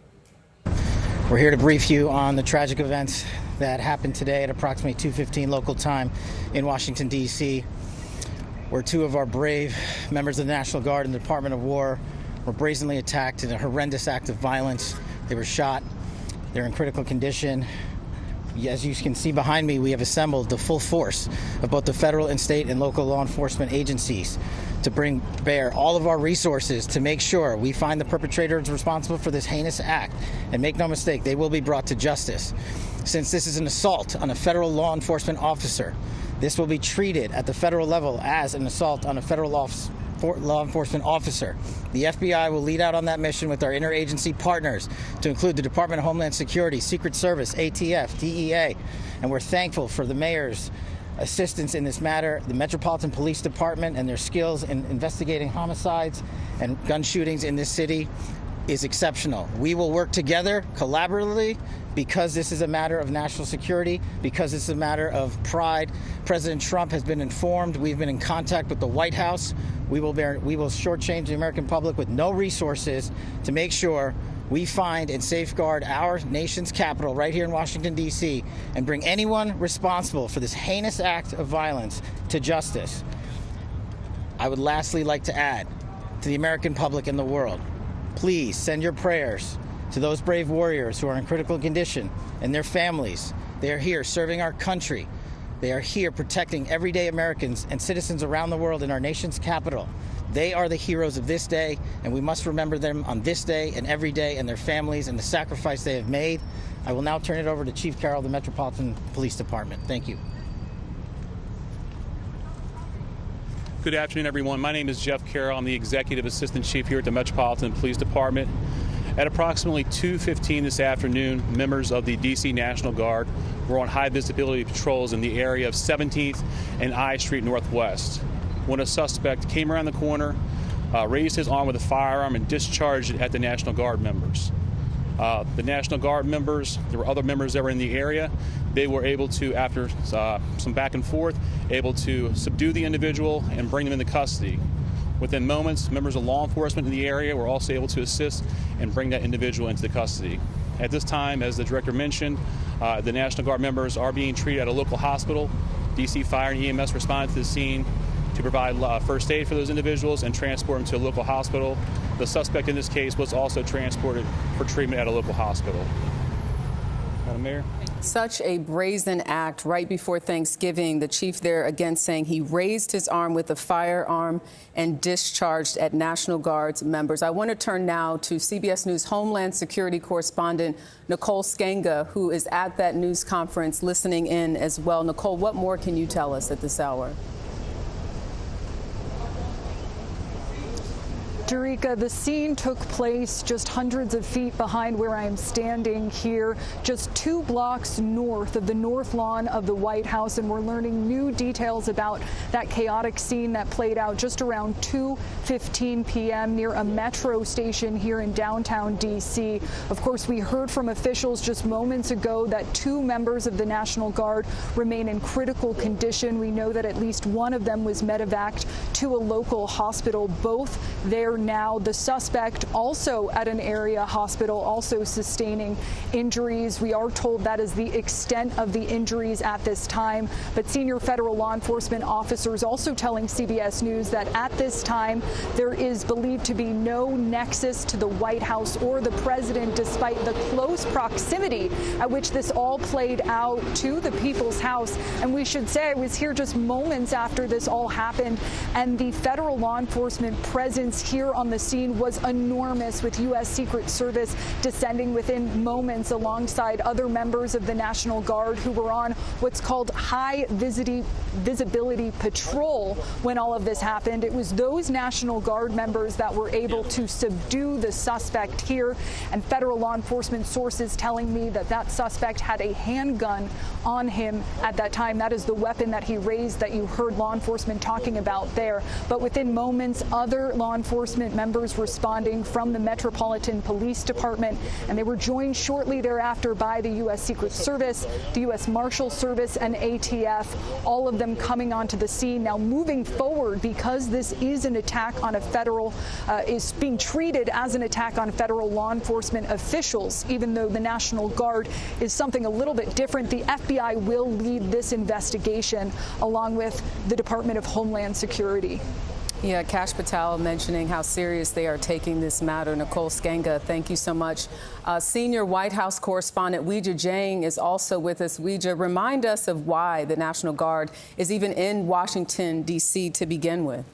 We're here to brief you on the tragic events that happened today at approximately 2:15 local time in Washington, D.C., where 2 of our brave members of the National Guard and the Department of War were brazenly attacked in a horrendous act of violence. They were shot. They're in critical condition. As you can see behind me, we have assembled the full force of both the federal and state and local law enforcement agencies to bring bear all of our resources to make sure we find the perpetrators responsible for this heinous act. And make no mistake, they will be brought to justice. Since this is an assault on a federal law enforcement officer, this will be treated at the federal level as an assault on a federal law enforcement officer. The FBI will lead out on that mission with our interagency partners, to include the Department of Homeland Security, Secret Service, ATF, DEA, and we're thankful for the mayor's assistance in this matter, the Metropolitan Police Department and their skills in investigating homicides and gun shootings in this city is exceptional. We will work together collaboratively because this is a matter of national security, because it's a matter of pride. President Trump has been informed. We've been in contact with the White House. We will shortchange the American public with no resources to make sure we find and safeguard our nation's capital right here in Washington, D.C., and bring anyone responsible for this heinous act of violence to justice. I would lastly like to add to the American public and the world, please send your prayers to those brave warriors who are in critical condition and their families. They are here serving our country. They are here protecting everyday Americans and citizens around the world in our nation's capital. They are the heroes of this day, and we must remember them on this day and every day, and their families and the sacrifice they have made. I will now turn it over to Chief Carroll of the Metropolitan Police Department. Thank you. Good afternoon, everyone. My name is Jeff Carroll. I'm the Executive Assistant Chief here at the Metropolitan Police Department. At approximately 2:15 this afternoon, members of the DC National Guard were on high visibility patrols in the area of 17th and I Street Northwest when a suspect came around the corner, raised his arm with a firearm and discharged it at the National Guard members. The National Guard members, there were other members that were in the area. They were able to, after some back and forth, able to subdue the individual and bring them into custody. Within moments, members of law enforcement in the area were also able to assist and bring that individual into the custody. At this time, as the director mentioned, the National Guard members are being treated at a local hospital. DC Fire and EMS responded to the scene to provide first aid for those individuals and transport them to a local hospital. The suspect in this case was also transported for treatment at a local hospital. Madam Mayor. Such a brazen act right before Thanksgiving. The chief there again saying he raised his arm with a firearm and discharged at National Guard members. I want to turn now to CBS News Homeland Security correspondent Nicole Sganga, who is at that news conference listening in as well. Nicole, what more can you tell us at this hour? Jerika, the scene took place just hundreds of feet behind where I am standing here, just 2 blocks north of the north lawn of the White House, and we're learning new details about that chaotic scene that played out just around 2:15 p.m. near a metro station here in downtown D.C. Of course, we heard from officials just moments ago that 2 members of the National Guard remain in critical condition. We know that at least one of them was medevaced to a local hospital, both there now. The suspect also at an area hospital, also sustaining injuries. We are told that is the extent of the injuries at this time. But senior federal law enforcement officers also telling CBS News that at this time there is believed to be no nexus to the White House or the president, despite the close proximity at which this all played out to the People's House. And we should say I was here just moments after this all happened, and the federal law enforcement presence here on the scene was enormous, with U.S. Secret Service descending within moments alongside other members of the National Guard who were on what's called high visibility patrol when all of this happened. It was those National Guard members that were able to subdue the suspect here, and federal law enforcement sources telling me that that suspect had a handgun on him at that time. That is the weapon that he raised that you heard law enforcement talking about there. But within moments, other law enforcement members responding from the Metropolitan Police Department, and they were joined shortly thereafter by the U.S. Secret Service, the U.S. Marshal Service, and ATF, all of them coming onto the scene. Now moving forward, because this is an attack on a federal, is being treated as an attack on federal law enforcement officials, even though the National Guard is something a little bit different. The FBI will lead this investigation along with the Department of Homeland Security. Yeah, Kash Patel mentioning how serious they are taking this matter. Nicole Sganga, thank you so much. Senior White House correspondent Weijia Jiang is also with us. Weijia, remind us of why the National Guard is even in Washington, D.C. to begin with.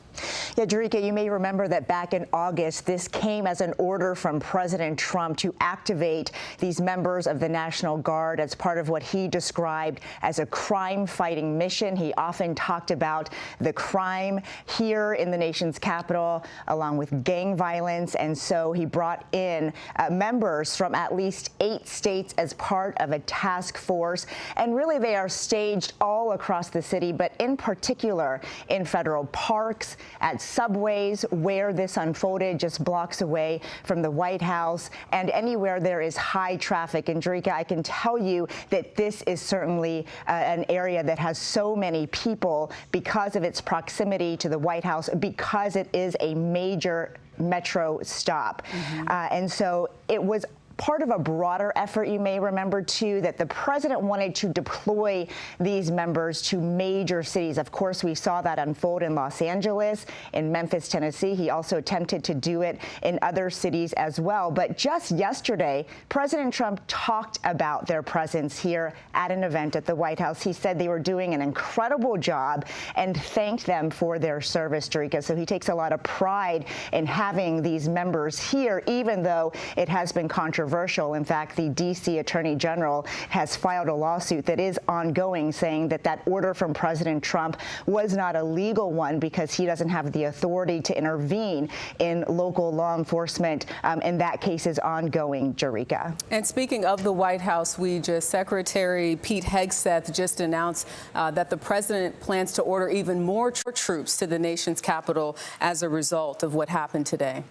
Yeah, Jerika, you may remember that back in August, this came as an order from President Trump to activate these members of the National Guard as part of what he described as a crime-fighting mission. He often talked about the crime here in the nation's capital, along with gang violence, and so he brought in members from at least 8 states as part of a task force. And really, they are staged all across the city, but in particular in federal parks, at subways where this unfolded, just blocks away from the White House, and anywhere there is high traffic. And Jerika, I can tell you that this is certainly an area that has so many people because of its proximity to the White House, because it is a major metro stop. And so it was part of a broader effort, you may remember, too, that the president wanted to deploy these members to major cities. Of course, we saw that unfold in Los Angeles, in Memphis, Tennessee. He also attempted to do it in other cities as well. But just yesterday, President Trump talked about their presence here at an event at the White House. He said they were doing an incredible job and thanked them for their service, Jerika. So he takes a lot of pride in having these members here, even though it has been controversial. In fact, the D.C. Attorney General has filed a lawsuit that is ongoing, saying that that order from President Trump was not a legal one because he doesn't have the authority to intervene in local law enforcement. And that case is ongoing, Jerika. And speaking of the White House, Secretary Pete Hegseth just announced that the president plans to order even more troops to the nation's capital as a result of what happened today.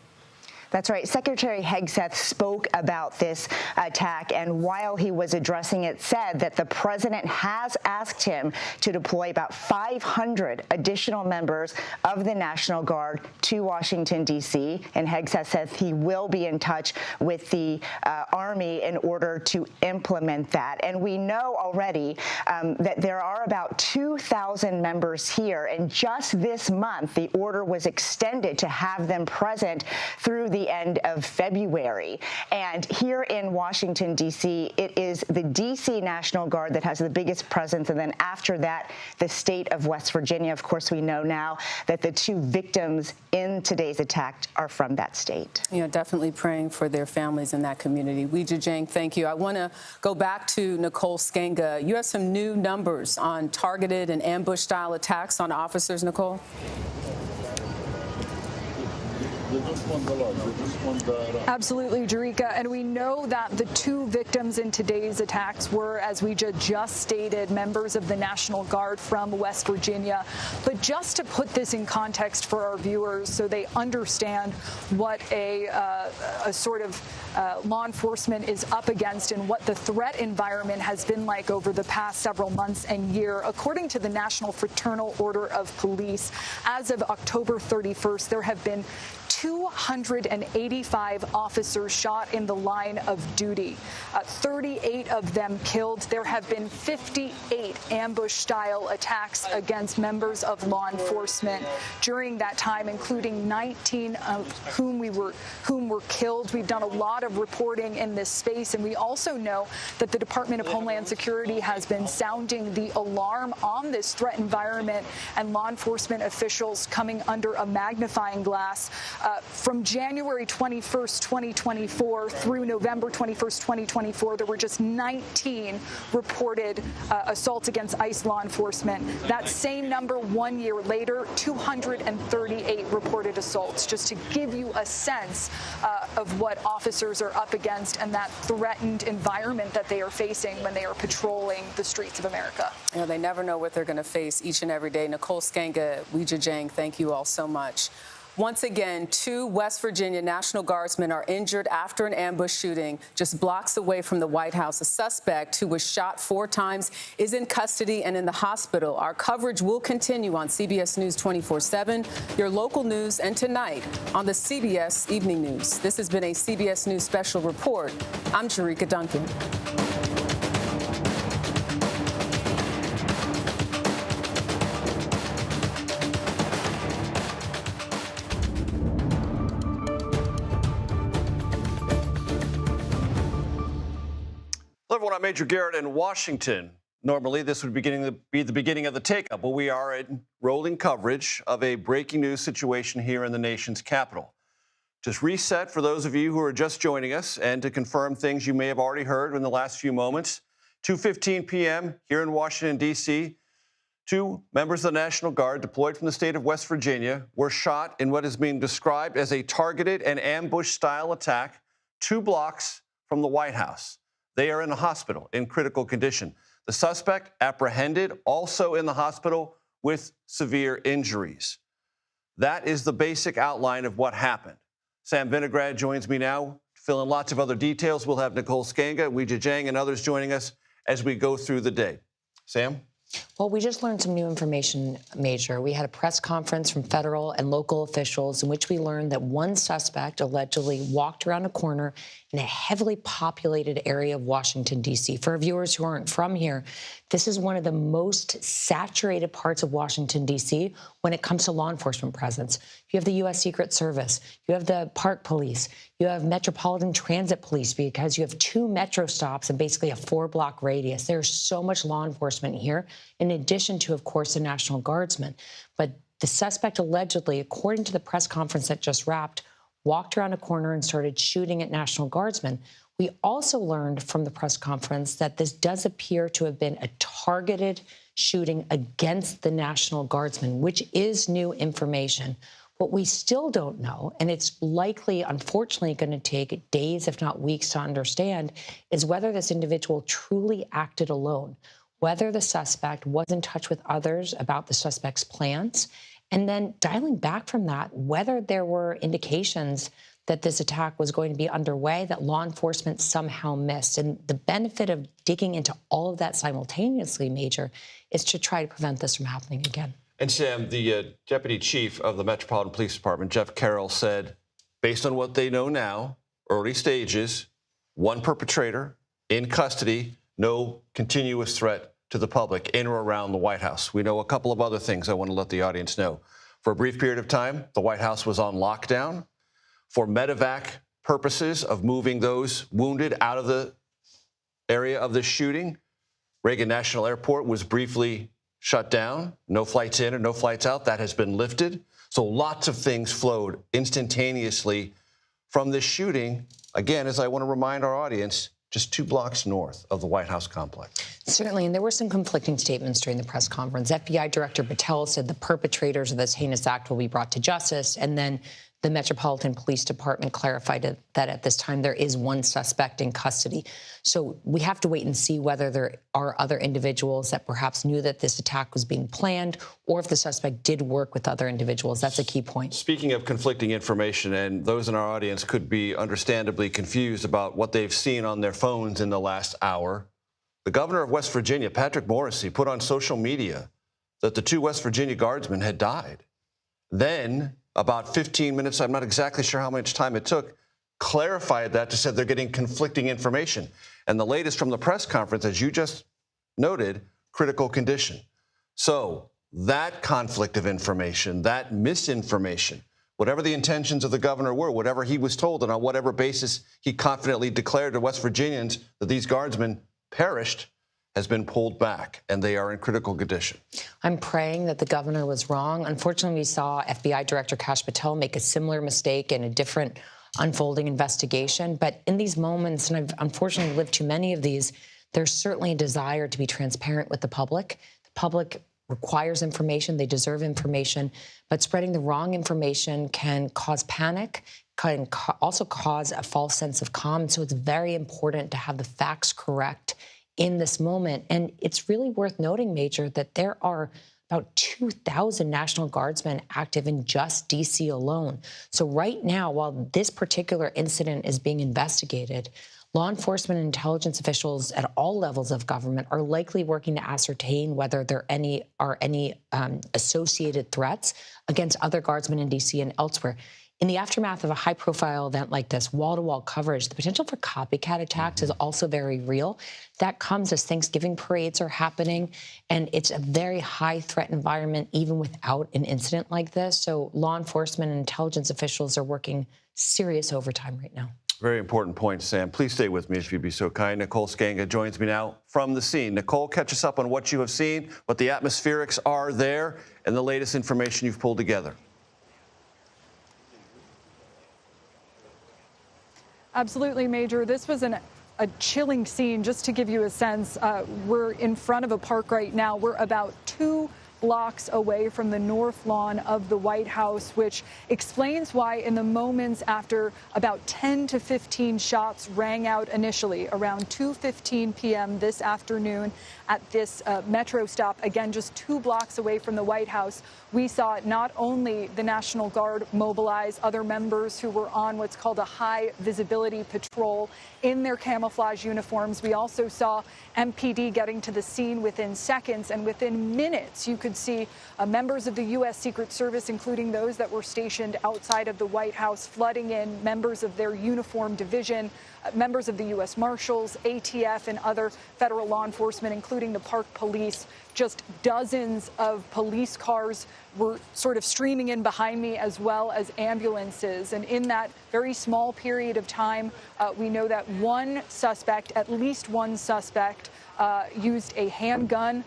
That's right. Secretary Hegseth spoke about this attack, and while he was addressing it, said that the president has asked him to deploy about 500 additional members of the National Guard to Washington, D.C., and Hegseth says he will be in touch with the Army in order to implement that. And we know already that there are about 2,000 members here, and just this month, the order was extended to have them present through the end of February. And here in Washington, D.C., it is the D.C. National Guard that has the biggest presence, and then after that, the state of West Virginia. Of course, we know now that the two victims in today's attack are from that state. Yeah, definitely praying for their families in that community. Weijia Jiang, thank you. I want to go back to Nicole Skenga. You have some new numbers on targeted and ambush-style attacks on officers, Nicole? Absolutely, Jerika. And we know that the two victims in today's attacks were, as we just stated, members of the National Guard from West Virginia. But just to put this in context for our viewers so they understand what a sort of law enforcement is up against and what the threat environment has been like over the past several months and year, according to the National Fraternal Order of Police, as of October 31st, there have been 285 officers shot in the line of duty, 38 of them killed. There have been 58 ambush-style attacks against members of law enforcement during that time, including 19 of whom were killed. We've done a lot of reporting in this space, and we also know that the Department of Homeland Security has been sounding the alarm on this threat environment, and law enforcement officials coming under a magnifying glass. From January 21st, 2024 through November 21st, 2024, there were just 19 reported assaults against ICE law enforcement. That same number 1 year later, 238 reported assaults, just to give you a sense of what officers are up against and that threatened environment that they are facing when they are patrolling the streets of America. You know, they never know what they're going to face each and every day. Nicole Skenga, Weijia Jiang, thank you all so much. Once again, 2 West Virginia National Guardsmen are injured after an ambush shooting just blocks away from the White House. A suspect who was shot 4 times is in custody and in the hospital. Our coverage will continue on CBS News 24/7, your local news, and tonight on the CBS Evening News. This has been a CBS News special report. I'm Jerika Duncan. Hello, everyone. I'm Major Garrett in Washington. Normally, this would be the beginning of the take-up, but we are in rolling coverage of a breaking news situation here in the nation's capital. Just reset for those of you who are just joining us and to confirm things you may have already heard in the last few moments. 2:15 p.m. here in Washington, D.C., 2 members of the National Guard deployed from the state of West Virginia were shot in what is being described as a targeted and ambush-style attack 2 blocks from the White House. They are in the hospital in critical condition. The suspect apprehended, also in the hospital with severe injuries. That is the basic outline of what happened. Sam Vinograd joins me now to fill in lots of other details. We'll have Nicole Skenga, Weijia Jiang, and others joining us as we go through the day. Sam? Well, we just learned some new information, Major. We had a press conference from federal and local officials in which we learned that one suspect allegedly walked around a corner in a heavily populated area of Washington, D.C. For our viewers who aren't from here, this is one of the most saturated parts of Washington, D.C. when it comes to law enforcement presence. You have the U.S. Secret Service. You have the Park Police. You have Metropolitan Transit Police because you have 2 metro stops and basically a 4-block radius. There's so much law enforcement here, in addition to, of course, the National Guardsmen. But the suspect allegedly, according to the press conference that just wrapped, walked around a corner and started shooting at National Guardsmen. We also learned from the press conference that this does appear to have been a targeted shooting against the National Guardsmen, which is new information. What we still don't know, and it's likely, unfortunately, going to take days, if not weeks, to understand, is whether this individual truly acted alone, whether the suspect was in touch with others about the suspect's plans, and then dialing back from that, whether there were indications that this attack was going to be underway that law enforcement somehow missed. And the benefit of digging into all of that simultaneously, Major, is to try to prevent this from happening again. And Sam, the deputy chief of the Metropolitan Police Department, Jeff Carroll, said, based on what they know now, early stages, one perpetrator in custody, no continuous threat to the public in or around the White House. We know a couple of other things I want to let the audience know. For a brief period of time, the White House was on lockdown for medevac purposes of moving those wounded out of the area of the shooting. Reagan National Airport was briefly shut down. No flights in or no flights out. That has been lifted. So lots of things flowed instantaneously from this shooting. Again, as I want to remind our audience, just 2 blocks north of the White House complex. Certainly, and there were some conflicting statements during the press conference. FBI Director Patel said the perpetrators of this heinous act will be brought to justice, and then the Metropolitan Police Department clarified that at this time there is one suspect in custody. So we have to wait and see whether there are other individuals that perhaps knew that this attack was being planned, or if the suspect did work with other individuals. That's a key point. Speaking of conflicting information, and those in our audience could be understandably confused about what they've seen on their phones in the last hour, the governor of West Virginia, Patrick Morrisey, put on social media that the 2 West Virginia Guardsmen had died. Then, about 15 minutes, I'm not exactly sure how much time it took, clarified that to say they're getting conflicting information. And the latest from the press conference, as you just noted, critical condition. So that conflict of information, that misinformation, whatever the intentions of the governor were, whatever he was told, and on whatever basis he confidently declared to West Virginians that these guardsmen perished, has been pulled back, and they are in critical condition. I'm praying that the governor was wrong. Unfortunately, we saw FBI Director Kash Patel make a similar mistake in a different unfolding investigation. But in these moments, and I've unfortunately lived too many of these, there's certainly a desire to be transparent with the public. The public requires information. They deserve information. But spreading the wrong information can cause panic, can also cause a false sense of calm. So it's very important to have the facts correct in this moment. And it's really worth noting, Major, that there are about 2,000 National Guardsmen active in just D.C. alone. So right now, while this particular incident is being investigated, law enforcement and intelligence officials at all levels of government are likely working to ascertain whether there are any associated threats against other guardsmen in D.C. and elsewhere. In the aftermath of a high-profile event like this, wall-to-wall coverage, the potential for copycat attacks is also very real. That comes as Thanksgiving parades are happening, and it's a very high-threat environment even without an incident like this. So law enforcement and intelligence officials are working serious overtime right now. Very important point, Sam. Please stay with me if you'd be so kind. Nicole Skanga joins me now from the scene. Nicole, catch us up on what you have seen, what the atmospherics are there, and the latest information you've pulled together. Absolutely, Major. This was a chilling scene. Just to give you a sense, we're in front of a park right now. We're about 2 blocks away from the north lawn of the White House, which explains why in the moments after about 10 to 15 shots rang out initially around 2:15 p.m. this afternoon at this metro stop, again, just 2 blocks away from the White House, we saw not only the National Guard mobilize other members who were on what's called a high visibility patrol in their camouflage uniforms. We also saw MPD getting to the scene within seconds, and within minutes you could see members of the U.S. Secret Service, including those that were stationed outside of the White House, flooding in, members of their uniform division, members of the U.S. Marshals, ATF, and other federal law enforcement, including the Park Police. Just dozens of police cars were sort of streaming in behind me, as well as ambulances. And in that very small period of time, we know that one suspect, at least one suspect, used a handgun.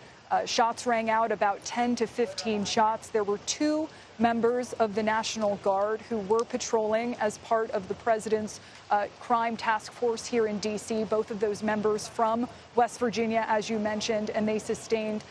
Shots rang out, about 10 to 15 shots. There were 2 members of the National Guard who were patrolling as part of the president's crime task force here in D.C., both of those members from West Virginia, as you mentioned, and they sustained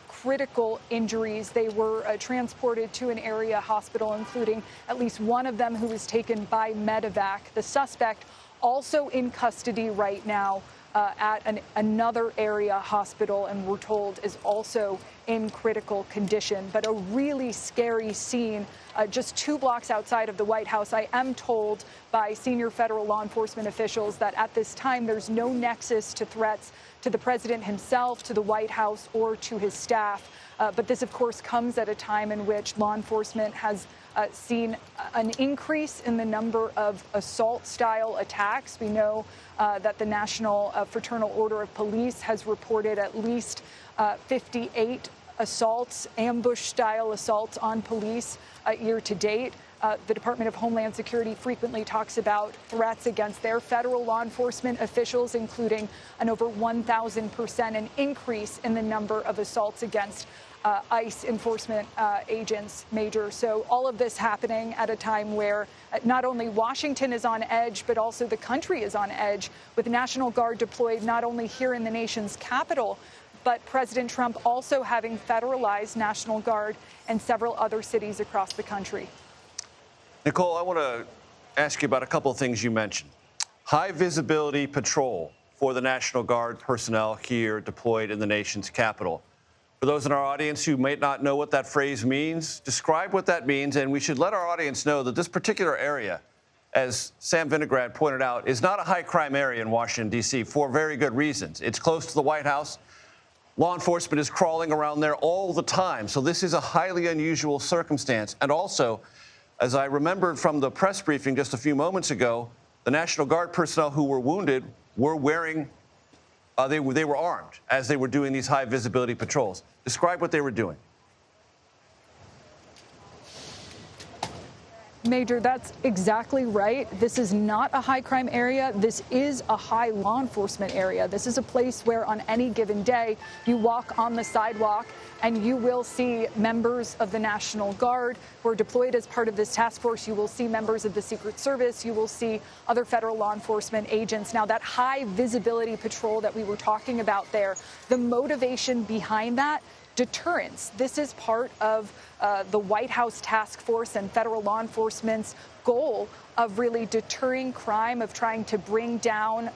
critical injuries. They were transported to an area hospital, including at least one of them who was taken by medevac. The suspect also in custody right now at another area hospital, and we're told is also in critical condition. But a really scary scene just 2 blocks outside of the White House. I am told by senior federal law enforcement officials that at this time there's no nexus to threats to the president himself, to the White House, or to his staff. But this, of course, comes at a time in which law enforcement has seen an increase in the number of assault-style attacks. We know that the National Fraternal Order of Police has reported at least 58 assaults, ambush-style assaults on police year to date. The Department of Homeland Security frequently talks about threats against their federal law enforcement officials, including an over 1,000% an increase in the number of assaults against ICE enforcement agents, Major. So all of this happening at a time where not only Washington is on edge, but also the country is on edge, with the National Guard deployed not only here in the nation's capital, but President Trump also having federalized National Guard in several other cities across the country. Nicole, I want to ask you about a couple of things you mentioned. High visibility patrol for the National Guard personnel here deployed in the nation's capital. For those in our audience who may not know what that phrase means, describe what that means, and we should let our audience know that this particular area, as Sam Vinograd pointed out, is not a high-crime area in Washington, D.C. for very good reasons. It's close to the White House. Law enforcement is crawling around there all the time, so this is a highly unusual circumstance. And also, as I remembered from the press briefing just a few moments ago, the National Guard personnel who were wounded were wearing they were armed as they were doing these high visibility patrols. Describe what they were doing. Major, that's exactly right. This is not a high crime area. This is a high law enforcement area. This is a place where on any given day you walk on the sidewalk and you will see members of the National Guard who are deployed as part of this task force. You will see members of the Secret Service. You will see other federal law enforcement agents. Now, that high visibility patrol that we were talking about there, the motivation behind that, deterrence. This is part of the White House task force and federal law enforcement's goal of really deterring crime, of trying to bring down,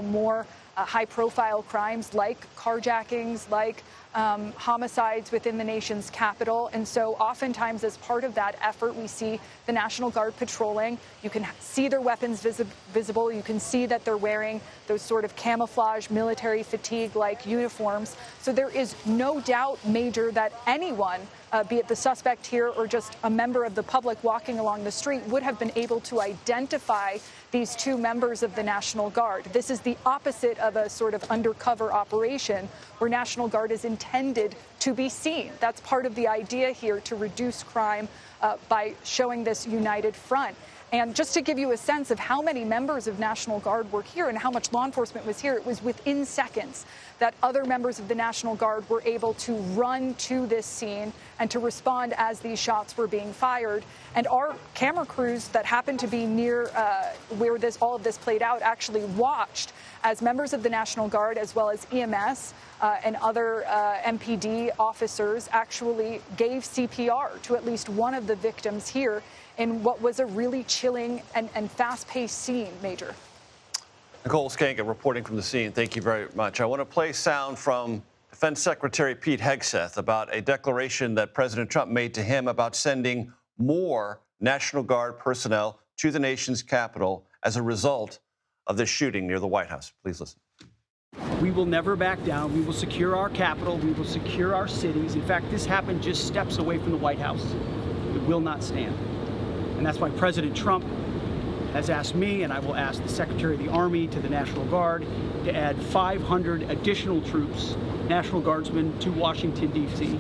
more high-profile crimes like carjackings, like homicides within the nation's capital. And so oftentimes as part of that effort, we see the National Guard patrolling. You can see their weapons visible. You can see that they're wearing those sort of camouflage military fatigue-like uniforms. So there is no doubt, Major, that anyone, be it the suspect here or just a member of the public walking along the street, would have been able to identify these 2 members of the National Guard. This is the opposite of a sort of undercover operation where National Guard is intended to be seen. That's part of the idea here, to reduce crime by showing this united front. And just to give you a sense of how many members of National Guard were here and how much law enforcement was here, it was within seconds that other members of the National Guard were able to run to this scene and to respond as these shots were being fired. And our camera crews that happened to be near where all of this played out actually watched as members of the National Guard, as well as EMS and other MPD officers, actually gave CPR to at least one of the victims here in what was a really chilling and fast-paced scene, Major. Nicole Skanka reporting from the scene. Thank you very much. I want to play sound from Defense Secretary Pete Hegseth about a declaration that President Trump made to him about sending more National Guard personnel to the nation's capital as a result of this shooting near the White House. Please listen. We will never back down. We will secure our capital. We will secure our cities. In fact, this happened just steps away from the White House. It will not stand. And that's why President Trump has asked me, and I will ask the Secretary of the Army, to the National Guard to add 500 additional troops, National Guardsmen, to Washington, D.C.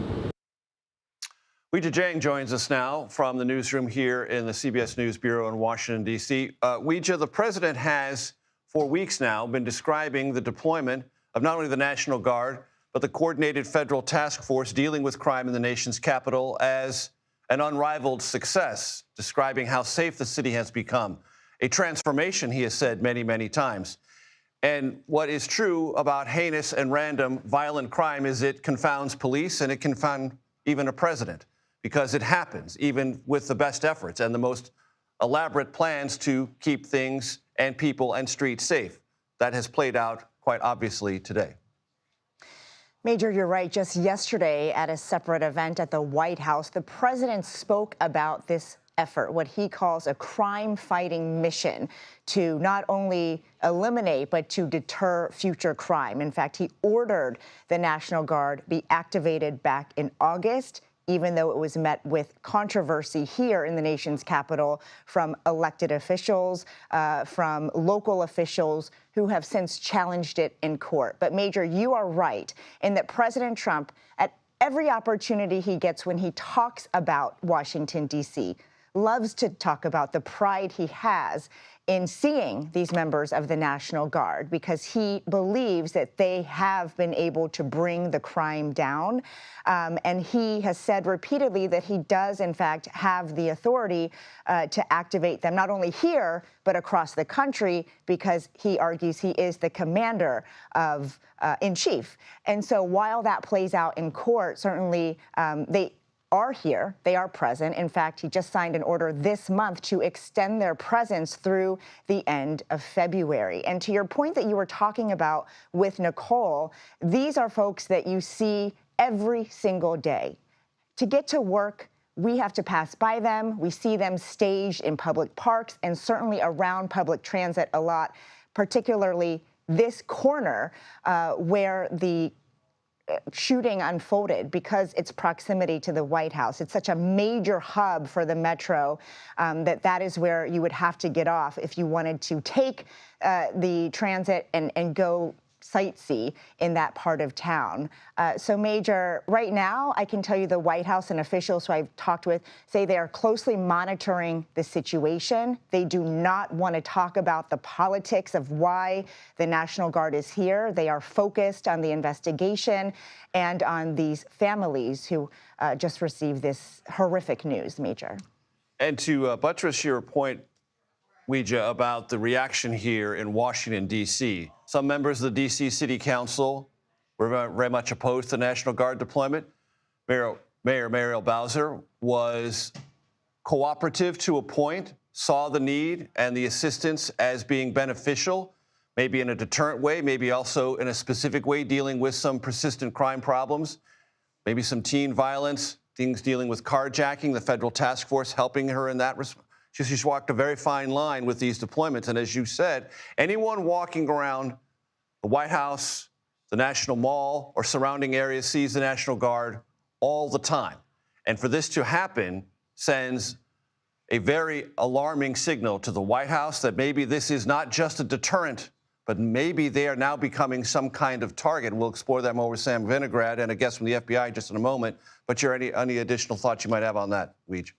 Weijia Jiang joins us now from the newsroom here in the CBS News Bureau in Washington, D.C. Weijia, the president has for weeks now been describing the deployment of not only the National Guard, but the coordinated federal task force dealing with crime in the nation's capital as an unrivaled success, describing how safe the city has become. A transformation, he has said many, many times. And what is true about heinous and random violent crime is it confounds police and it confounds even a president, because it happens even with the best efforts and the most elaborate plans to keep things and people and streets safe. That has played out quite obviously today. Major, you're right. Just yesterday at a separate event at the White House, the president spoke about this effort, what he calls a crime-fighting mission to not only eliminate, but to deter future crime. In fact, he ordered the National Guard be activated back in August, even though it was met with controversy here in the nation's capital from elected officials, from local officials who have since challenged it in court. But Major, you are right in that President Trump, at every opportunity he gets when he talks about Washington, D.C., loves to talk about the pride he has in seeing these members of the National Guard, because he believes that they have been able to bring the crime down. And he has said repeatedly that he does, in fact, have the authority to activate them, not only here, but across the country, because he argues he is the commander of in chief. And so while that plays out in court, certainly they are here, they are present. In fact, he just signed an order this month to extend their presence through the end of February. And to your point that you were talking about with Nicole, these are folks that you see every single day. To get to work, we have to pass by them. We see them staged in public parks and certainly around public transit a lot, particularly this corner where the shooting unfolded, because its proximity to the White House. It's such a major hub for the metro that is where you would have to get off if you wanted to take the transit and go sightsee in that part of town. So Major, right now, I can tell you the White House and officials who I've talked with say they are closely monitoring the situation. They do not want to talk about the politics of why the National Guard is here. They are focused on the investigation and on these families who just received this horrific news, Major. And to buttress your point, Ouija, about the reaction here in Washington, D.C., some members of the D.C. City Council were very much opposed to National Guard deployment. Mayor Muriel Bowser was cooperative to a point, saw the need and the assistance as being beneficial, maybe in a deterrent way, maybe also in a specific way dealing with some persistent crime problems, maybe some teen violence, things dealing with carjacking, the federal task force helping her in that respect. She's walked a very fine line with these deployments. And as you said, anyone walking around the White House, the National Mall, or surrounding areas sees the National Guard all the time. And for this to happen sends a very alarming signal to the White House that maybe this is not just a deterrent, but maybe they are now becoming some kind of target. We'll explore that more with Sam Vinograd and a guest from the FBI just in a moment. But any additional thoughts you might have on that, Weege?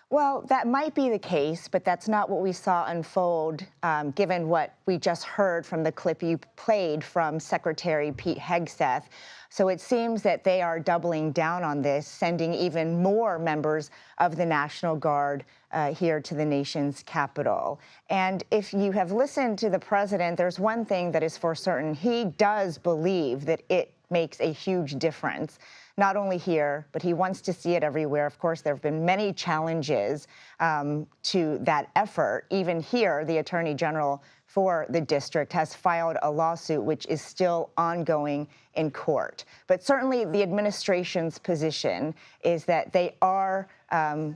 Well, that might be the case, but that's not what we saw unfold, given what we just heard from the clip you played from Secretary Pete Hegseth. So it seems that they are doubling down on this, sending even more members of the National Guard here to the nation's capital. And if you have listened to the president, there's one thing that is for certain. He does believe that it makes a huge difference, not only here, but he wants to see it everywhere. Of course, there have been many challenges to that effort. Even here, the Attorney General for the district has filed a lawsuit which is still ongoing in court. But certainly the administration's position is that they are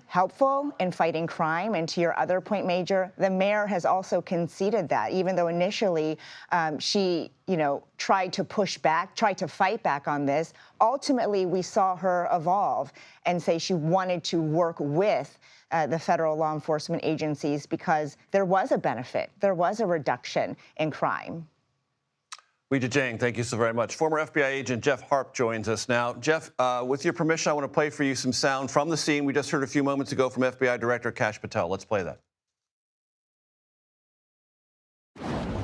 helpful in fighting crime. And to your other point, Major, the mayor has also conceded that, even though initially she, tried to push back, tried to fight back on this. Ultimately, we saw her evolve and say she wanted to work with the federal law enforcement agencies because there was a benefit. There was a reduction in crime. Weija Jiang, thank you so very much. Former FBI agent Jeff Harp joins us now. Jeff, with your permission, I want to play for you some sound from the scene we just heard a few moments ago from FBI Director Kash Patel. Let's play that.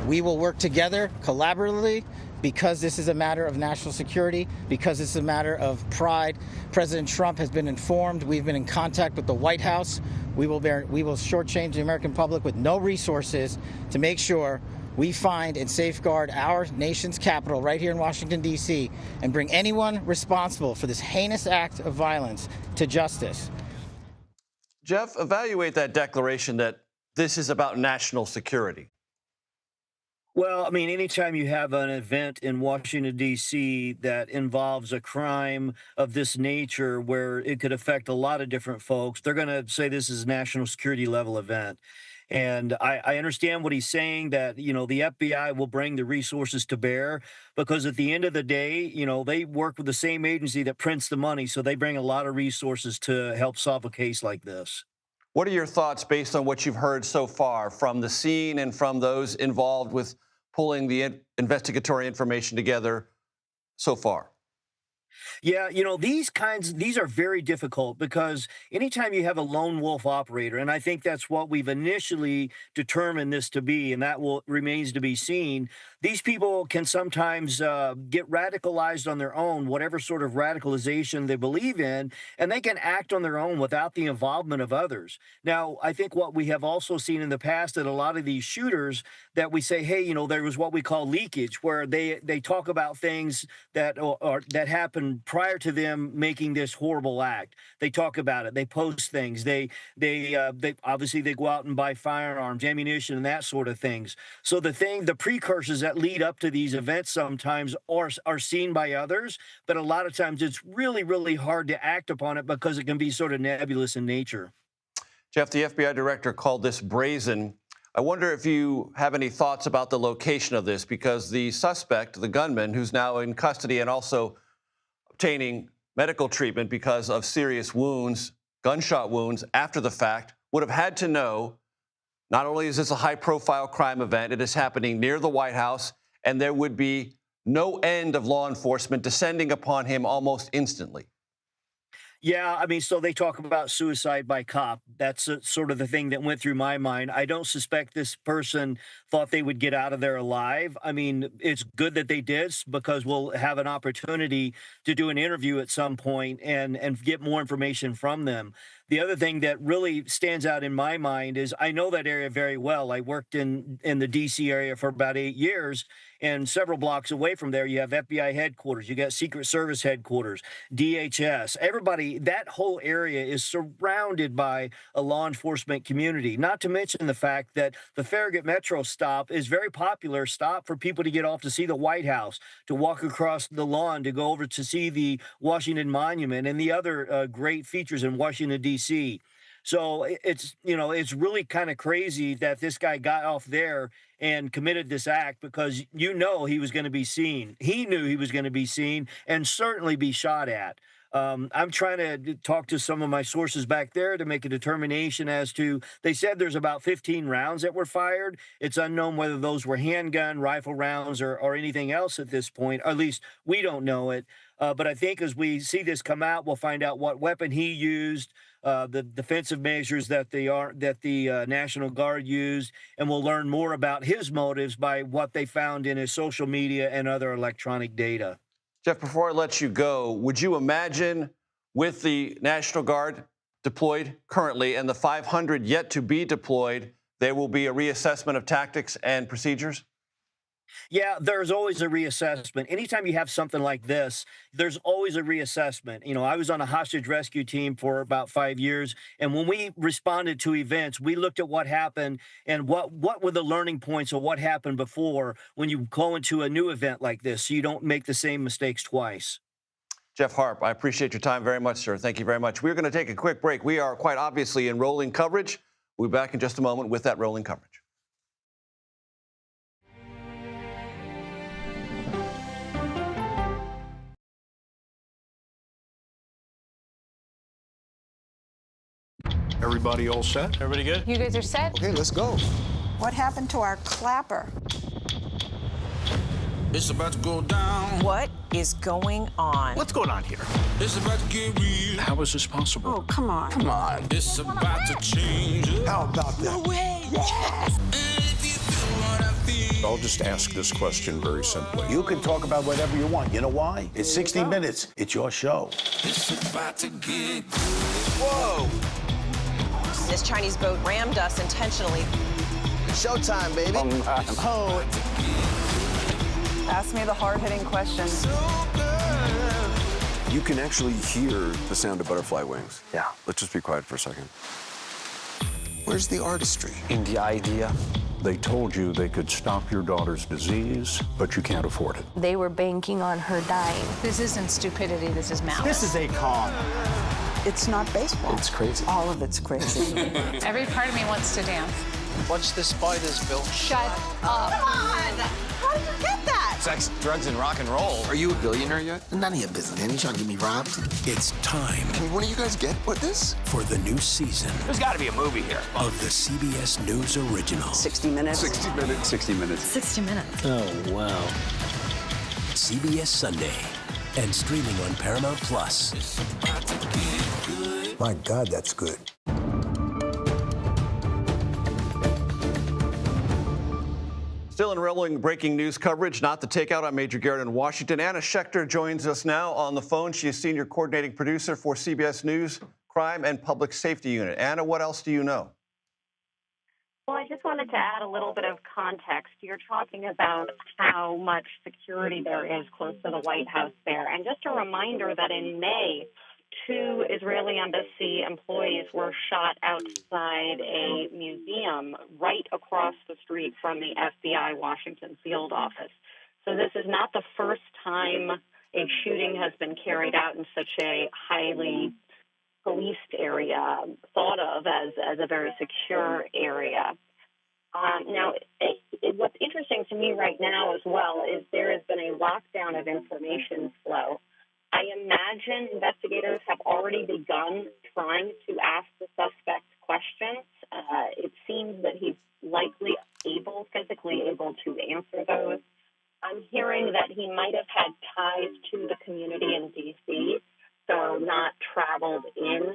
We will work together collaboratively because this is a matter of national security, because it's a matter of pride. President Trump has been informed. We've been in contact with the White House. We will shortchange the American public with no resources to make sure we find and safeguard our nation's capital right here in Washington, D.C., and bring anyone responsible for this heinous act of violence to justice. Jeff, evaluate that declaration that this is about national security. Well, I mean, anytime you have an event in Washington, D.C. that involves a crime of this nature where it could affect a lot of different folks, they're going to say this is a national security level event. And I understand what he's saying that, the FBI will bring the resources to bear because at the end of the day, they work with the same agency that prints the money. So they bring a lot of resources to help solve a case like this. What are your thoughts based on what you've heard so far from the scene and from those involved with pulling the investigatory information together so far? Yeah, these are very difficult because anytime you have a lone wolf operator, and I think that's what we've initially determined this to be, and that remains to be seen. These people can sometimes get radicalized on their own, whatever sort of radicalization they believe in, and they can act on their own without the involvement of others. Now, I think what we have also seen in the past that a lot of these shooters that we say, hey, there was what we call leakage, where they talk about things that happened prior to them making this horrible act. They talk about it. They post things. They obviously they go out and buy firearms, ammunition, and that sort of things. So the precursors that lead up to these events sometimes are seen by others, but a lot of times it's really, really hard to act upon it because it can be sort of nebulous in nature. Jeff, the FBI director called this brazen. I wonder if you have any thoughts about the location of this, because the suspect, the gunman, who's now in custody and also obtaining medical treatment because of serious wounds, gunshot wounds after the fact, would have had to know not only is this a high-profile crime event, it is happening near the White House, and there would be no end of law enforcement descending upon him almost instantly. Yeah, I mean, so they talk about suicide by cop. That's sort of the thing that went through my mind. I don't suspect this person thought they would get out of there alive. I mean, it's good that they did because we'll have an opportunity to do an interview at some point and get more information from them. The other thing that really stands out in my mind is I know that area very well. I worked in the D.C. area for about 8 years, and several blocks away from there, you have FBI headquarters, you got Secret Service headquarters, DHS. Everybody, that whole area is surrounded by a law enforcement community, not to mention the fact that the Farragut Metro stop is very popular stop for people to get off to see the White House, to walk across the lawn, to go over to see the Washington Monument and the other great features in Washington, D.C. So it's really kind of crazy that this guy got off there and committed this act because he was going to be seen. He knew he was going to be seen and certainly be shot at. I'm trying to talk to some of my sources back there to make a determination as to, they said there's about 15 rounds that were fired. It's unknown whether those were handgun, rifle rounds, or anything else at this point. Or at least we don't know it. But I think as we see this come out, we'll find out what weapon he used, the defensive measures that the National Guard used, and we'll learn more about his motives by what they found in his social media and other electronic data. Jeff, before I let you go, would you imagine with the National Guard deployed currently and the 500 yet to be deployed, there will be a reassessment of tactics and procedures? Yeah, there's always a reassessment. Anytime you have something like this, there's always a reassessment. I was on a hostage rescue team for about 5 years, and when we responded to events, we looked at what happened and what were the learning points of what happened before when you go into a new event like this, so you don't make the same mistakes twice. Jeff Harp, I appreciate your time very much, sir. Thank you very much. We're going to take a quick break. We are quite obviously in rolling coverage. We'll be back in just a moment with that rolling coverage. Everybody all set? Everybody good? You guys are set? Okay, let's go. What happened to our clapper? It's about to go down. What is going on? What's going on here? It's about to get real. How is this possible? Oh, come on. Come on. It's about to change. How about that? No way. Yes. I'll just ask this question very simply. You can talk about whatever you want. You know why? It's 60 minutes. It's your show. It's about to get Whoa. This Chinese boat rammed us intentionally. Showtime, baby. Oh. Ask me the hard-hitting question. You can actually hear the sound of butterfly wings. Yeah. Let's just be quiet for a second. Where's the artistry? In the idea. They told you they could stop your daughter's disease, but you can't afford it. They were banking on her dying. This isn't stupidity, this is malice. This is a con. It's not baseball. It's crazy. All of it's crazy. Every part of me wants to dance. Watch the spiders, Bill. Shut up. Come on! How did you get that? Sex, drugs, and rock and roll. Are you a billionaire yet? None of your business, man. You trying to get me robbed? It's time. Can one of you guys get what this? For the new season There's got to be a movie here. of the CBS News Original. 60 Minutes. 60 minutes. 60 minutes. 60 minutes. Oh, wow. CBS Sunday and streaming on Paramount Plus. My God, that's good. Still enrolling breaking news coverage, not the takeout. I'm Major Garrett in Washington. Anna Schechter joins us now on the phone. She is Senior Coordinating Producer for CBS News Crime and Public Safety Unit. Anna, what else do you know? Well, I just wanted to add a little bit of context. You're talking about how much security there is close to the White House there. And just a reminder that in May, 2 Israeli embassy employees were shot outside a museum right across the street from the FBI Washington field office. So this is not the first time a shooting has been carried out in such a highly policed area, thought of as a very secure area. Now, what's interesting to me right now as well is there has been a lockdown of information flow. I imagine investigators have already begun trying to ask the suspect questions. It seems that he's likely physically able to answer those. I'm hearing that he might have had ties to the community in D.C., so not traveled in.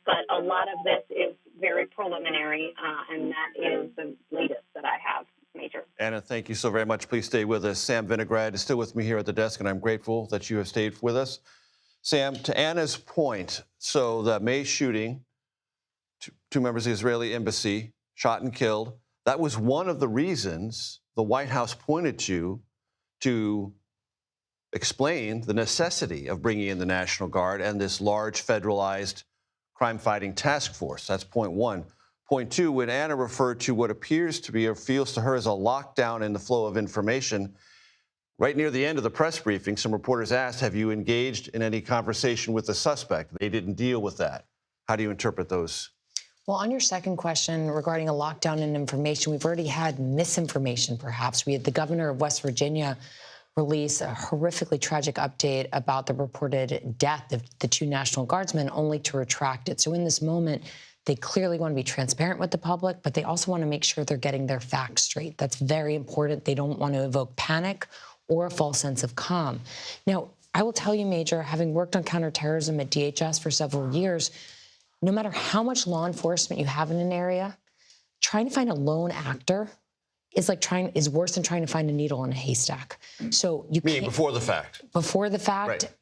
But a lot of this is very preliminary, and that is the latest that I have, Major. Anna, thank you so very much. Please stay with us. Sam Vinograd is still with me here at the desk, and I'm grateful that you have stayed with us. Sam, to Anna's point, so the May shooting, two members of the Israeli embassy shot and killed, that was one of the reasons the White House pointed to explain the necessity of bringing in the National Guard and this large federalized crime-fighting task force. That's point one. Point two, when Anna referred to what appears to be or feels to her as a lockdown in the flow of information, right near the end of the press briefing, some reporters asked, have you engaged in any conversation with the suspect? They didn't deal with that. How do you interpret those? Well, on your second question regarding a lockdown in information, we've already had misinformation, perhaps. We had the governor of West Virginia release a horrifically tragic update about the reported death of the 2 National Guardsmen, only to retract it. So in this moment, they clearly want to be transparent with the public, but they also want to make sure they're getting their facts straight. That's very important. They don't want to evoke panic or a false sense of calm. Now, I will tell you, Major, having worked on counterterrorism at DHS for several years, no matter how much law enforcement you have in an area, trying to find a lone actor is worse than trying to find a needle in a haystack. So you meaning before the fact. Before the fact, right.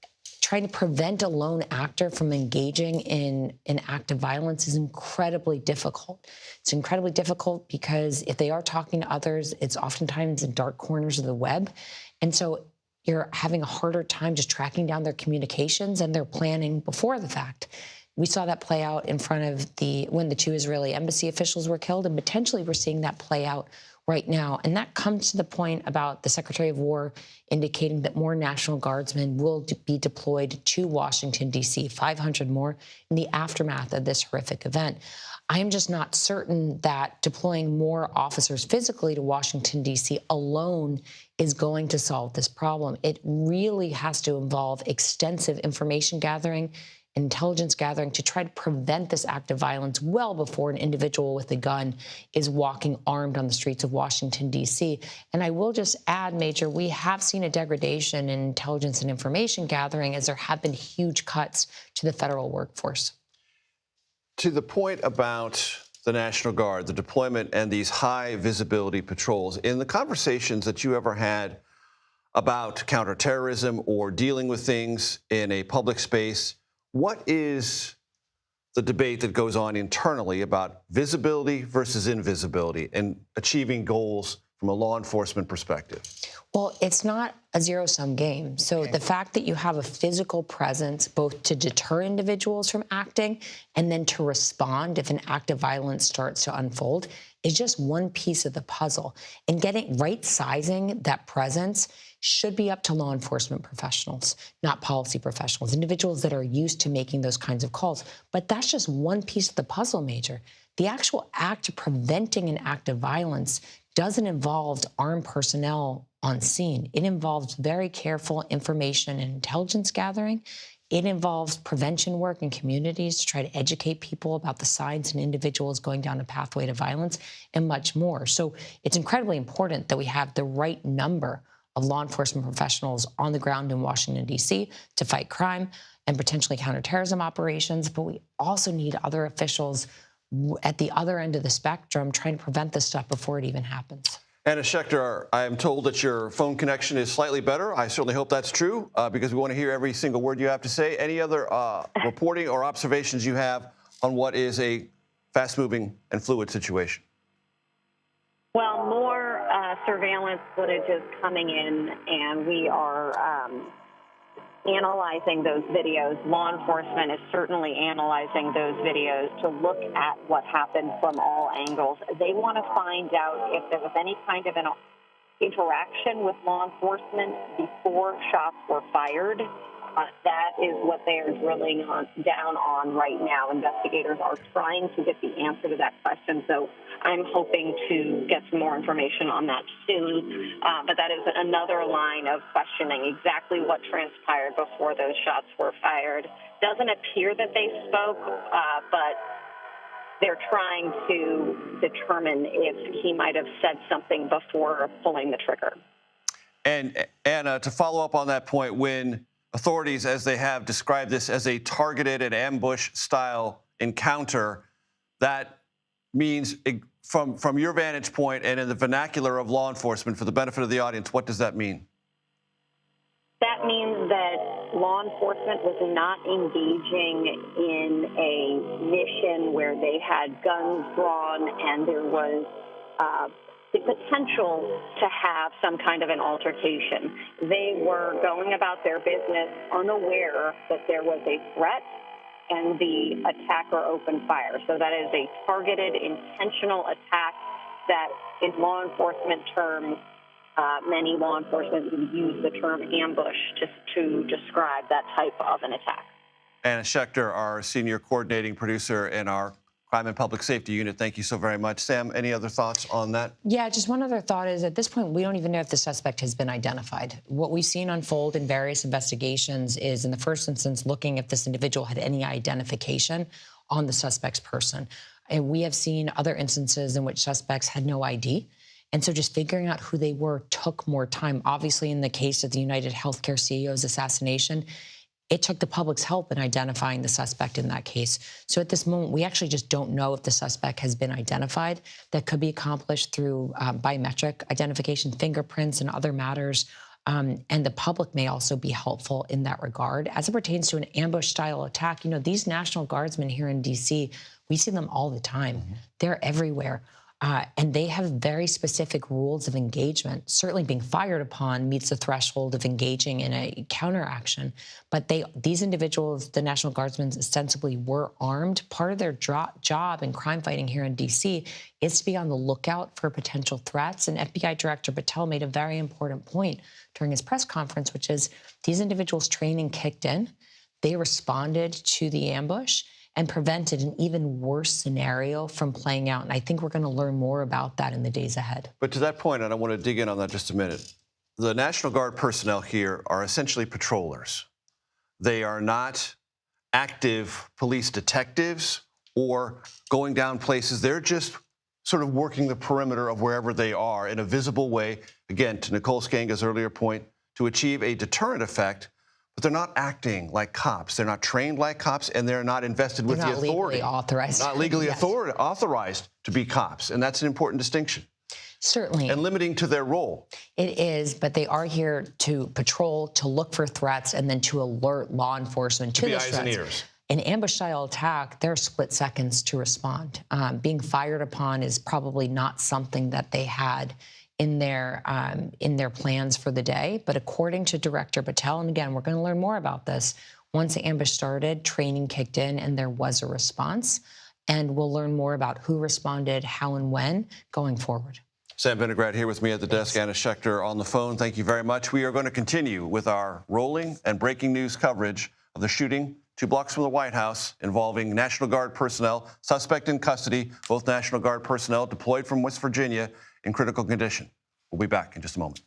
Trying to prevent a lone actor from engaging in an act of violence is incredibly difficult. It's incredibly difficult because if they are talking to others, it's oftentimes in dark corners of the web. And so you're having a harder time just tracking down their communications and their planning before the fact. We saw that play out in front of when the 2 Israeli embassy officials were killed, and potentially we're seeing that play out right now. And that comes to the point about the Secretary of War indicating that more National Guardsmen will be deployed to Washington, D.C., 500 more in the aftermath of this horrific event. I am just not certain that deploying more officers physically to Washington, D.C. alone is going to solve this problem. It really has to involve extensive information gathering, intelligence gathering to try to prevent this act of violence well before an individual with a gun is walking armed on the streets of Washington, D.C. And I will just add, Major, we have seen a degradation in intelligence and information gathering as there have been huge cuts to the federal workforce. To the point about the National Guard, the deployment and these high visibility patrols, in the conversations that you ever had about counterterrorism or dealing with things in a public space, what is the debate that goes on internally about visibility versus invisibility and achieving goals from a law enforcement perspective? Well, it's not a zero-sum game. So the fact that you have a physical presence, both to deter individuals from acting and then to respond if an act of violence starts to unfold, is just one piece of the puzzle. And getting right sizing that presence should be up to law enforcement professionals, not policy professionals, individuals that are used to making those kinds of calls. But that's just one piece of the puzzle, Major. The actual act of preventing an act of violence doesn't involve armed personnel on scene. It involves very careful information and intelligence gathering. It involves prevention work in communities to try to educate people about the signs and individuals going down a pathway to violence and much more. So it's incredibly important that we have the right number of law enforcement professionals on the ground in Washington, D.C. to fight crime and potentially counterterrorism operations. But we also need other officials at the other end of the spectrum trying to prevent this stuff before it even happens. Anna Schechter, I am told that your phone connection is slightly better. I certainly hope that's true because we want to hear every single word you have to say. Any other reporting or observations you have on what is a fast-moving and fluid situation? Well, more surveillance footage is coming in, and we are analyzing those videos. Law enforcement is certainly analyzing those videos to look at what happened from all angles. They want to find out if there was any kind of an interaction with law enforcement before shots were fired. That is what they are drilling down on right now. Investigators are trying to get the answer to that question, so I'm hoping to get some more information on that soon. But that is another line of questioning, exactly what transpired before those shots were fired. Doesn't appear that they spoke, but they're trying to determine if he might have said something before pulling the trigger. And Anna, to follow up on that point, when authorities, as they have described this as a targeted and ambush-style encounter, that means, from your vantage point and in the vernacular of law enforcement, for the benefit of the audience, what does that mean? That means that law enforcement was not engaging in a mission where they had guns drawn and there was the potential to have some kind of an altercation. They were going about their business unaware that there was a threat and the attacker opened fire. So that is a targeted, intentional attack that in law enforcement terms, many law enforcement would use the term ambush to describe that type of an attack. Anna Schechter, our senior coordinating producer in our Crime and Public Safety Unit, thank you so very much. Sam, any other thoughts on that? Yeah, just one other thought is at this point, we don't even know if the suspect has been identified. What we've seen unfold in various investigations is, in the first instance, looking if this individual had any identification on the suspect's person. And we have seen other instances in which suspects had no ID. And so just figuring out who they were took more time. Obviously, in the case of the United Healthcare CEO's assassination, it took the public's help in identifying the suspect in that case. So at this moment, we actually just don't know if the suspect has been identified. That could be accomplished through biometric identification, fingerprints, and other matters. And the public may also be helpful in that regard. As it pertains to an ambush-style attack, you know, these National Guardsmen here in D.C., we see them all the time. They're everywhere. And they have very specific rules of engagement. Certainly being fired upon meets the threshold of engaging in a counteraction. But these individuals, the National Guardsmen, ostensibly were armed. Part of their job in crime fighting here in D.C. is to be on the lookout for potential threats. And FBI Director Patel made a very important point during his press conference, which is these individuals' training kicked in. They responded to the ambush and prevented an even worse scenario from playing out. And I think we're going to learn more about that in the days ahead. But to that point, and I want to dig in on that just a minute, the National Guard personnel here are essentially patrollers. They are not active police detectives or going down places. They're just sort of working the perimeter of wherever they are in a visible way, again, to Nicole Skanga's earlier point, to achieve a deterrent effect. But they're not acting like cops. They're not trained like cops, and they're not invested with the authority. Legally authorized. Not legally Yes. authorized to be cops, and that's an important distinction. Certainly. And limiting to their role. It is, but they are here to patrol, to look for threats, and then to alert law enforcement to be those eyes threats. and ears. An ambush-style attack, there are split seconds to respond. Being fired upon is probably not something that they had in their plans for the day. But according to Director Patel, and again, we're going to learn more about this, once the ambush started, training kicked in and there was a response. And we'll learn more about who responded, how and when going forward. Sam Vinograd here with me at the desk, Anna Schechter on the phone. Thank you very much. We are going to continue with our rolling and breaking news coverage of the shooting 2 blocks from the White House involving National Guard personnel, suspect in custody, both National Guard personnel deployed from West Virginia in critical condition. We'll be back in just a moment.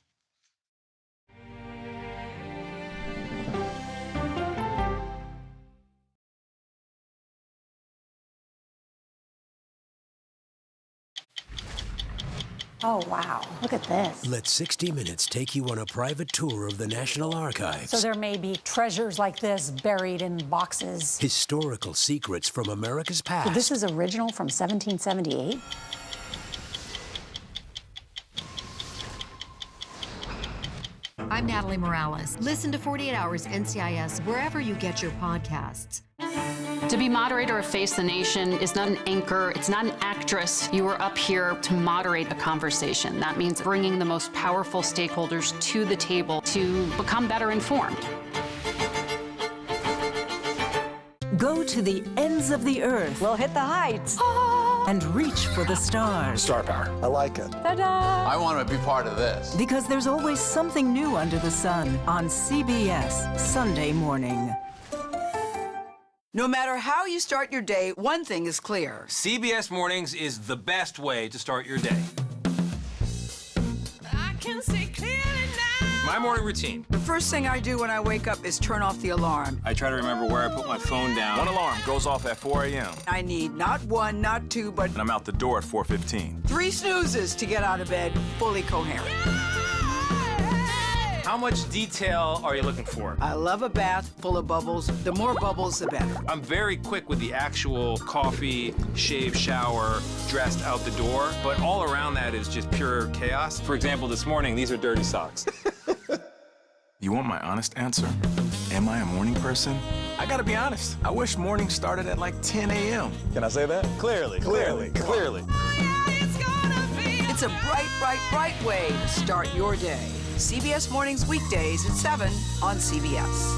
Oh, wow. Look at this. Let 60 Minutes take you on a private tour of the National Archives. So there may be treasures like this buried in boxes. Historical secrets from America's past. So this is original from 1778? I'm Natalie Morales. Listen to 48 Hours NCIS wherever you get your podcasts. To be moderator of Face the Nation is not an anchor, it's not an actress. You are up here to moderate a conversation. That means bringing the most powerful stakeholders to the table to become better informed. Go to the ends of the earth. We'll hit the heights. And reach for the stars. Star power. I like it. Ta-da! I want to be part of this. Because there's always something new under the sun on CBS Sunday morning. No matter how you start your day, one thing is clear. CBS Mornings is the best way to start your day. I can see clearly now. My morning routine. The first thing I do when I wake up is turn off the alarm. I try to remember where I put my phone down. One alarm goes off at 4 a.m. I need not one, not two, but... And I'm out the door at 4:15. 3 snoozes to get out of bed fully coherent. How much detail are you looking for? I love a bath full of bubbles. The more bubbles, the better. I'm very quick with the actual coffee, shave, shower, dressed out the door, but all around that is just pure chaos. For example, this morning, these are dirty socks. You want my honest answer? Am I a morning person? I gotta be honest. I wish morning started at like 10 a.m. Can I say that? Clearly. It's a bright way to start your day. CBS Mornings weekdays at 7 on CBS.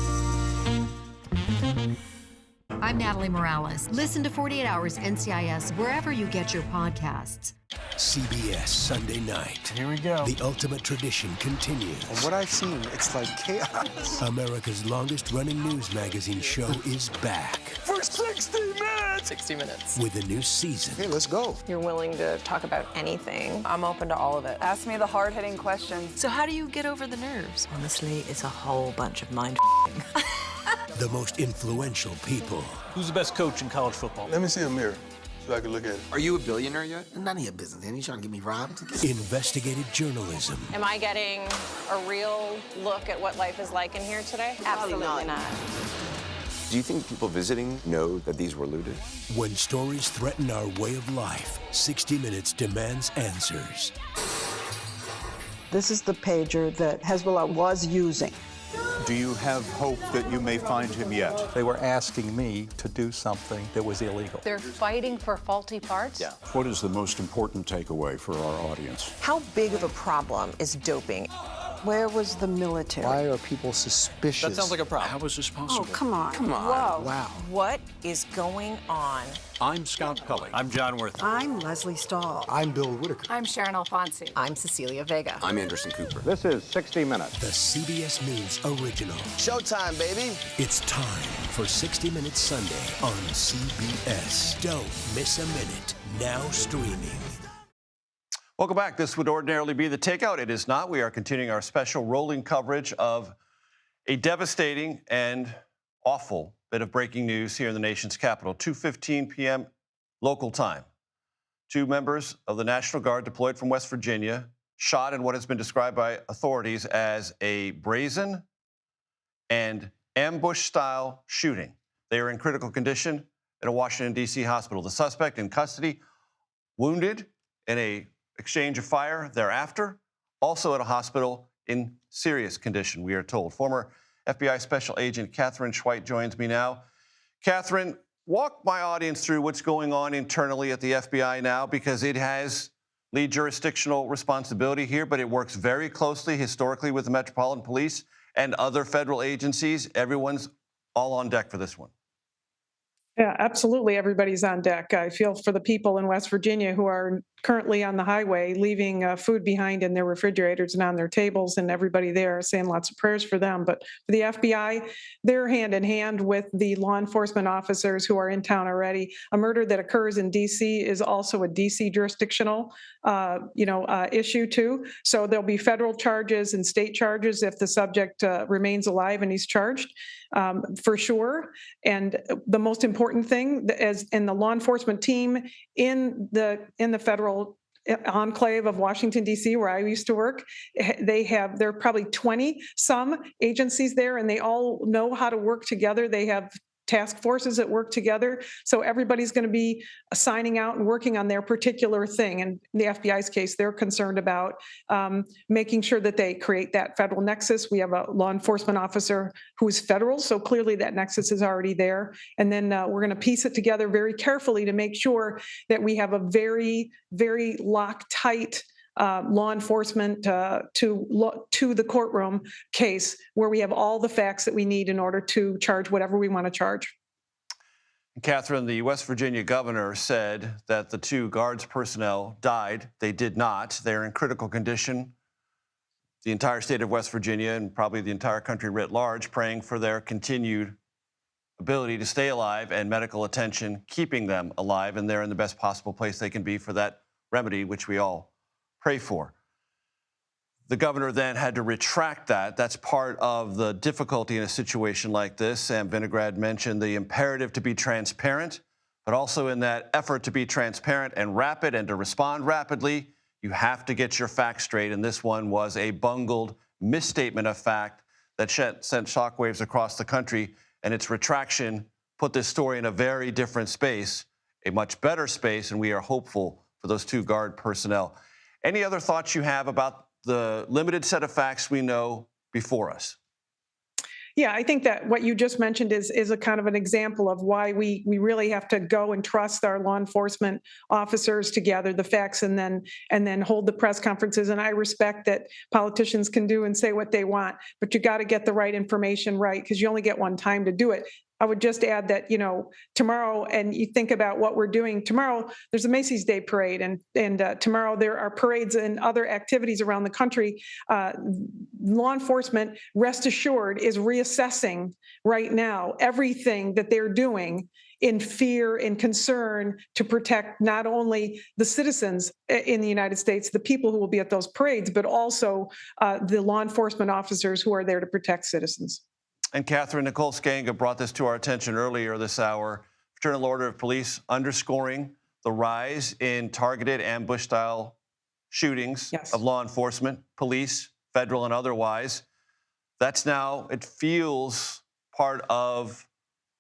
I'm Natalie Morales. Listen to 48 Hours NCIS wherever you get your podcasts. CBS Sunday night. Here we go. The ultimate tradition continues. From what I've seen, it's like chaos. America's longest-running news magazine show is back. For 60 minutes! 60 minutes. With a new season. Okay, let's go. You're willing to talk about anything. I'm open to all of it. Ask me the hard-hitting questions. So how do you get over the nerves? Honestly, it's a whole bunch of mind The most influential people. Who's the best coach in college football? Let me see a mirror so I can look at it. Are you a billionaire yet? None of your business, man. You trying to get me robbed? Investigative journalism. Am I getting a real look at what life is like in here today? Absolutely not. Do you think people visiting know that these were looted? When stories threaten our way of life, 60 Minutes demands answers. This is the pager that Hezbollah was using. Do you have hope that you may find him yet? They were asking me to do something that was illegal. They're fighting for faulty parts? Yeah. What is the most important takeaway for our audience? How big of a problem is doping? Where was the military? Why are people suspicious? That sounds like a problem. How is this possible? Oh, come on. Come on. Whoa. Wow. What is going on? I'm Scott Pelley. I'm John Worth. I'm Leslie Stahl. I'm Bill Whitaker. I'm Sharon Alfonsi. I'm Cecilia Vega. I'm Anderson Cooper. This is 60 Minutes. The CBS News original. Showtime, baby. It's time for 60 Minutes Sunday on CBS. Don't miss a minute. Now streaming. Welcome back. This would ordinarily be the takeout. It is not. We are continuing our special rolling coverage of a devastating and awful bit of breaking news here in the nation's capital. 2:15 p.m. local time. 2 members of the National Guard deployed from West Virginia shot in what has been described by authorities as a brazen and ambush-style shooting. They are in critical condition at a Washington, D.C. hospital. The suspect in custody, wounded in a exchange of fire thereafter, also at a hospital in serious condition, we are told. Former FBI Special Agent Catherine Schweit joins me now. Catherine, walk my audience through what's going on internally at the FBI now, because it has lead jurisdictional responsibility here, but it works very closely historically with the Metropolitan Police and other federal agencies. Everyone's all on deck for this one. Yeah, absolutely. Everybody's on deck. I feel for the people in West Virginia who are currently on the highway, leaving food behind in their refrigerators and on their tables, and everybody there saying lots of prayers for them. But for the FBI, they're hand in hand with the law enforcement officers who are in town already. A murder that occurs in D.C. is also a D.C. jurisdictional, issue too. So there'll be federal charges and state charges if the subject remains alive and he's charged, for sure. And the most important thing, as in the law enforcement team in the federal enclave of Washington, D.C., where I used to work, there are probably 20 some agencies there, and they all know how to work together. They have task forces that work together. So everybody's going to be signing out and working on their particular thing. And in the FBI's case, they're concerned about making sure that they create that federal nexus. We have a law enforcement officer who is federal, so clearly that nexus is already there. And then we're going to piece it together very carefully to make sure that we have a very, very Loctite law enforcement to the courtroom case where we have all the facts that we need in order to charge whatever we want to charge. Catherine, the West Virginia governor said that the 2 Guards personnel died. They did not. They're in critical condition. The entire state of West Virginia and probably the entire country writ large praying for their continued ability to stay alive and medical attention, keeping them alive, and they're in the best possible place they can be for that remedy, which we all pray for. The governor then had to retract that. That's part of the difficulty in a situation like this. Sam Vinograd mentioned the imperative to be transparent, but also in that effort to be transparent and rapid and to respond rapidly, you have to get your facts straight. And this one was a bungled misstatement of fact that sent shockwaves across the country. And its retraction put this story in a very different space, a much better space, and we are hopeful for those 2 Guard personnel. Any other thoughts you have about the limited set of facts we know before us? Yeah, I think that what you just mentioned is a kind of an example of why we really have to go and trust our law enforcement officers to gather the facts and then hold the press conferences. And I respect that politicians can do and say what they want, but you got to get the right information right because you only get one time to do it. I would just add that, tomorrow, and you think about what we're doing tomorrow, there's a Macy's Day Parade, and tomorrow there are parades and other activities around the country. Law enforcement, rest assured, is reassessing right now everything that they're doing in fear and concern to protect not only the citizens in the United States, the people who will be at those parades, but also the law enforcement officers who are there to protect citizens. And Catherine, Nicole Skanga brought this to our attention earlier this hour. Fraternal Order of Police underscoring the rise in targeted ambush-style shootings of law enforcement, police, federal and otherwise. That's now, it feels, part of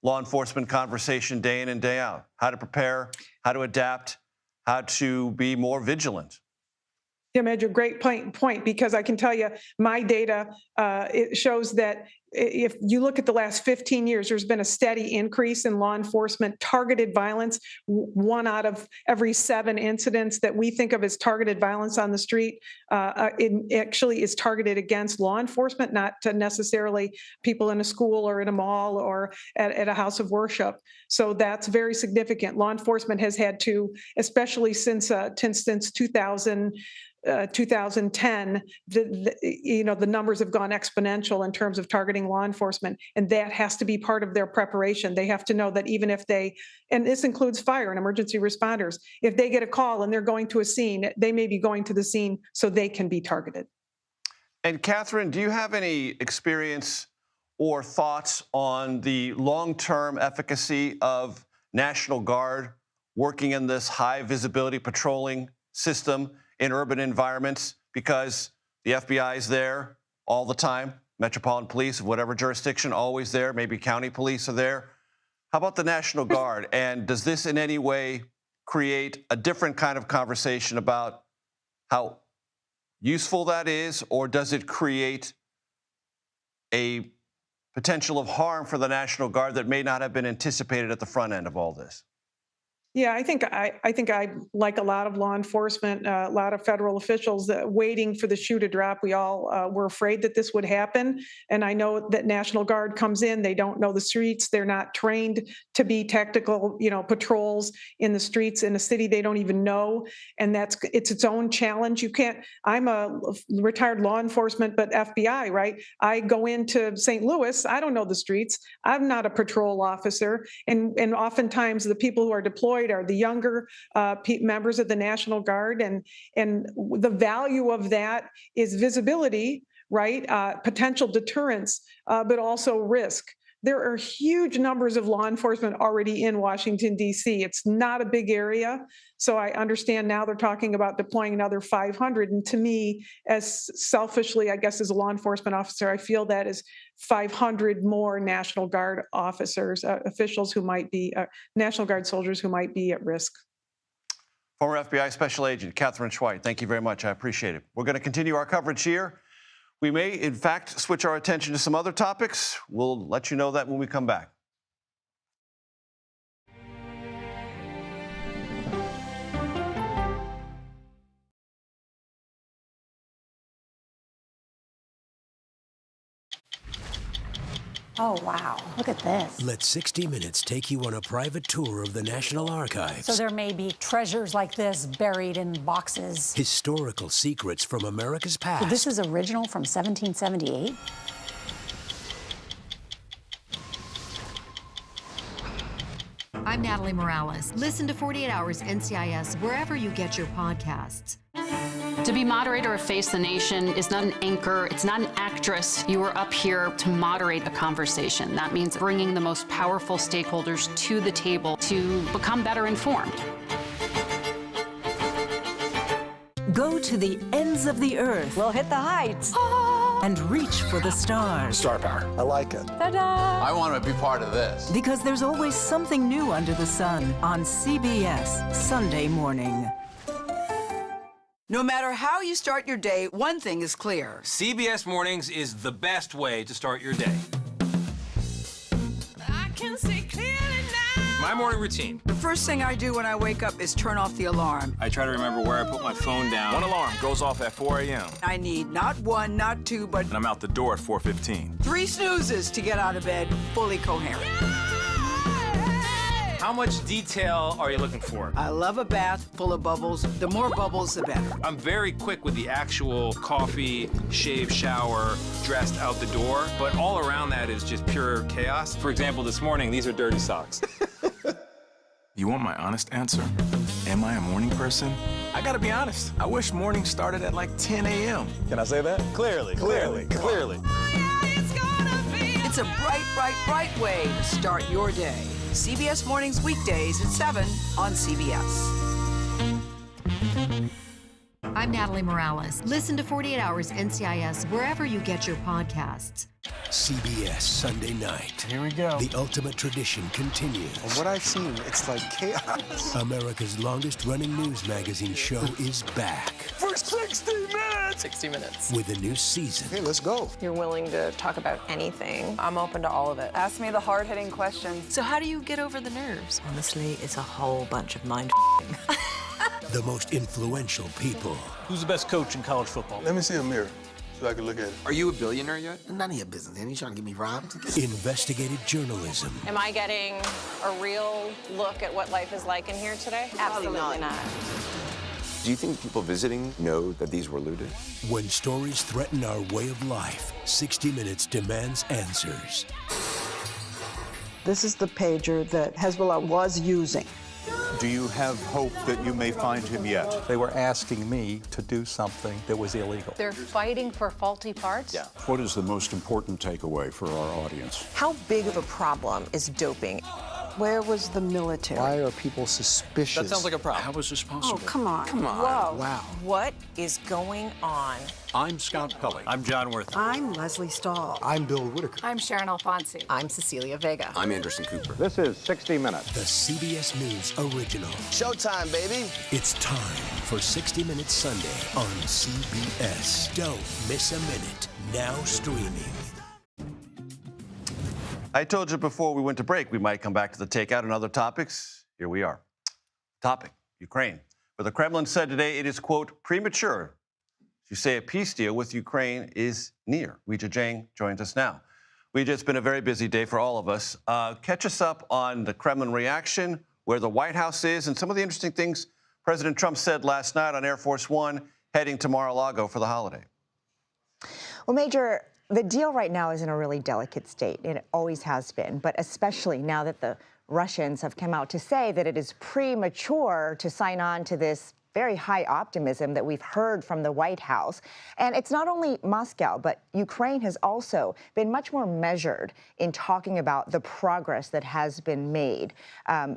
law enforcement conversation day in and day out. How to prepare, how to adapt, how to be more vigilant. Yeah, Major, great point, because I can tell you my data, it shows that if you look at the last 15 years, there's been a steady increase in law enforcement targeted violence. 1 out of every 7 incidents that we think of as targeted violence on the street, it actually is targeted against law enforcement, not necessarily people in a school or in a mall or at a house of worship. So that's very significant. Law enforcement has had to, especially since 2010, the numbers have gone exponential in terms of targeting law enforcement, and that has to be part of their preparation. They have to know that even if and this includes fire and emergency responders, if they get a call and they're going to a scene, they may be going to the scene so they can be targeted. And Catherine, do you have any experience or thoughts on the long-term efficacy of National Guard working in this high visibility patrolling system in urban environments? Because the FBI is there all the time, Metropolitan Police of whatever jurisdiction, always there, maybe county police are there. How about the National Guard? And does this in any way create a different kind of conversation about how useful that is, or does it create a potential of harm for the National Guard that may not have been anticipated at the front end of all this? Yeah, I think I like a lot of law enforcement, a lot of federal officials waiting for the shoe to drop. We all were afraid that this would happen, and I know that National Guard comes in. They don't know the streets. They're not trained to be tactical, patrols in the streets in a city they don't even know, and it's its own challenge. You can't. I'm a retired law enforcement, but FBI, right? I go into St. Louis. I don't know the streets. I'm not a patrol officer, and oftentimes the people who are deployed are the younger members of the National Guard, and the value of that is visibility, right? Potential deterrence, but also risk. There are huge numbers of law enforcement already in Washington, D.C. It's not a big area. So I understand now they're talking about deploying another 500. And to me, as selfishly, I guess, as a law enforcement officer, I feel that is 500 more National Guard officers, officials who might be, National Guard soldiers who might be at risk. Former FBI Special Agent Catherine Schweit, thank you very much. I appreciate it. We're going to continue our coverage here. We may, in fact, switch our attention to some other topics. We'll let you know that when we come back. Oh, wow. Look at this. Let 60 Minutes take you on a private tour of the National Archives. So there may be treasures like this buried in boxes. Historical secrets from America's past. So this is original from 1778? I'm Natalie Morales. Listen to 48 Hours NCIS wherever you get your podcasts. To be moderator of Face the Nation is not an anchor, it's not an actress. You are up here to moderate a conversation. That means bringing the most powerful stakeholders to the table to become better informed. Go to the ends of the earth. We'll hit the heights. And reach for the stars. Star power. I like it. Ta-da! I want to be part of this. Because there's always something new under the sun on CBS Sunday morning. No matter how you start your day, one thing is clear. CBS Mornings is the best way to start your day. I can see clearly now. My morning routine. The first thing I do when I wake up is turn off the alarm. I try to remember where I put my phone down. One alarm goes off at 4 a.m. I need not one, not two, but And I'm out the door at 4:15. 3 snoozes to get out of bed fully coherent. How much detail are you looking for? I love a bath full of bubbles. The more bubbles, the better. I'm very quick with the actual coffee, shave, shower, dressed out the door, but all around that is just pure chaos. For example, this morning, these are dirty socks. You want my honest answer? Am I a morning person? I gotta be honest. I wish morning started at like 10 a.m. Can I say that? Clearly. It's a bright, bright, bright way to start your day. CBS Mornings weekdays at 7 on CBS. I'm Natalie Morales. Listen to 48 Hours NCIS wherever you get your podcasts. CBS Sunday night. Here we go. The ultimate tradition continues. From what I've seen, it's like chaos. America's longest-running news magazine show is back. For 60 minutes! 60 minutes. With a new season. Hey, let's go. You're willing to talk about anything. I'm open to all of it. Ask me the hard-hitting questions. So how do you get over the nerves? Honestly, it's a whole bunch of mind The most influential people. Who's the best coach in college football? Let me see a mirror so I can look at it. Are you a billionaire yet? None of your business. Ain't you trying to get me robbed? Investigative journalism. Am I getting a real look at what life is like in here today? Absolutely not. Do you think people visiting know that these were looted? When stories threaten our way of life, 60 Minutes demands answers. This is the pager that Hezbollah was using. Do you have hope that you may find him yet? They were asking me to do something that was illegal. They're fighting for faulty parts? Yeah. What is the most important takeaway for our audience? How big of a problem is doping? Where was the military? Why are people suspicious? That sounds like a problem. How is this possible? Oh, come on. Come on. Whoa. Wow. What is going on? I'm Scott Pelley. I'm John Worth. I'm Leslie Stahl. I'm Bill Whitaker. I'm Sharon Alfonsi. I'm Cecilia Vega. I'm Anderson Cooper. This is 60 Minutes. The CBS News original. Showtime, baby. It's time for 60 Minutes Sunday on CBS. Don't miss a minute. Now streaming. I told you before we went to break we might come back to the takeout and other topics. Here we are. Topic, Ukraine. But the Kremlin said today it is, quote, premature to say a peace deal with Ukraine is near. Weijia Jiang joins us now. Weijia, it's been a very busy day for all of us. Catch us up on the Kremlin reaction, where the White House is, and some of the interesting things President Trump said last night on Air Force One heading to Mar-a-Lago for the holiday. Well, Major, the deal right now is in a really delicate state, and it always has been, but especially now that the Russians have come out to say that it is premature to sign on to this very high optimism that we've heard from the White House. And it's not only Moscow, but Ukraine has also been much more measured in talking about the progress that has been made,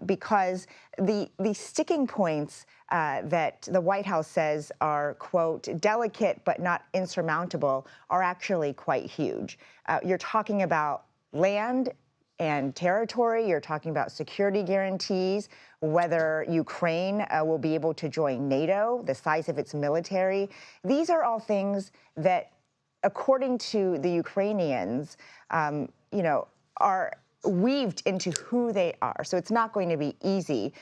because the sticking points that the White House says are, quote, delicate but not insurmountable are actually quite huge. You're talking about land and territory. You're talking about security guarantees, whether Ukraine will be able to join NATO, the size of its military. These are all things that, according to the Ukrainians, are weaved into who they are. So it's not going to be easy